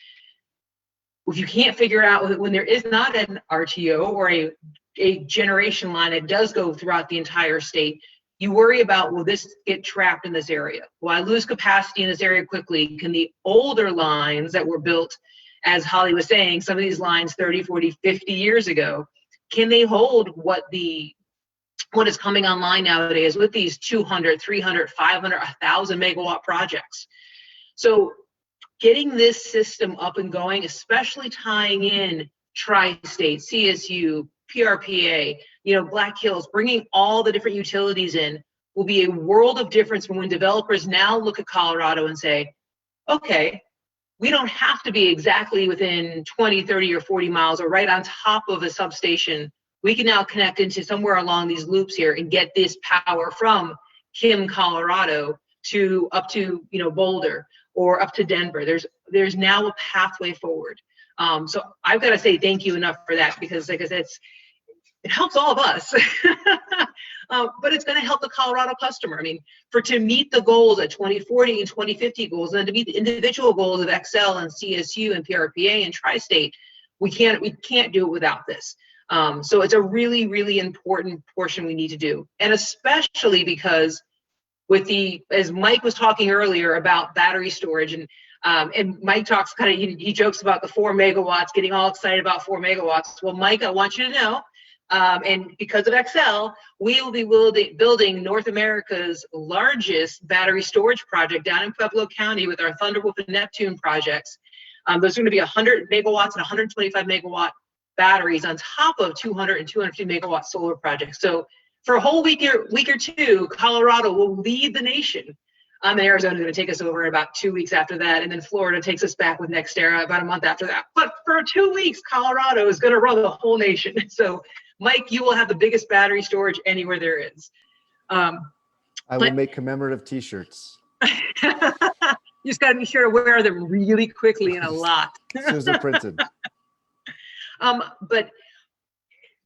If you can't figure out when there is not an RTO or a generation line that does go throughout the entire state, you worry about, will this get trapped in this area? Will I lose capacity in this area quickly? Can the older lines that were built, as Holly was saying, some of these lines 30, 40, 50 years ago, can they hold what is coming online nowadays with these 200, 300, 500, 1,000 megawatt projects? So getting this system up and going, especially tying in Tri-State, CSU, PRPA, Black Hills, bringing all the different utilities in will be a world of difference when developers now look at Colorado and say, okay, we don't have to be exactly within 20, 30, or 40 miles or right on top of a substation. We can now connect into somewhere along these loops here and get this power from Kim, Colorado up to Boulder or up to Denver. There's now a pathway forward. So I've got to say thank you enough for that, because like I said, it helps all of us, but it's going to help the Colorado customer. I mean, to meet the goals at 2040 and 2050 goals, and to meet the individual goals of Excel and CSU and PRPA and Tri-State, we can't do it without this. So it's a really, really important portion we need to do. And especially because as Mike was talking earlier about battery storage, and Mike talks he jokes about the 4 megawatts, getting all excited about 4 megawatts. Well, Mike, I want you to know, and because of Excel, we will be building North America's largest battery storage project down in Pueblo County with our Thunderwolf and Neptune projects. Those are going to be 100 megawatts and 125 megawatt batteries on top of 200 and 250 megawatt solar projects. So for a whole week or two, Colorado will lead the nation. And Arizona is going to take us over in about 2 weeks after that. And then Florida takes us back with NextEra about a month after that. But for 2 weeks, Colorado is going to run the whole nation. So Mike, you will have the biggest battery storage anywhere there is. I will make commemorative t-shirts. You just got to be sure to wear them really quickly and a lot. As soon as they're printed. But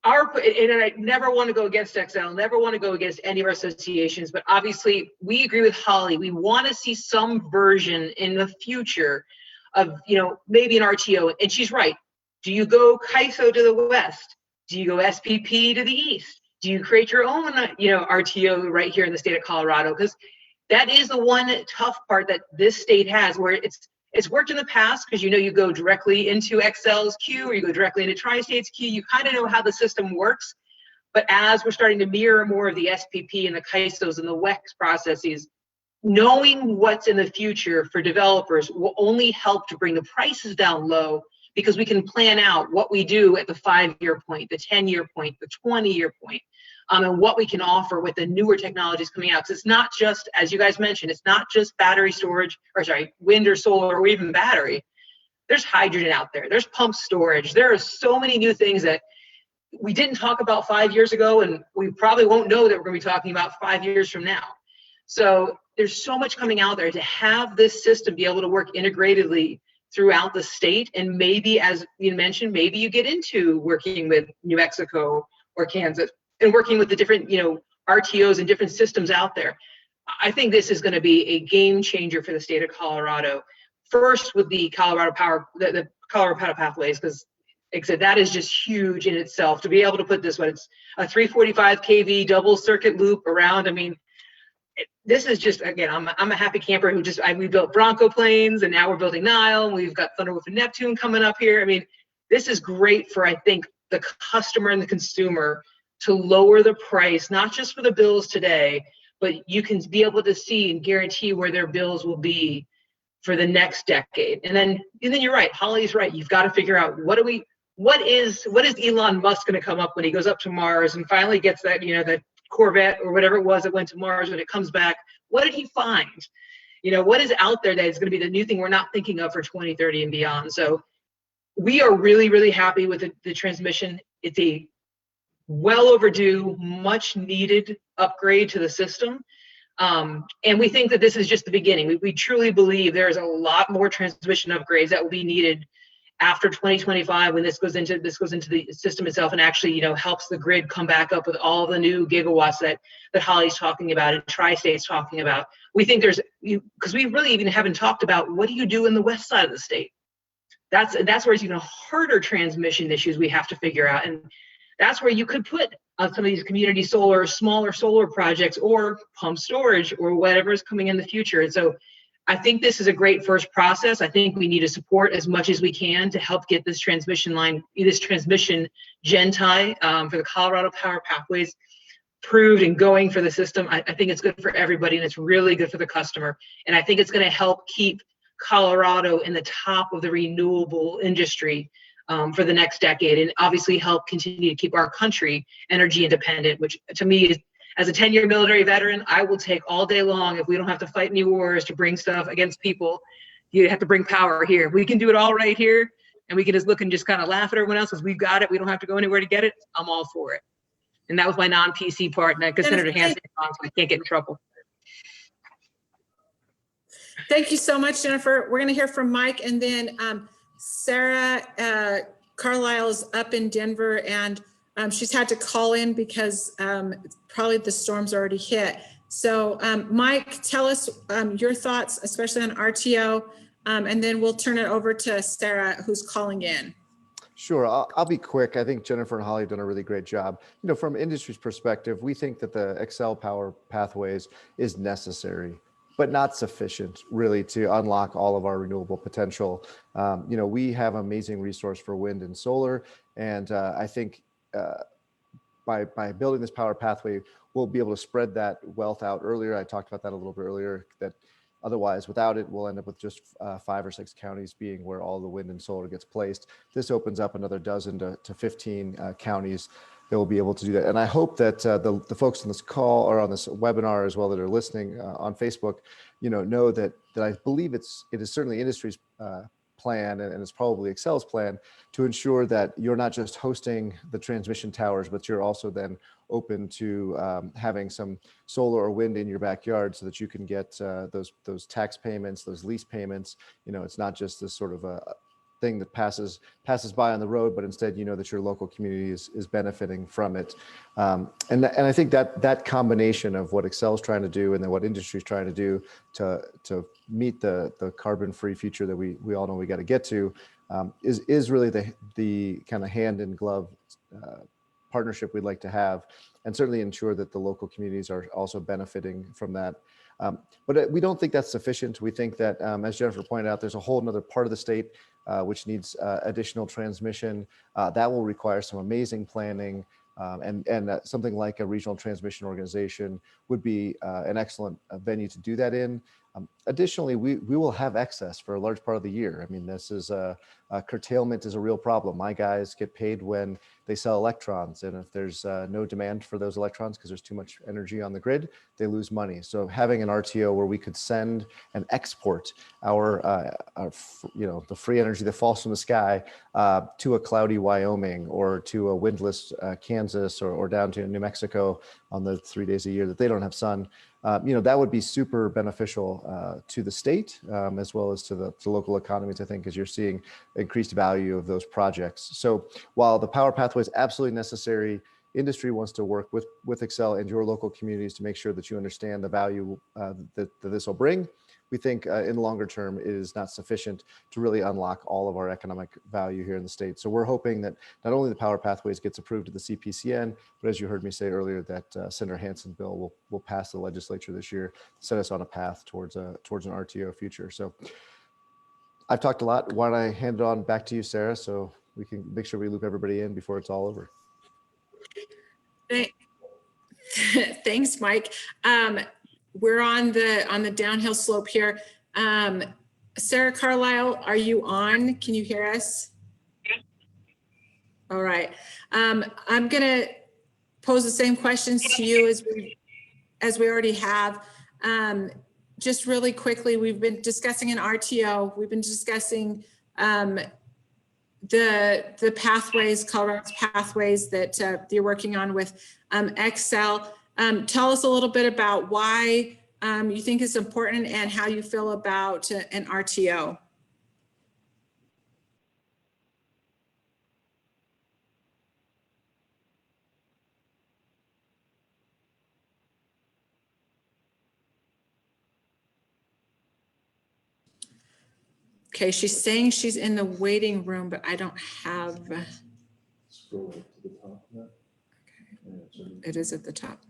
and I never want to go against XL, never want to go against any of our associations, but obviously we agree with Holly. We want to see some version in the future of, maybe an RTO. And she's right. Do you go CAISO to the west? Do you go SPP to the east? Do you create your own, RTO right here in the state of Colorado? Because that is the one tough part that this state has, where it's worked in the past, because you go directly into XL's queue, or you go directly into Tri-State's queue. You kind of know how the system works. But as we're starting to mirror more of the SPP and the CAISOs and the WEX processes, knowing what's in the future for developers will only help to bring the prices down low, because we can plan out what we do at the 5-year point, the 10-year point, the 20-year point, and what we can offer with the newer technologies coming out. So it's not just, as you guys mentioned, it's not just battery storage, wind or solar, or even battery. There's hydrogen out there. There's pump storage. There are so many new things that we didn't talk about 5 years ago, and we probably won't know that we're going to be talking about 5 years from now. So there's so much coming out there. To have this system be able to work integratedly throughout the state, and maybe, as you mentioned, maybe you get into working with New Mexico or Kansas and working with the different, RTOs and different systems out there. I think this is going to be a game changer for the state of Colorado. First, with the Colorado Power, the Colorado Power Pathways, because like I said, that is just huge in itself. To be able to put this one, it's a 345 kV double circuit loop around. I mean, this is just, again, I'm a happy camper who we built Bronco planes, and now we're building Nile, and we've got Thunderwolf and Neptune coming up here. I mean, this is great for, I think, the customer and the consumer to lower the price, not just for the bills today, but you can be able to see and guarantee where their bills will be for the next decade. And then you're right, Holly's right. You've got to figure out what is Elon Musk going to come up when he goes up to Mars and finally gets that, that Corvette or whatever it was that went to Mars. When it comes back, what did he find? What is out there that is going to be the new thing we're not thinking of for 2030 and beyond? So we are really, really happy with the transmission. It's a well overdue, much needed upgrade to the system. And we think that this is just the beginning. We truly believe there's a lot more transmission upgrades that will be needed after 2025, when this goes into the system itself, and actually, helps the grid come back up with all the new gigawatts that Holly's talking about and Tri-State's talking about. We think because we really even haven't talked about what do you do in the west side of the state. That's where it's even harder transmission issues we have to figure out. And that's where you could put some of these community solar, smaller solar projects, or pump storage, or whatever is coming in the future. And so I think this is a great first process. I think we need to support as much as we can to help get this transmission gen tie for the Colorado Power Pathways approved and going for the system. I think it's good for everybody, and it's really good for the customer. And I think it's going to help keep Colorado in the top of the renewable industry for the next decade, and obviously help continue to keep our country energy independent, which to me is, as a 10-year military veteran, I will take all day long if we don't have to fight any wars to bring stuff against people. You have to bring power here. We can do it all right here, and we can just look and just kind of laugh at everyone else because we've got it. We don't have to go anywhere to get it. I'm all for it. And that was my non-PC part, and because Senator Hansen is on, so I can't get in trouble. Thank you so much, Jennifer. We're going to hear from Mike, and then Sarah Carlisle is up in Denver, and she's had to call in because probably the storm's already hit. So Mike, tell us your thoughts, especially on RTO, and then we'll turn it over to Sarah, who's calling in. Sure, I'll be quick. I think Jennifer and Holly have done a really great job. From industry's perspective, we think that the XL Power Pathways is necessary, but not sufficient really to unlock all of our renewable potential. We have amazing resource for wind and solar. And I think by building this power pathway, we'll be able to spread that wealth out earlier. I talked about that a little bit earlier, that otherwise without it, we'll end up with just 5 or 6 counties being where all the wind and solar gets placed. This opens up another dozen to 15 counties that will be able to do that. And I hope that the folks on this call or on this webinar as well that are listening on Facebook, know that I believe it is certainly industry's plan, and it's probably XL's plan, to ensure that you're not just hosting the transmission towers, but you're also then open to having some solar or wind in your backyard so that you can get those tax payments, those lease payments. It's not just this sort of thing that passes by on the road, but instead you know that your local community is benefiting from it. And I think that combination of what Xcel is trying to do and then what industry is trying to do to meet the carbon-free future that we all know we got to get to is really the kind of hand in glove partnership we'd like to have, and certainly ensure that the local communities are also benefiting from that. But we don't think that's sufficient. We think that, as Jennifer pointed out, there's a whole other part of the state which needs additional transmission. That will require some amazing planning, and something like a regional transmission organization would be an excellent venue to do that in. Additionally, we will have excess for a large part of the year. I mean, this is curtailment is a real problem. My guys get paid when they sell electrons, and if there's no demand for those electrons because there's too much energy on the grid, they lose money. So having an RTO where we could send and export our the free energy that falls from the sky to a cloudy Wyoming or to a windless Kansas or down to New Mexico on the 3 days a year that they don't have sun. That would be super beneficial to the state as well as to the local economies, I think, as you're seeing increased value of those projects. So while the power pathway is absolutely necessary, industry wants to work with Xcel and your local communities to make sure that you understand the value that this will bring. We think in the longer term, it is not sufficient to really unlock all of our economic value here in the state. So we're hoping that not only the Power Pathways gets approved at the CPCN, but as you heard me say earlier, that Senator Hansen's bill will pass the legislature this year, set us on a path towards an RTO future. So I've talked a lot. Why don't I hand it on back to you, Sarah, so we can make sure we loop everybody in before it's all over. Thanks, Mike. We're on the downhill slope here. Sarah Carlisle, are you on? Can you hear us? All right. I'm gonna pose the same questions to you as we already have. Just really quickly, we've been discussing an RTO. We've been discussing the pathways, Colorado's pathways that you're working on with Xcel. Tell us a little bit about why you think it's important and how you feel about an RTO. Okay, she's saying she's in the waiting room, but I don't have. Scroll up to the top of that. Okay. It is at the top.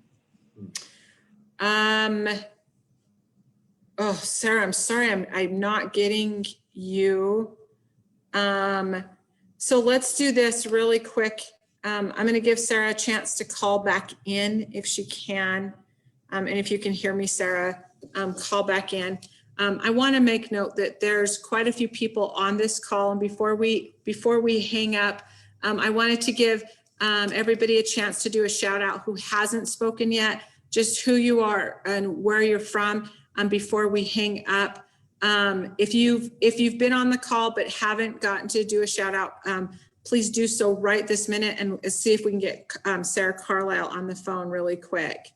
Oh, Sarah, I'm sorry, I'm not getting you. So let's do this really quick. I'm going to give Sarah a chance to call back in if she can. And if you can hear me, Sarah, call back in. I want to make note that there's quite a few people on this call, and before we hang up, I wanted to give everybody a chance to do a shout out who hasn't spoken yet, just who you are and where you're from before we hang up. If you've been on the call but haven't gotten to do a shout out, please do so right this minute and see if we can get Sarah Carlisle on the phone really quick.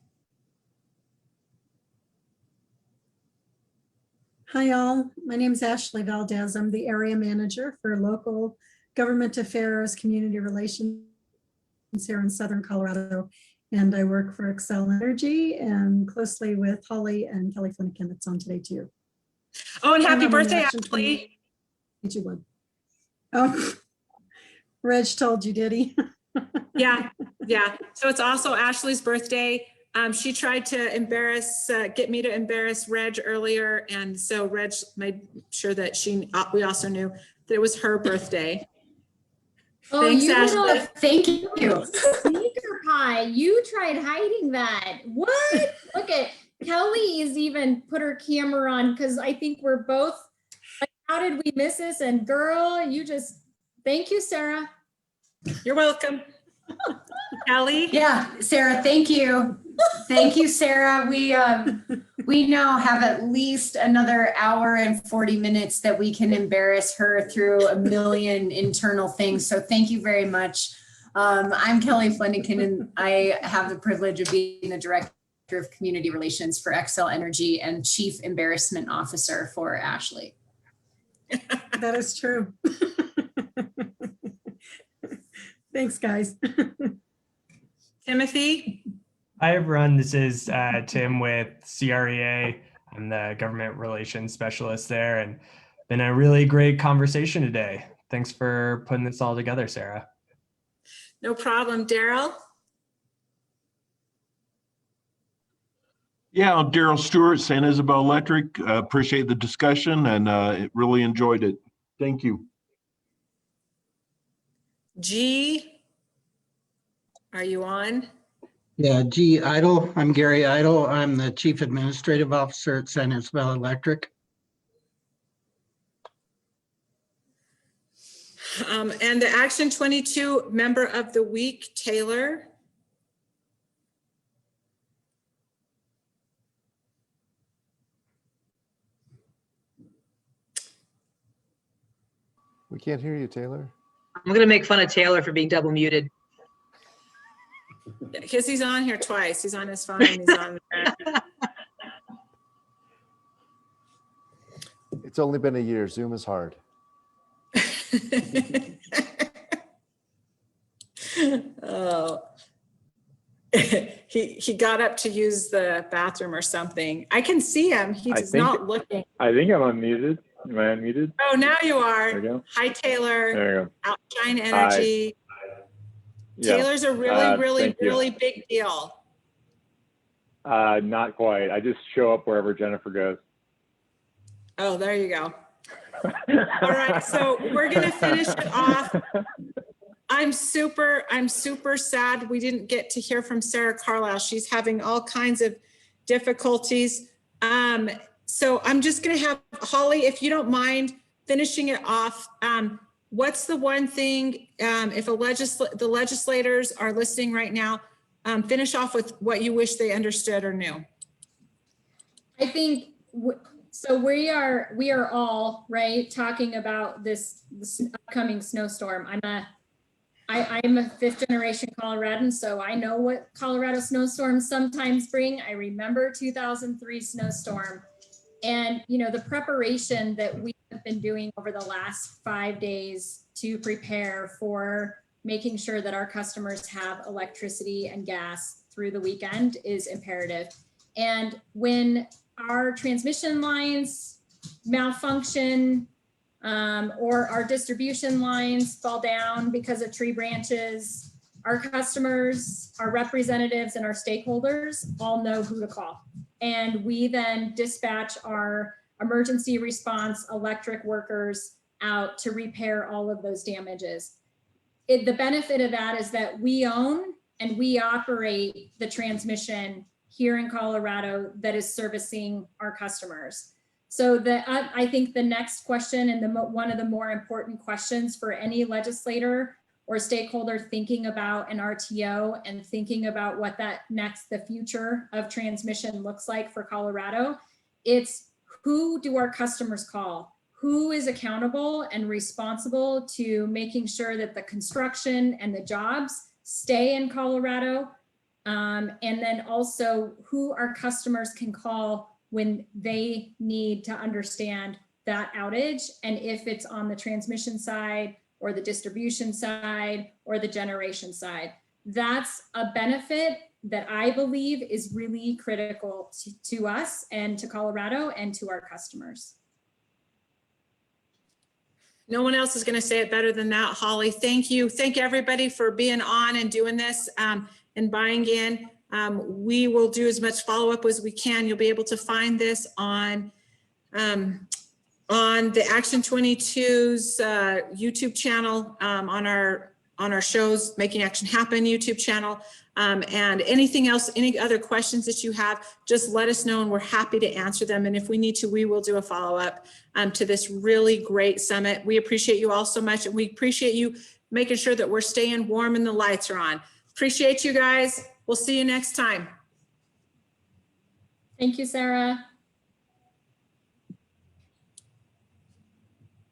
Hi all, my name is Ashley Valdez. I'm the area manager for local government affairs, community relations here in Southern Colorado. And I work for Xcel Energy and closely with Holly and Kelly Flanagan that's on today too. Oh, and happy I'm on birthday, Action Ashley. 2021. Oh, Reg told you, did he? Yeah. So it's also Ashley's birthday. She tried to get me to embarrass Reg earlier. And so Reg made sure that we also knew that it was her birthday. Oh, Thanks, Ashley. Thank you. Sneaker pie. You tried hiding that. What? Look at Kelly's even put her camera on because I think we're both like, how did we miss this? And girl, thank you, Sarah. You're welcome. Kelly? Yeah, Sarah, thank you. Thank you, Sarah. We now have at least another hour and 40 minutes that we can embarrass her through a million internal things. So thank you very much. I'm Kelly Flanagan, and I have the privilege of being the Director of Community Relations for Xcel Energy and Chief Embarrassment Officer for Ashley. That is true. Thanks, guys. Timothy? Hi, everyone. This is Tim with CREA. I'm the government relations specialist there, and been a really great conversation today. Thanks for putting this all together, Sarah. No problem. Daryl? Yeah, I'm Daryl Stewart, San Isabel Electric. Appreciate the discussion and really enjoyed it. Thank you. G, are you on? Yeah, G. Idle. I'm Gary Idle. I'm the Chief Administrative Officer at San Isabel Electric. And the Action 22 Member of the Week, Taylor. We can't hear you, Taylor. I'm going to make fun of Taylor for being double muted. Because he's on here twice. He's on his phone and he's on there. It's only been a year. Zoom is hard. Oh. He got up to use the bathroom or something. I can see him. He is not looking. I think I'm unmuted. Am I unmuted? Oh, now you are. There we go. Hi, Taylor. There you go. Outshine Energy. Yeah. Taylor's a really big deal. Not quite. I just show up wherever Jennifer goes. Oh, there you go. All right, so we're gonna finish it off. I'm super sad we didn't get to hear from Sarah Carlisle. She's having all kinds of difficulties. So I'm just gonna have Holly, if you don't mind finishing it off. What's the one thing, if the legislators are listening right now, finish off with what you wish they understood or knew. I think, so we are all, right, talking about this upcoming snowstorm. I'm a fifth generation Coloradan, so I know what Colorado snowstorms sometimes bring. I remember 2003 snowstorm. And, you know, the preparation that we have been doing over the last 5 days to prepare for making sure that our customers have electricity and gas through the weekend is imperative. And when our transmission lines malfunction, or our distribution lines fall down because of tree branches, our customers, our representatives, and our stakeholders all know who to call. And we then dispatch our emergency response electric workers out to repair all of those damages. The benefit of that is that we own and we operate the transmission here in Colorado that is servicing our customers. So I think the next question, and one of the more important questions for any legislator or stakeholder thinking about an RTO and thinking about what the future of transmission looks like for Colorado, it's who do our customers call? Who is accountable and responsible to making sure that the construction and the jobs stay in Colorado? And then also who our customers can call when they need to understand that outage, and if it's on the transmission side or the distribution side or the generation side. That's a benefit that I believe is really critical to us and to Colorado and to our customers. No one else is going to say it better than that, Holly. Thank you. Thank everybody for being on and doing this and buying in. We will do as much follow-up as we can. You'll be able to find this on the Action 22's YouTube channel, on our shows, Making Action Happen YouTube channel. And anything else, any other questions that you have, just let us know and we're happy to answer them. And if we need to, we will do a follow-up to this really great summit. We appreciate you all so much, and we appreciate you making sure that we're staying warm and the lights are on. Appreciate you guys. We'll see you next time. Thank you, Sarah.